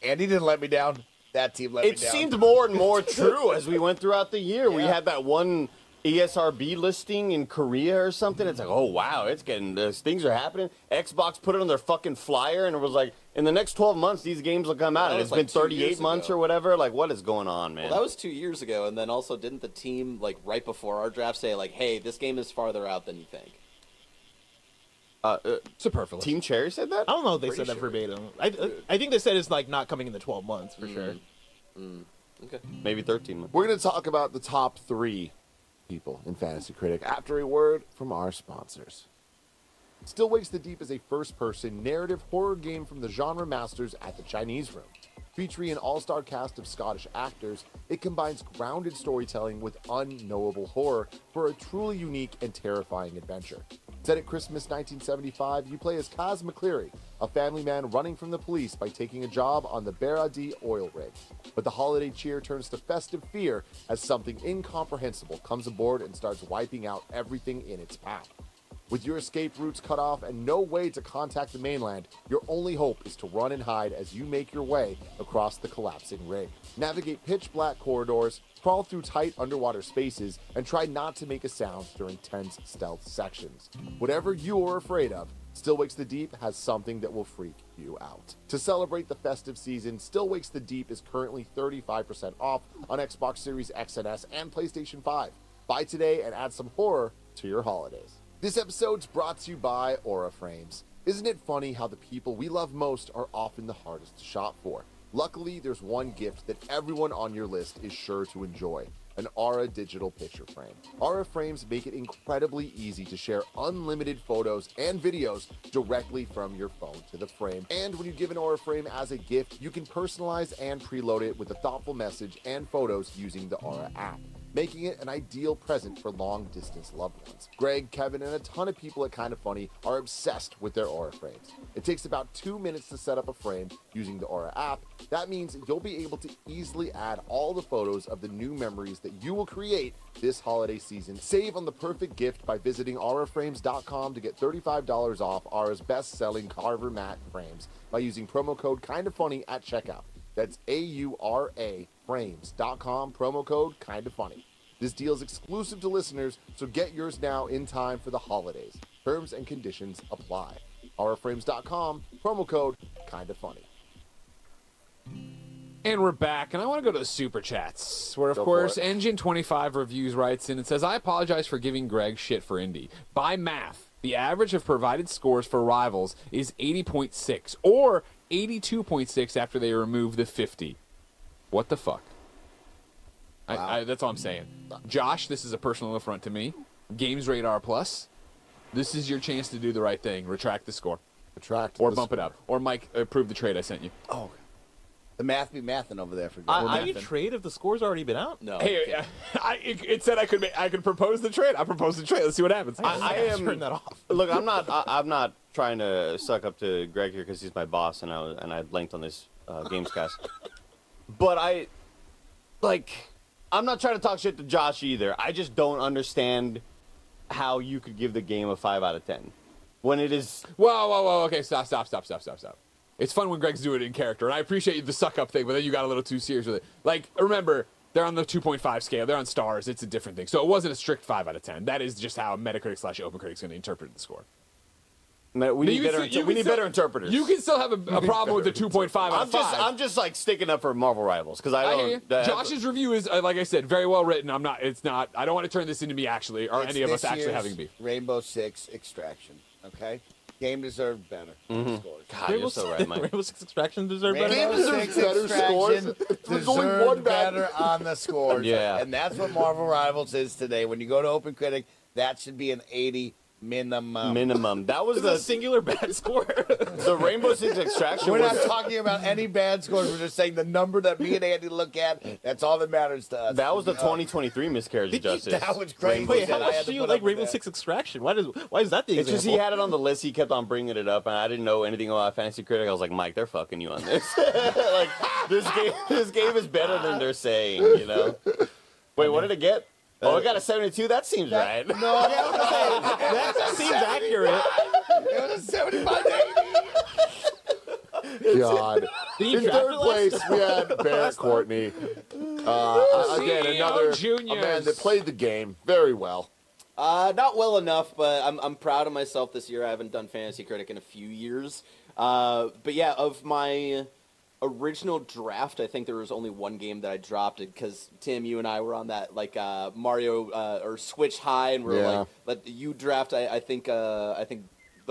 Andy didn't let me down. That team let me It down. seemed more and more true as we went throughout the year. We Yeah. had that one ESRB listing in Korea or something. It's like, oh, wow, it's getting things are happening. Xbox put it on their fucking flyer, and it was like, in the next 12 months, these games will come out. That And was it's like been 2 38 years months ago. or whatever. Like, what is going on, man? Well, that was 2 years ago, and then also didn't the team, like, right before our draft say, like, hey, this game is farther out than you think? Superfluous. Team Cherry said that? I don't know if they Pretty said that sure. verbatim. I think they said it's like not coming in the 12 months for sure. Okay. Maybe 13 months. We're going to talk about the top 3 people in Fantasy Critic after a word from our sponsors. Still Wakes the Deep is a first-person narrative horror game from the genre masters at the Chinese Room. Featuring an all-star cast of Scottish actors, it combines grounded storytelling with unknowable horror for a truly unique and terrifying adventure. Set at Christmas 1975, you play as Kaz McCleary, a family man running from the police by taking a job on the Beara-D oil rig. But the holiday cheer turns to festive fear as something incomprehensible comes aboard and starts wiping out everything in its path. With your escape routes cut off and no way to contact the mainland, your only hope is to run and hide as you make your way across the collapsing rig. Navigate pitch-black corridors, crawl through tight underwater spaces, and try not to make a sound during tense stealth sections. Whatever you are afraid of, Still Wakes the Deep has something that will freak you out. To celebrate the festive season, Still Wakes the Deep is currently 35% off on Xbox Series X and S and PlayStation 5. Buy today and add some horror to your holidays. This episode's brought to you by Aura Frames. Isn't it funny how the people we love most are often the hardest to shop for? Luckily, there's one gift that everyone on your list is sure to enjoy: an Aura digital picture frame. Aura frames make it incredibly easy to share unlimited photos and videos directly from your phone to the frame. And when you give an Aura frame as a gift, you can personalize and preload it with a thoughtful message and photos using the Aura app, making it an ideal present for long-distance loved ones. Greg, Kevin, and a ton of people at Kinda Funny are obsessed with their Aura frames. It takes about 2 minutes to set up a frame using the Aura app. That means you'll be able to easily add all the photos of the new memories that you will create this holiday season. Save on the perfect gift by visiting auraframes.com to get $35 off Aura's best-selling Carver matte frames by using promo code KindaFunny at checkout. That's AURA frames.com, promo code KindaFunny. This deal is exclusive to listeners, so get yours now in time for the holidays. Terms and conditions apply. auraframes.com, promo code KindaFunny. And we're back, and I want to go to the Super Chats, where, of course, Engine25 Reviews writes in and says, I apologize for giving Greg shit for Indy. By math, the average of provided scores for rivals is 80.6, or 82.6 after they remove the 50. What the fuck? Wow. That's all I'm saying. Josh, this is a personal affront to me. Games Radar Plus, this is your chance to do the right thing. Retract the score. Or bump it up. Or Mike, approve the trade I sent you. Oh, the math be mathin' over there for How do you trade if the score's already been out? No. Hey, it said I could propose the trade. I proposed the trade. Let's see what happens. I am turn that off. Look, I'm not trying to suck up to Greg here because he's my boss, and I blanked on this Gamescast. But I'm not trying to talk shit to Josh either. I just don't understand how you could give the game a 5 out of 10 when it is. Whoa. Okay, stop. It's fun when Greg's doing it in character, and I appreciate the suck up thing, but then you got a little too serious with it. Like, remember, they're on the 2.5 scale. They're on stars. It's a different thing. So it wasn't a strict 5 out of 10. That is just how Metacritic/OpenCritic's going to interpret the score. We need better interpreters. You can still have a problem with the 2.5 out of 5. I'm just like sticking up for Marvel Rivals because I hear you. Josh's review is, like I said, very well written. I don't want to turn this into me actually, or any of us actually having beef. Rainbow Six Extraction. Okay. Game deserved better scores. God, you're so right, Mike. Rainbow Six Extraction deserved better. Rainbow Six Extraction deserved better on the scores. Yeah. And that's what Marvel Rivals is today. When you go to OpenCritic, that should be an 80 minimum. That was the singular bad score. The Rainbow Six Extraction. We're not talking about any bad scores. We're just saying the number that me and Andy look at. That's all that matters to us. That was the 2023 miscarriage of justice. That was great. Wait, how much do you like Rainbow Six Extraction? Why is that the example? It's just he had it on the list. He kept on bringing it up, and I didn't know anything about Fantasy Critic. I was like, Mike, they're fucking you on this. Like this game is better than they're saying. You know. Wait, what did it get? Oh, I got a 72. That seems right. No, that seems accurate. It was a 75 to 80. God. In third place, we had Barrett Courtney. Again, another man that played the game very well. Not well enough, but I'm proud of myself this year. I haven't done Fantasy Critic in a few years. But yeah, of my original draft, I think there was only one game that I dropped because Tim, you and I were on that Mario or Switch high, and we're like, let you draft. I think the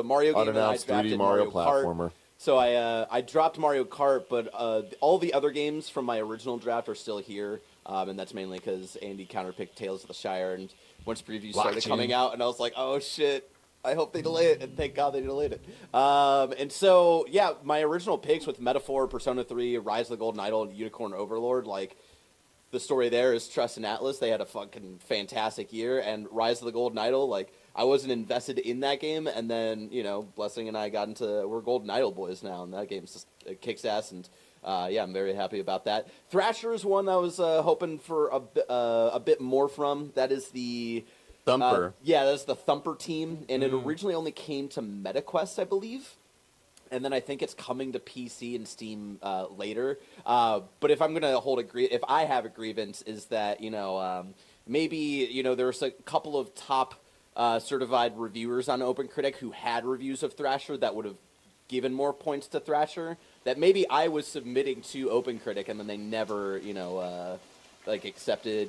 Mario game that I drafted, 3D Mario platformer. Kart. So I dropped Mario Kart, but all the other games from my original draft are still here, and that's mainly because Andy counterpicked Tales of the Shire, and once previews started coming out, and I was like, oh shit. I hope they delay it, and thank God they delayed it. And so, yeah, my original picks with Metaphor, Persona 3, Rise of the Golden Idol, and Unicorn Overlord, like, the story there is Trust and Atlas. They had a fucking fantastic year, and Rise of the Golden Idol, like, I wasn't invested in that game, and then, you know, Blessing and I got into, we're Golden Idol boys now, and that game just kicks ass, and yeah, I'm very happy about that. Thrasher is one I was hoping for a bit more from. That is the Thumper. Yeah, that's the Thumper team, and it originally only came to MetaQuest, I believe. And then I think it's coming to PC and Steam later. But if I'm going to if I have a grievance, is that, you know, maybe, you know, there's a couple of top certified reviewers on OpenCritic who had reviews of Thrasher that would have given more points to Thrasher, that maybe I was submitting to OpenCritic and then they never, you know, like accepted,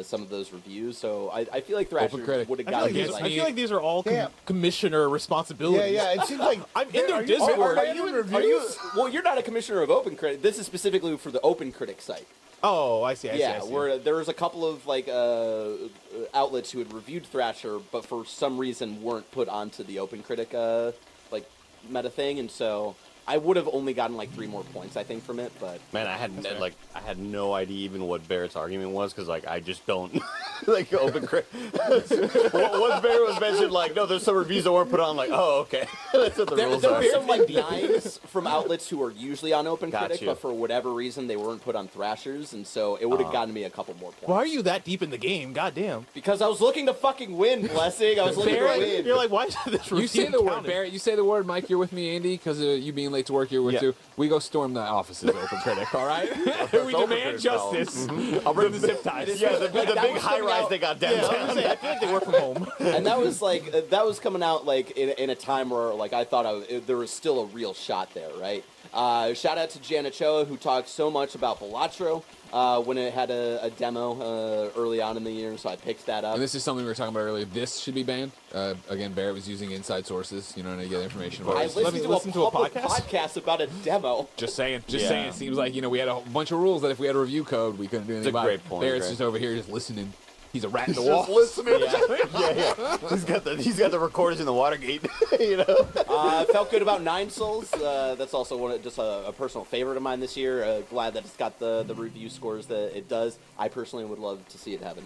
some of those reviews. So I feel like Thrasher would have gotten I feel like these are all commissioner responsibilities. Yeah, it seems like I'm in their Discord. Are you in reviews? Well, you're not a commissioner of OpenCritic. This is specifically for the OpenCritic site. Oh, I see. I see. Where there was a couple of outlets who had reviewed Thrasher, but for some reason weren't put onto the OpenCritic meta thing, and so I would have only gotten 3 more points, I think, from it. But man, I had no idea even what Barrett's argument was because I just don't OpenCritic. Once Barrett was mentioned, no, there's some reviews that weren't put on. I'm like, oh, okay, that's what the rules are. There were some nines from outlets who are usually on OpenCritic, but for whatever reason they weren't put on Thrashers, and so it would have gotten me a couple more points. Why are you that deep in the game? Goddamn! Because I was looking to fucking win, Blessing. I was looking to win. You're like, why is this? You say the word, Barrett. You say the word, Mike. You're with me, Andy, because you being late to work. You're with too. We go storm the offices of OpenCritic. All right. We demand justice. I'll bring the zip ties. Yeah, the big high rise they got downtown. I feel like they work from home. And that was coming out in a time where I thought there was still a real shot there, right? Shout out to Janet Choa, who talked so much about Balatro when it had a demo early on in the year, so I picked that up. And this is something we were talking about earlier. This should be banned. Again, Barrett was using inside sources, to get information about it. I listened to a podcast about a demo. Just saying. It seems like, we had a bunch of rules that if we had a review code, we couldn't do anything about it. It's a great point. Barrett's just over here just listening. He's a rat in the wall. Just listening. Yeah. He's got the recorders in the Watergate. Felt good about Nine Souls. That's also just a personal favorite of mine this year. Glad that it's got the review scores that it does. I personally would love to see it have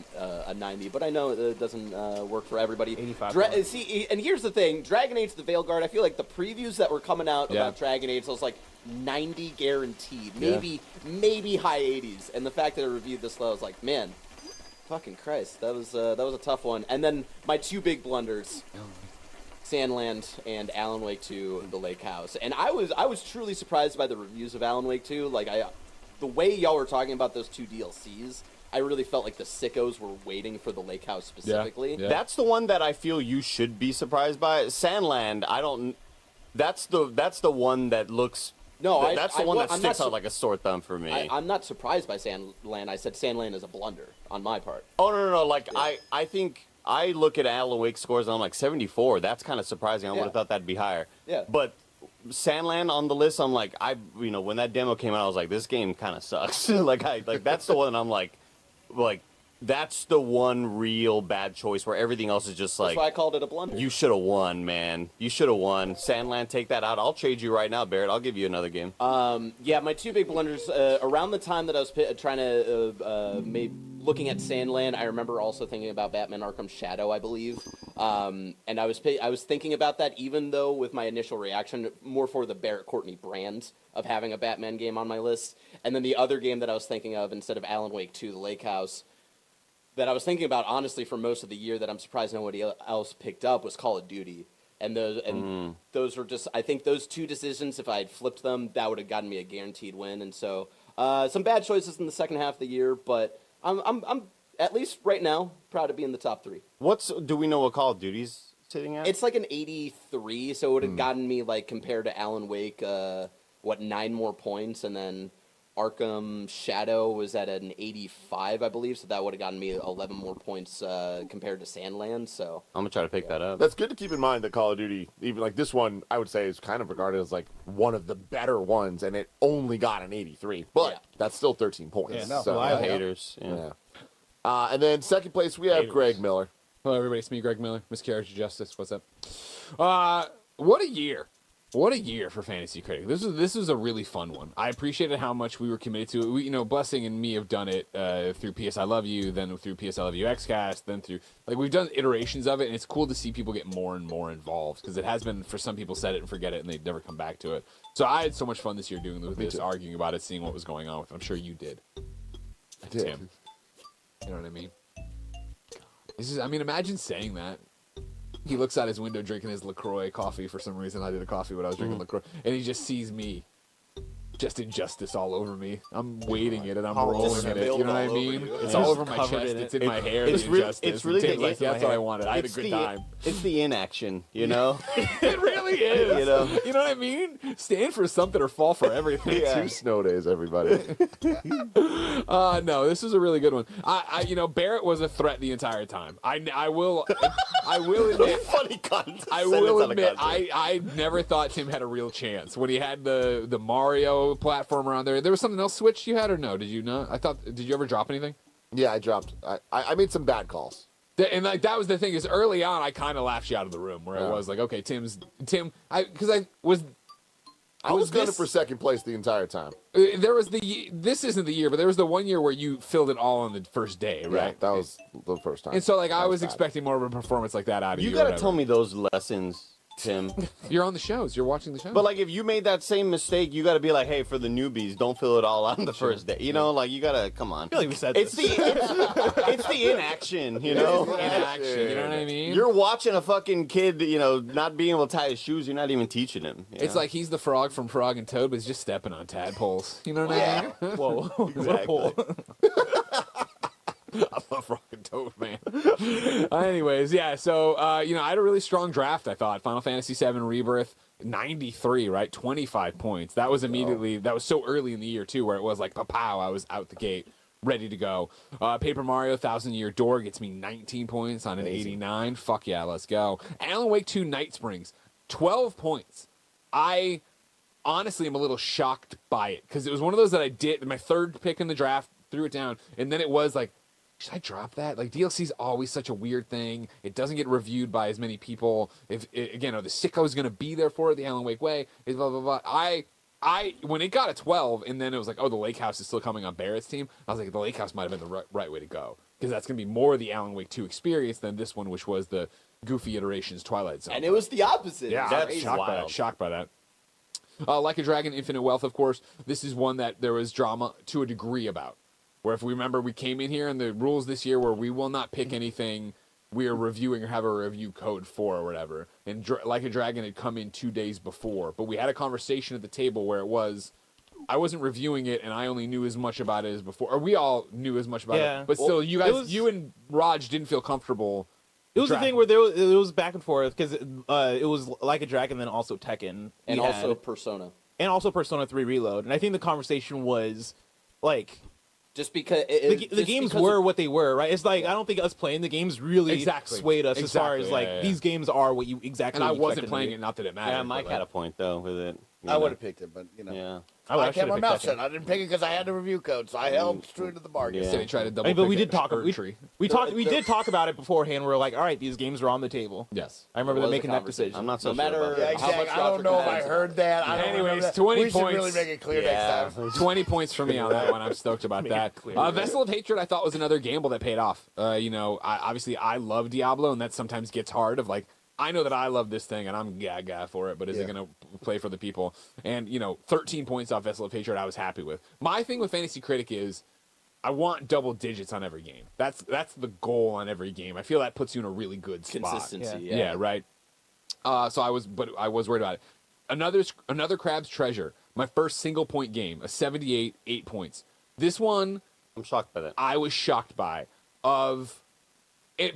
a 90, but I know it doesn't work for everybody. 85. See, and here's the thing: Dragon Age: The Veilguard. I feel like the previews that were coming out about Dragon Age, I was like 90 guaranteed, maybe high 80s. And the fact that I reviewed this low, I was like, man. Fucking Christ, that was a tough one. And then my 2 big blunders, Sandland and Alan Wake 2, The Lake House. And I was truly surprised by the reviews of Alan Wake 2. The way y'all were talking about those 2 DLCs, I really felt like the sickos were waiting for The Lake House specifically. Yeah. That's the one that I feel you should be surprised by. Sandland, I don't. That's the one that looks. No, that's the one that sticks out like a sore thumb for me. I'm not surprised by Sandland. I said Sandland is a blunder on my part. Oh, no. I think I look at Alan Wake scores and I'm like 74. That's kind of surprising. I would have thought that'd be higher. Yeah. But Sandland on the list, I'm like, when that demo came out, I was like, this game kind of sucks. That's the one I'm like, that's the one real bad choice where everything else is just That's why I called it a blunder. You should have won, man. You should have won. Sandland, take that out. I'll trade you right now, Barrett. I'll give you another game. My 2 big blunders, around the time that I was trying to looking at Sandland, I remember also thinking about Batman Arkham Shadow, I believe. And I was thinking about that, even though with my initial reaction, more for the Barrett Courtney brand of having a Batman game on my list. And then the other game that I was thinking of, instead of Alan Wake 2, The Lake House, that I was thinking about, honestly, for most of the year that I'm surprised nobody else picked up was Call of Duty. And those were just, I think those 2 decisions, if I had flipped them, that would have gotten me a guaranteed win. And so, some bad choices in the second half of the year, but I'm at least right now, proud to be in the top 3. Do we know what Call of Duty's sitting at? It's like an 83, so it would have gotten me, compared to Alan Wake, 9 more points, and then Arkham Shadow was at an 85, I believe, so that would have gotten me 11 more points compared to Sandland. So I'm gonna try to pick that up. That's good to keep in mind that Call of Duty, even this one, I would say is kind of regarded as one of the better ones, and it only got an 83, but that's still 13 points. Yeah, no, so, haters. Yeah. And then second place we have Greg Miller. Hello, everybody. It's me, Greg Miller, Miscarriage of Justice. What's up? What a year. What a year for Fantasy Critic. This was a really fun one. I appreciated how much we were committed to it. Blessing and me have done it through PS I Love You, then through PS I Love You XCast, then through we've done iterations of it, and it's cool to see people get more and more involved because it has been for some people set it and forget it and they'd never come back to it. So I had so much fun this year doing this, arguing about it, seeing what was going on with it. I'm sure you did. I did. Tim. You know what I mean? Imagine saying that. He looks out his window drinking his LaCroix coffee for some reason. I did a coffee when I was drinking LaCroix. And he just sees me just injustice all over me. I'm waiting it and I'm All rolling in it. You know what I mean? It's all over my chest. It's in my hair. It's really Tim's like, that's what I wanted. I had a good time. It's the inaction, you know. It really is. You know what I mean? Stand for something or fall for everything. Yeah. 2 snow days, everybody. No, this was a really good one. Barrett was a threat the entire time. I will admit. Funny concept. I will admit, I never thought Tim had a real chance when he had the Mario platformer on there. There was something else Switch you had or no? Did you not? Did you ever drop anything? Yeah, I dropped. I made some bad calls. And that was the thing is early on I kind of laughed you out of the room where it was like, okay, Tim, I was gunning for second place the entire time. There was this isn't the year, but there was the one year where you filled it all on the first day, right? Yeah, that was the first time. And so I was expecting more of a performance like that out of you. You gotta tell me those lessons, Tim. You're on the shows. You're watching the shows. But if you made that same mistake, you gotta be like, hey, for the newbies, don't fill it all on the first day. You know, you gotta come on. I feel like we said it's the inaction. You know, inaction. You know what I mean? You're watching a fucking kid, not being able to tie his shoes. You're not even teaching him. It's like he's the frog from Frog and Toad, but he's just stepping on tadpoles. You know what I mean? Whoa, exactly. I love Rock and Toad, man. Anyways, yeah, so, I had a really strong draft, I thought. Final Fantasy VII Rebirth, 93, right? 25 points. That was immediately, that was so early in the year, too, where it was like, pow, I was out the gate, ready to go. Paper Mario, 1,000 Year Door gets me 19 points on an 89. Fuck yeah, let's go. Alan Wake 2 Night Springs, 12 points. I honestly am a little shocked by it, because it was one of those that I did, my third pick in the draft, threw it down, and then it was like, should I drop that? DLC's always such a weird thing. It doesn't get reviewed by as many people. Are the sickos going to be there for it? The Alan Wake way? Blah, blah, blah. I when it got a 12, and then it was like, oh, the Lake House is still coming on Barrett's team. I was like, the Lake House might have been the right way to go. Because that's going to be more of the Alan Wake 2 experience than this one, which was the goofy iterations Twilight Zone. And it was the opposite. Yeah, that's shocked by that. Like a Dragon, Infinite Wealth, of course. This is one that there was drama to a degree about. Where if we remember, we came in here and the rules this year where we will not pick anything we are reviewing or have a review code for or whatever. And Like a Dragon had come in 2 days before. But we had a conversation at the table where it was, I wasn't reviewing it and I only knew as much about it as before. Or we all knew as much about it. But still, you and Raj didn't feel comfortable. It was the thing where it was back and forth because it was Like a Dragon, then also Tekken. And also Persona. And also Persona 3 Reload. And I think the conversation was just because the games were what they were, right? It's like I don't think us playing the games really swayed us as far as these games are what you exactly. And I wasn't playing it, not that it mattered. Yeah, Mike had a point though with it. I would have picked it, but Yeah. I kept my mouth shut. I didn't pick it because I had the review code, so I held true to the bargain. So he tried to double. But we did talk. We did talk about it beforehand. We're like, all right, these games are on the table. Yes, I remember them making that decision. I'm not so no matter sure about how much. I don't know if I heard that. Anyways, 20 we points. should really make it clear next time. 20 points for me on that one. I'm stoked about that. Vessel of Hatred, I thought was another gamble that paid off. Obviously I love Diablo, and that sometimes gets hard. I know that I love this thing, and I'm gaga for it, but is it going to play for the people? And, 13 points off Vessel of Hatred I was happy with. My thing with Fantasy Critic is I want double digits on every game. That's the goal on every game. I feel that puts you in a really good spot. Consistency, yeah, right. So I was worried about it. Another Crab's Treasure, my first single point game, a 78, 8 points. This one, I'm shocked by that. I was shocked by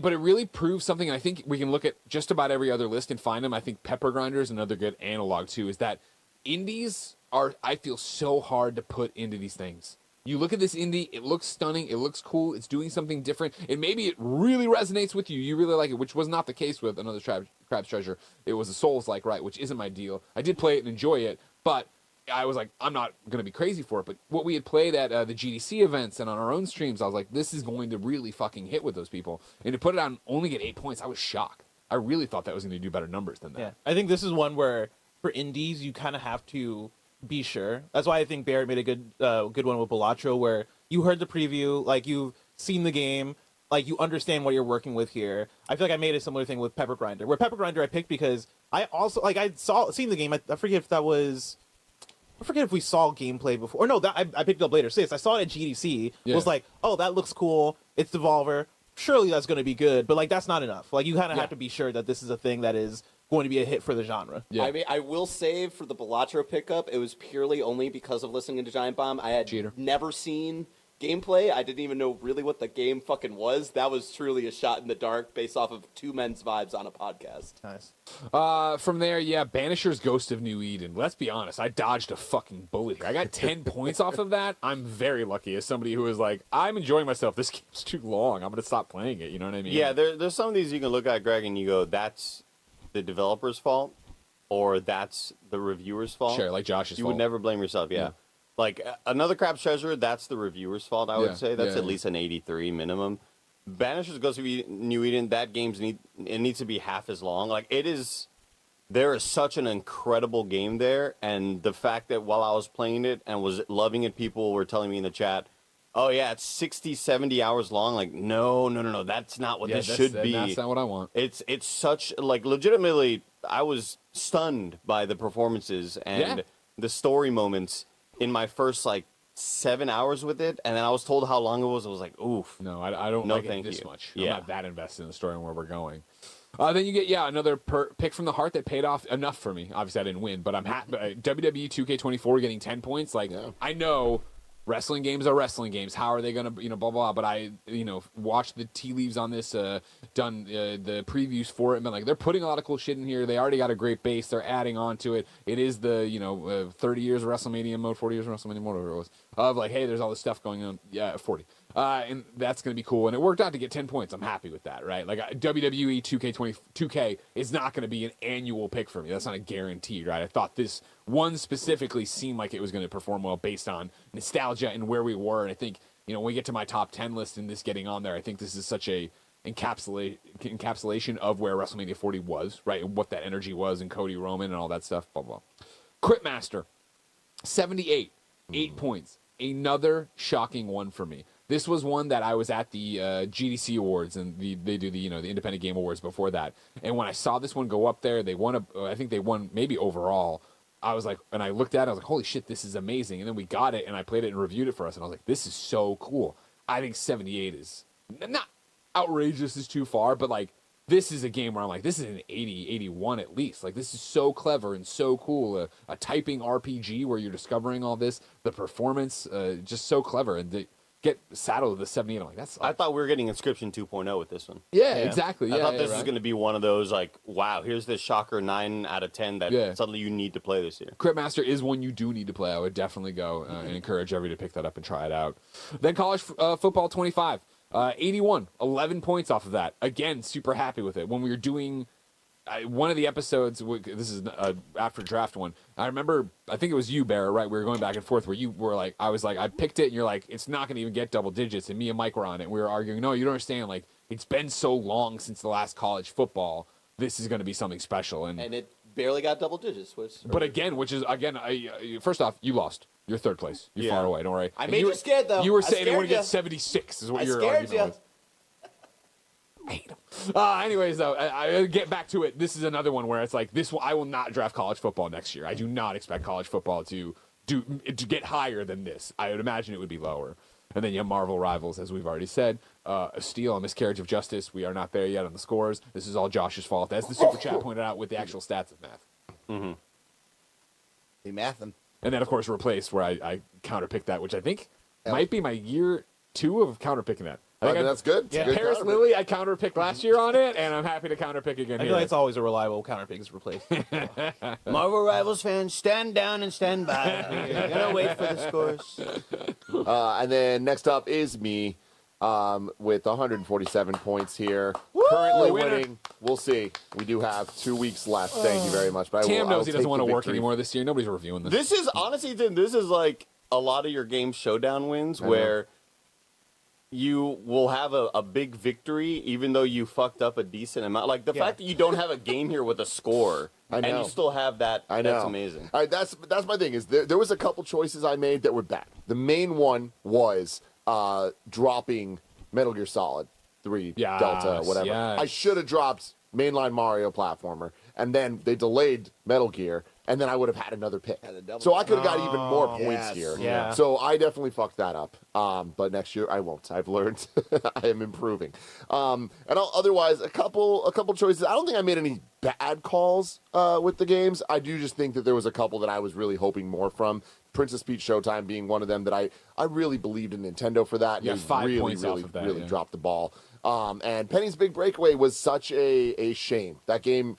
but it really proves something, and I think we can look at just about every other list and find them. I think Pepper Grinder is another good analog, too, is that indies are, I feel, so hard to put into these things. You look at this indie, it looks stunning, it looks cool, it's doing something different, and maybe it really resonates with you. You really like it, which was not the case with another Crab's Treasure. It was a Souls-like, right, which isn't my deal. I did play it and enjoy it, but I was like, I'm not going to be crazy for it. But what we had played at the GDC events and on our own streams, I was like, this is going to really fucking hit with those people. And to put it on only get 8 points, I was shocked. I really thought that was going to do better numbers than that. Yeah, I think this is one where for indies you kind of have to be sure. That's why I think Barrett made a good one with Balatro, where you heard the preview, you've seen the game, you understand what you're working with here. I feel like I made a similar thing with Pepper Grinder, where Pepper Grinder I picked because I also I'd seen the game. I forget if that was. I forget if we saw gameplay before. Or no, I picked it up later. I saw it at GDC. Yeah. Was like, oh, that looks cool. It's Devolver. Surely that's going to be good. But, that's not enough. You kind of have to be sure that this is a thing that is going to be a hit for the genre. I mean, I will say for the Balatro pickup, it was purely only because of listening to Giant Bomb. I had never seen gameplay. I didn't even know really what the game fucking was. That was truly a shot in the dark based off of two men's vibes on a podcast. Nice. From there, Banisher's Ghost of New Eden. Let's be honest, I dodged a fucking bullet here. I got 10 points off of that. I'm very lucky as somebody who is like, I'm enjoying myself. This game's too long. I'm going to stop playing it. You know what I mean? Yeah, there's some of these you can look at, Greg, and you go, that's the developer's fault, or that's the reviewer's fault. Sure, like Josh's You fault. would never blame yourself, yeah. Like, Another Crab's Treasure, that's the reviewer's fault, I would say. That's at least an 83 minimum. Banisher's Ghost of New Eden, that game's it needs to be half as long. Like, there is such an incredible game there, and the fact that while I was playing it and was loving it, people were telling me in the chat, oh, yeah, it's 60, 70 hours long. Like, no, that's not what this should be. That's not what I want. It's such, like, legitimately, I was stunned by the performances and the story moments in my first, 7 hours with it, and then I was told how long it was. I was like, oof. No, I don't like it this much. I'm Yeah. not that invested in the story and where we're going. Then you get, another pick from the heart that paid off enough for me. Obviously, I didn't win, but I'm happy. WWE 2K24 getting 10 points. I know wrestling games are wrestling games. How are they going to, blah, blah, blah. But I, watched the tea leaves on this, done the previews for it. And been like, they're putting a lot of cool shit in here. They already got a great base. They're adding on to it. It is the, 30 years of WrestleMania mode, 40 years of WrestleMania mode, whatever it was. Of hey, there's all this stuff going on. Yeah, 40. And that's going to be cool. And it worked out to get 10 points. I'm happy with that, right? WWE 2K is not going to be an annual pick for me. That's not a guarantee, right? I thought this one specifically seemed like it was going to perform well based on nostalgia and where we were. And I think, when we get to my top 10 list and this getting on there, I think this is such a encapsulation of where WrestleMania 40 was, right? And what that energy was and Cody Roman and all that stuff, blah, blah. Cryptmaster, 78, 8 points. Another shocking one for me. This was one that I was at the GDC Awards, and they do the the Independent Game Awards before that. And when I saw this one go up there, I think they won maybe overall. I was like, and I looked at it, I was like, holy shit, this is amazing. And then we got it, and I played it and reviewed it for us, and I was like, this is so cool. I think 78 is not outrageous, is too far, but this is a game where I'm like, this is an 80, 81 at least. This is so clever and so cool. A typing RPG where you're discovering all this, the performance, just so clever. And get saddled with the 78. I'm like, I thought we were getting Inscription 2.0 with this one. Yeah, exactly. I thought this was going to be one of those, wow, here's this shocker 9 out of 10 that suddenly you need to play this year. Cryptmaster is one you do need to play. I would definitely go and encourage everybody to pick that up and try it out. Then College Football 25. 81, 11 points off of that. Again, super happy with it. When we were doing one of the episodes, this is after draft one, I remember, I think it was you, Bear, right? We were going back and forth where you were like, I was like, I picked it, and you're like, it's not going to even get double digits. And me and Mike were on it, and we were arguing, no, you don't understand. It's been so long since the last college football. This is going to be something special. And it barely got double digits. First off, you lost. You're third place. You're far away. Don't worry. I made you scared, though. You were saying it would get 76 is what your argument was. I hate him. Anyways, though, I get back to it. This is another one where it's like, I will not draft college football next year. I do not expect college football to get higher than this. I would imagine it would be lower. And then you have Marvel Rivals, as we've already said. A steal, a miscarriage of justice. We are not there yet on the scores. This is all Josh's fault, as the Super Chat pointed out with the actual stats of math. Mm-hmm. Be mathing. And then, of course, Replaced, where I counterpicked that, which I think might be my year 2 of counterpicking that. I think that's good. Yeah, Good Paris Lily, I counterpicked last year on it, and I'm happy to counterpick again I here. feel like it's always a reliable counterpick is Replaced. Marvel Rivals fans, stand down and stand by. You're gonna wait for the scores. And then next up is me with 147 points here. Currently winning. We'll see. We do have 2 weeks left. Thank you very much. But Tam knows he doesn't want to work anymore this year. Nobody's reviewing this. This is, honestly, this is like a lot of your game showdown wins where you will have a big victory even though you fucked up a decent amount. Like the fact that you don't have a game here with a score and you still have that, that's amazing. All right, that's my thing is there was a couple choices I made that were bad. The main one was dropping Metal Gear Solid 3 Delta, whatever. Yes. I should have dropped mainline Mario platformer, and then they delayed Metal Gear and then I would have had another pick. So I could have got even more points here. Yeah. So I definitely fucked that up. But next year I won't. I've learned. I am improving. Otherwise, a couple choices. I don't think I made any bad calls with the games. I do just think that there was a couple that I was really hoping more from. Princess Peach Showtime being one of them that I really believed in Nintendo for that. Yeah, They 5 really, points really, off of that, really yeah. dropped the ball. And Penny's Big Breakaway was such a shame. That game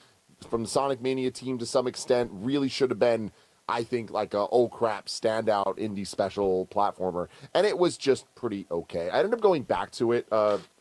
from the Sonic Mania team to some extent really should have been, I think, like a oh crap standout indie special platformer. And it was just pretty okay. I ended up going back to it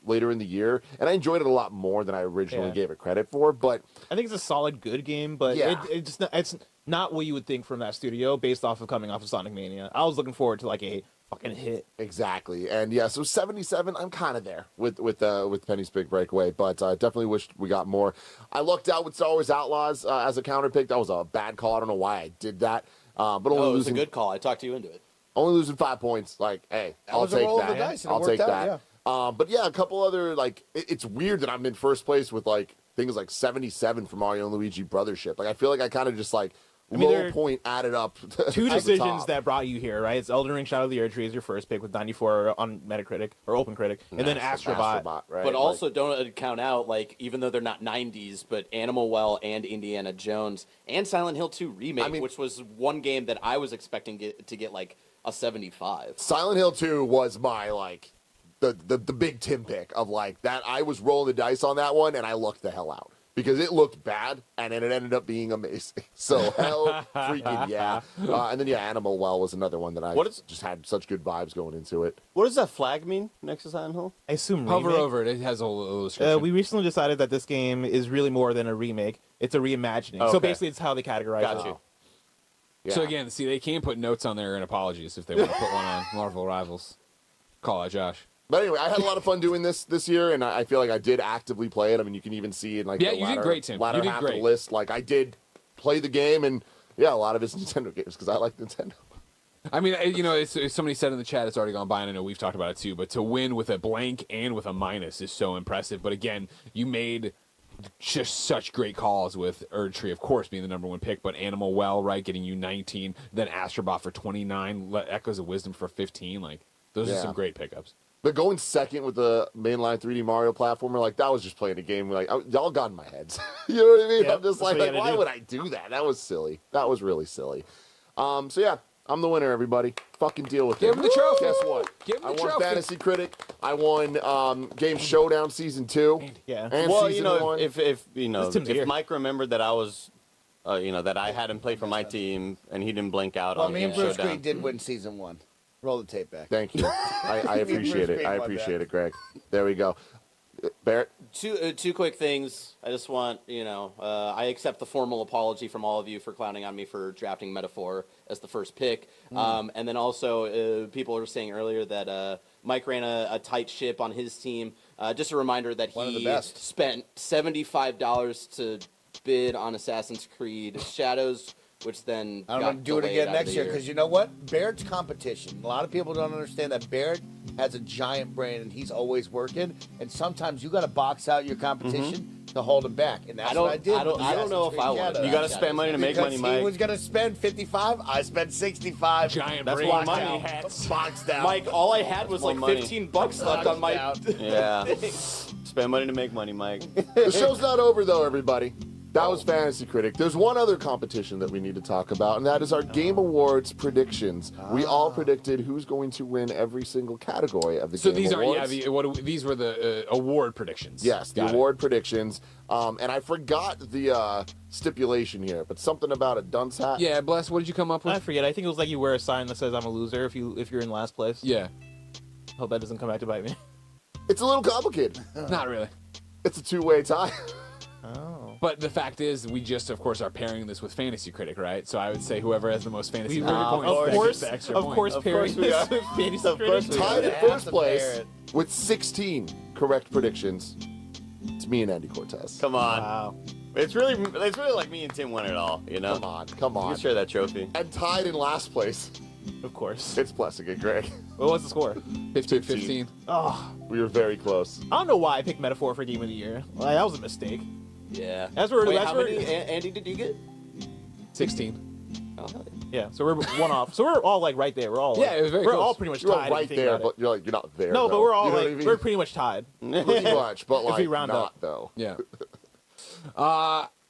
later in the year, and I enjoyed it a lot more than I originally gave it credit for. But I think it's a solid, good game, but Yeah. it's not what you would think from that studio based off of coming off of Sonic Mania. I was looking forward to like a fucking hit. Exactly. And yeah, so 77, I'm kind of there with Penny's Big Breakaway, but I definitely wished we got more. I lucked out with Star Wars Outlaws as a counter pick. That was a bad call. I don't know why I did that. But only Oh, it was losing, a good call. I talked you into it. only losing 5 points. Like, hey, I'll was a take roll of that. the dice, and it I'll worked take out, that. But yeah, a couple other, like, it's weird that I'm in first place with, like, things like 77 for Mario and Luigi Brothership. Like, I feel like I kind of just, like, there low are point added up. Two at the decisions top. that brought you here, right? It's Elden Ring Shadow of the Erdtree as your first pick with 94 on Metacritic or OpenCritic, and then Astrobot. right? But also don't count out, like, even though they're not 90s, but Animal Well and Indiana Jones and Silent Hill 2 Remake, which was one game that I was expecting to get like a 75. Silent Hill 2 was my, like, the big Tim pick of, like, that. I was rolling the dice on that one, and I lucked the hell out. Because it looked bad, and then it ended up being amazing. So, hell freaking yeah. And then, yeah, Animal Well was another one that I just had such good vibes going into it. What does that flag mean next to Silent Hill? I assume Hover remake. over it. It has a little description. We recently decided that this game is really more than a remake. It's a reimagining. So Okay. basically, it's how they categorize Got it. you. So again, see, they can put notes on there and apologies if they want to put one on Marvel Rivals. Call out Josh. But anyway, I had a lot of fun doing this year, and I feel like I did actively play it. I mean, you can even see in, like, Yeah, the you did latter, great, Tim. latter You did half of great. the list. Like, I did play the game, and, yeah, a lot of it's Nintendo games, because I like Nintendo. I mean, you know, it's somebody said in the chat it's already gone by, and I know we've talked about it too, but to win with a blank and with a minus is so impressive. But again, you made just such great calls with Erdtree, of course, being the number one pick, but Animal Well, right, getting you 19, then Astrobot for 29, Echoes of Wisdom for 15. Like, those are Yeah. some great pickups. But going second with the mainline 3D Mario platformer, like, that was just playing a game. Like, y'all got in my heads. You know what I mean? Yep, I'm just that's what you gotta why do. would I do that? That was silly. That was really silly. So, yeah, I'm the winner, everybody. Fucking deal with it. Give him the trophy. Guess what? Give him I the won trophy. Fantasy Critic. I won Game Showdown Season 2. Yeah. And Well, Season you know, 1. if you know, This Tim's here. if Mike remembered that I was, that I hadn't played for my team and he didn't blink out Well, on me and Game Bruce Showdown. Green did win season 1. Roll the tape back. Thank you. I appreciate it. I appreciate it, Greg. There we go. Barrett? Two quick things. I just want, I accept the formal apology from all of you for clowning on me for drafting Metaphor as the first pick. And then also, people were saying earlier that Mike ran a tight ship on his team. Just a reminder that One of the he best. spent $75 to bid on Assassin's Creed Shadows, which then I'm got going to do it delayed again out of next the year because you know what? Barrett's competition. A lot of people don't understand that Barrett has a giant brain and he's always working. And sometimes you got to box out your competition to hold him back. And that's what I did. I don't know if I want to. You got to spend money to make money, He Mike. was going to spend 55. I spent 65. Giant That's brain why money money hats. Boxed out. Mike, all I had was more like money. $15 left on my. Yeah. Spend money to make money, Mike. The show's not over, though, everybody. That was Fantasy Critic. There's one other competition that we need to talk about, and that is our Game Awards predictions. We all predicted who's going to win every single category of the So Game these Awards. these were the award predictions. Yes, the Got it. award predictions. And I forgot the stipulation here, but something about a dunce hat. Yeah, Bless, what did you come up with? I forget. I think it was like you wear a sign that says "I'm a loser" if you're in last place. Yeah. Hope that doesn't come back to bite me. It's a little complicated. Not really. It's a two-way tie. Oh. But the fact is, we just, of course, are pairing this with Fantasy Critic, right? So I would say whoever has the most Fantasy Critic points gets the extra point. pairing we are. this with Fantasy Of course Critic. we Tied are. in have first to place pair it. with 16 correct predictions. It's me and Andy Cortez. Come on. Wow. It's really like me and Tim won it all, you know? Come You on. can share that trophy. And tied in last place, Of course. it's Plessic and Greg. What was the score? 15-15. Oh, We were very close. I don't know why I picked Metaphor for Game of the Year. Like, that was a mistake. Yeah. That's where. Wait, that's how where. many, Andy, did you get? 16. Oh, Yeah, so we're one off. So we're all like right there. We're all Yeah, it was very we're close. all pretty much You're tied. right if you think there, about but it. you're like you're not there. No, but though. we're all You know like what I mean? we're pretty much tied. Pretty much, but If like we round not up. though. Yeah.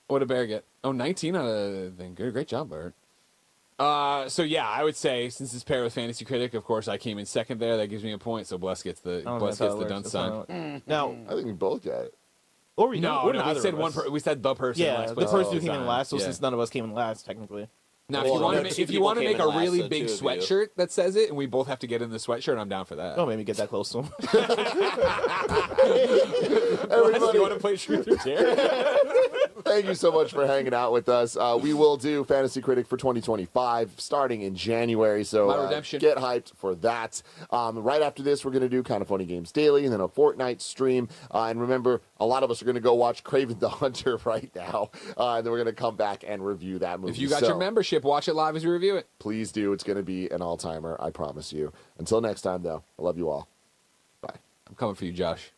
What did Bear get? Oh, 19 out of thing. Good, great job, Bert. So yeah, I would say since it's paired with Fantasy Critic, of course I came in second there. That gives me a point. So Bless gets the done sign. Now I think we both got it. Or we No, neither we of said us. one. We said the person. Yeah, last the place person who was came in on. last. So Yeah. since none of us came in last, technically. Now, Well, if you people want to came make in a last, really so big two of you. sweatshirt that says it, and we both have to get in the sweatshirt, I'm down for that. Don't make me get that close to him. Bless, you want to play Truth or Dare? Thank you so much for hanging out with us. We will do Fantasy Critic for 2025 starting in January, so My redemption. get hyped for that. Right after this, we're going to do Kind of Funny Games Daily and then a Fortnite stream. And remember, a lot of us are going to go watch Kraven the Hunter right now, and then we're going to come back and review that movie. If you got So, your membership, watch it live as we review it. please do. It's going to be an all-timer, I promise you. Until next time, though, I love you all. Bye. I'm coming for you, Josh.